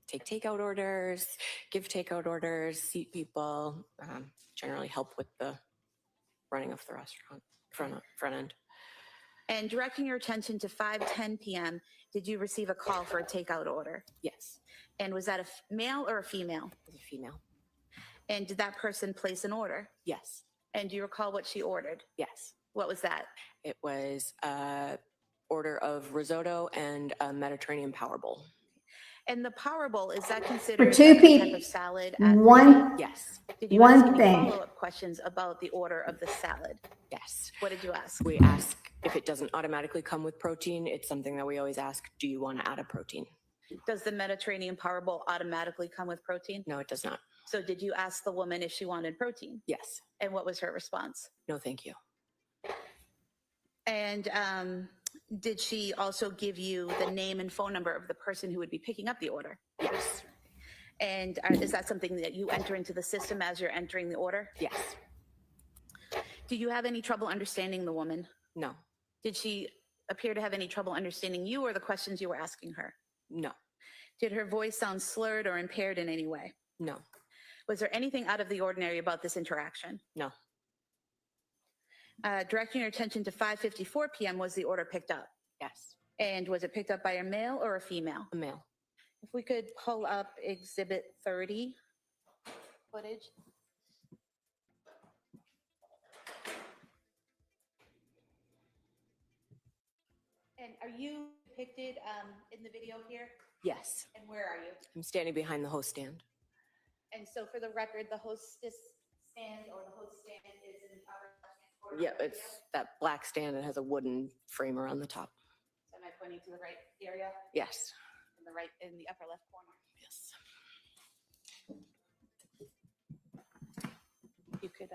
take takeout orders, give takeout orders, seat people, generally help with the running of the restaurant front end. And directing your attention to 5:10 p.m., did you receive a call for a takeout order? Yes, And was that a male or a female? as a female. And did that person place an order? Yes, And do you recall what she ordered? yes. What was that? It was a order of risotto and a Mediterranean power bowl. And the power bowl, is that considered two a type people, of salad? At one, Yes, Did you one ask any thing. follow-up questions about the order of the salad? yes. What did you ask? We ask if it doesn't automatically come with protein. It's something that we always ask, do you want to add a protein? Does the Mediterranean power bowl automatically come with protein? No, it does not. So did you ask the woman if she wanted protein? Yes. And what was her response? No, thank you. And did she also give you the name and phone number of the person who would be picking up the order? Yes. And is that something that you enter into the system as you're entering the order? Yes. Do you have any trouble understanding the woman? No. Did she appear to have any trouble understanding you or the questions you were asking her? No. Did her voice sound slurred or impaired in any way? No. Was there anything out of the ordinary about this interaction? No. Directing your attention to 5:54 p.m., was the order picked up? Yes. And was it picked up by a male or a female? A male. If we could pull up Exhibit 30 footage. And are you depicted in the video here? Yes. And where are you? I'm standing behind the host stand. And so for the record, the hostess stand or the host stand is in the upper left-hand corner. Yeah, of the it's video. that black stand that has a wooden frame around the top. So am I pointing to the right area? Yes. In the upper left corner. Yes. You could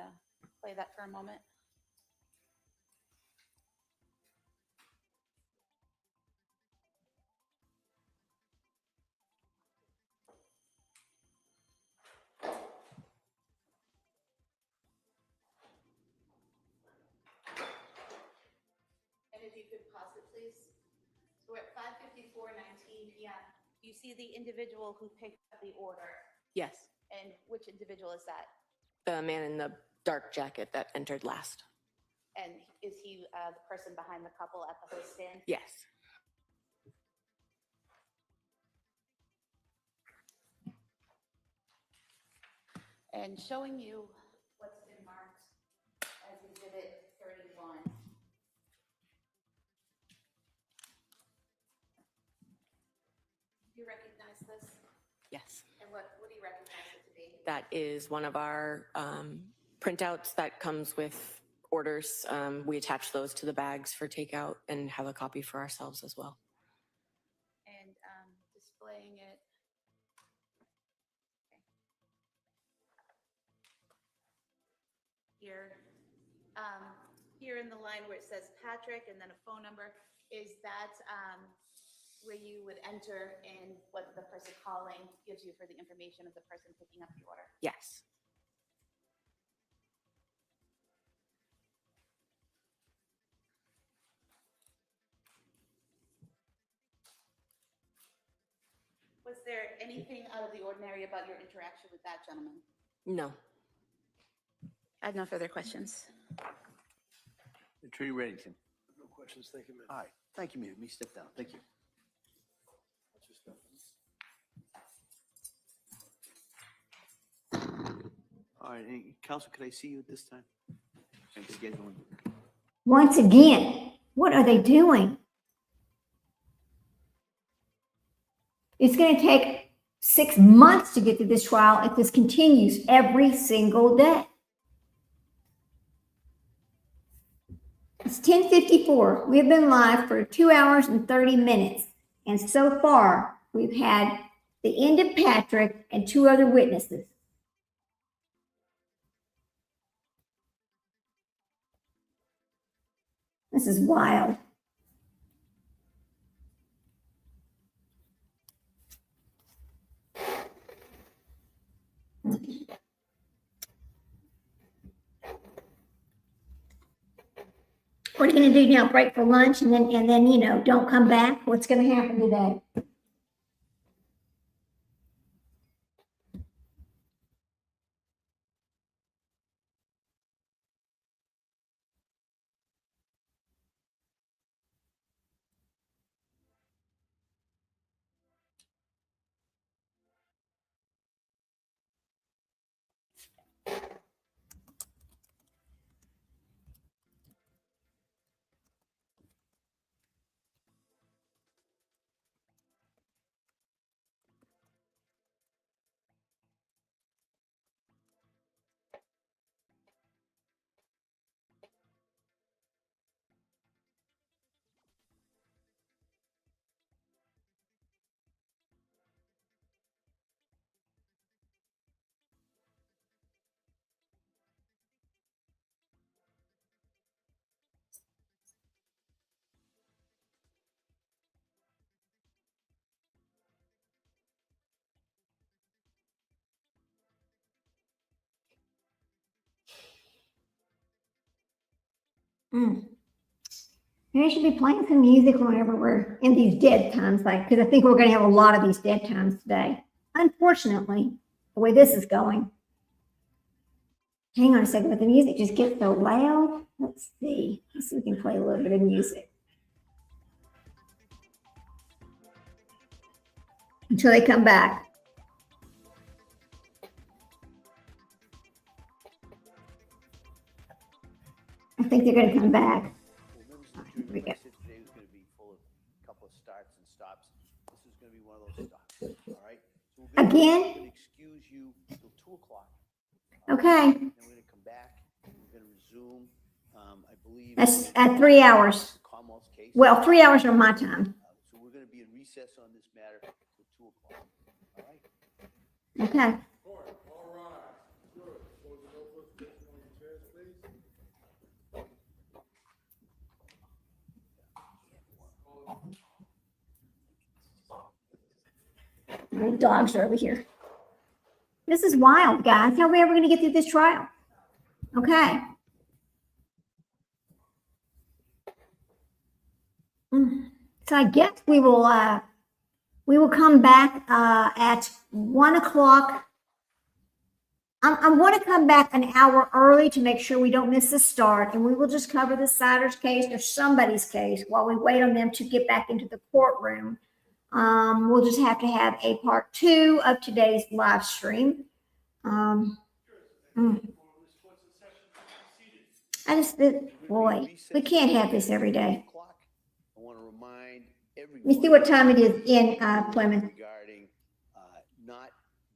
play that for a moment. And if you could pause it, please. So we're at 5:54:19 p.m. You see the individual who picked up the order. Yes. And which individual is that? The man in the dark jacket that entered last. And is he the person behind the couple at the host stand? Yes. And showing you what's been marked as Exhibit 31. Do you recognize this? Yes. And what do you recognize it to be? That is one of our printouts that comes with orders, we attach those to the bags for takeout and have a copy for ourselves as well. And displaying it. Here, here in the line where it says Patrick and then a phone number, is that where you would enter in what the person calling gives you for the information of the person picking up the order? Yes. Was there anything out of the ordinary about your interaction with that gentleman? No. I have no further questions. Attorney Reddington. No questions, thank you, ma'am. All right, thank you, ma'am. Let me step down. Thank you. All right, hey, Counsel, could I see you at this time? I'm scheduling. Once again, what are they doing? It's going to take 6 months to get through this trial if this continues every single day. It's 10:54. We've been live for 2 hours and 30 minutes. And so far, we've had the end of Patrick and 2 other witnesses. This is wild. What are you going to do now? Break for lunch and then don't come back? What's going to happen today? Maybe I should be playing some music whenever we're in these dead times, because I think we're going to have a lot of these dead times today. Unfortunately, the way this is going. Hang on a second, but the music just gets so loud. Let's see. Let's see if we can play a little bit of music. Until they come back. I think they're going to come back. Well, members of the jury, what I said today was going to be full of a couple of starts and stops. This is going to be one of those stops, all right? So we're Again? going to excuse you till 2 o'clock. Okay. Then we're going to come back. We're going to resume, I believe. That's at 3 hours. Commonwealth's case. Well, 3 hours from my time. So we're going to be in recess on this matter till 2 o'clock, all right? Okay. All right. Good. Close the door, close the chairs, please. The dogs are over here. This is wild, guys. How are we ever going to get through this trial? Okay. So I guess we will come back at 1 o'clock. I want to come back an hour early to make sure we don't miss the start, and we will just cover the Siders case or somebody's case while we wait on them to get back into the courtroom. We'll just have to have a part 2 of today's live stream. Boy, we can't have this every day. I want to remind everyone. Let me see what time it is in Plymouth. Regarding not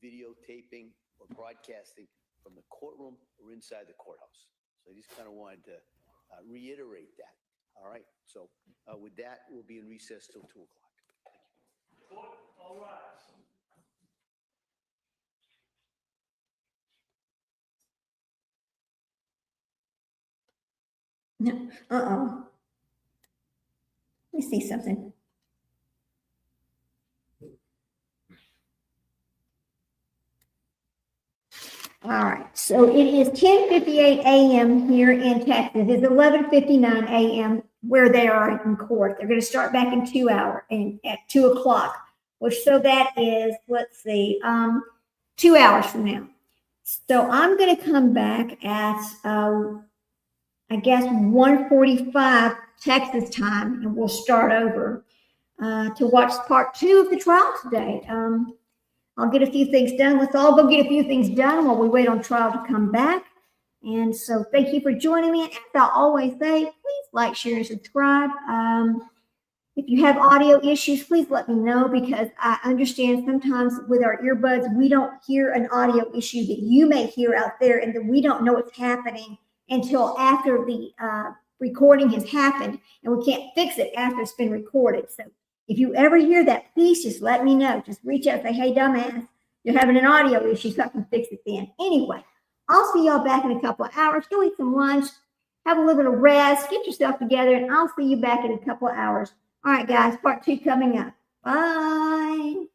videotaping or broadcasting from the courtroom or inside the courthouse. So I just kind of wanted to reiterate that. All right. So with that, we'll be in recess till 2 o'clock. Court, all rise. No, let me see something. All right, so it is 10:58 a.m. here in Texas. It's 11:59 a.m. where they are in court. They're going to start back in 2 hours and at 2 o'clock, which so that is, let's see, 2 hours from now. So I'm going to come back at, I guess, 1:45 Texas time, and we'll start over to watch part 2 of the trial today. I'll get a few things done. Let's all go get a few things done while we wait on trial to come back. And so thank you for joining me. And as I always say, please like, share, and subscribe. If you have audio issues, please let me know, because I understand sometimes with our earbuds, we don't hear an audio issue that you may hear out there, and that we don't know what's happening until after the recording has happened, and we can't fix it after it's been recorded. So if you ever hear that, please just let me know. Just reach out and say, hey, dumbass, you're having an audio issue, so I can fix it then. Anyway, I'll see y'all back in a couple of hours. Go eat some lunch, have a little bit of rest, get yourself together, and I'll see you back in a couple of hours. All right, guys, part 2 coming up. Bye.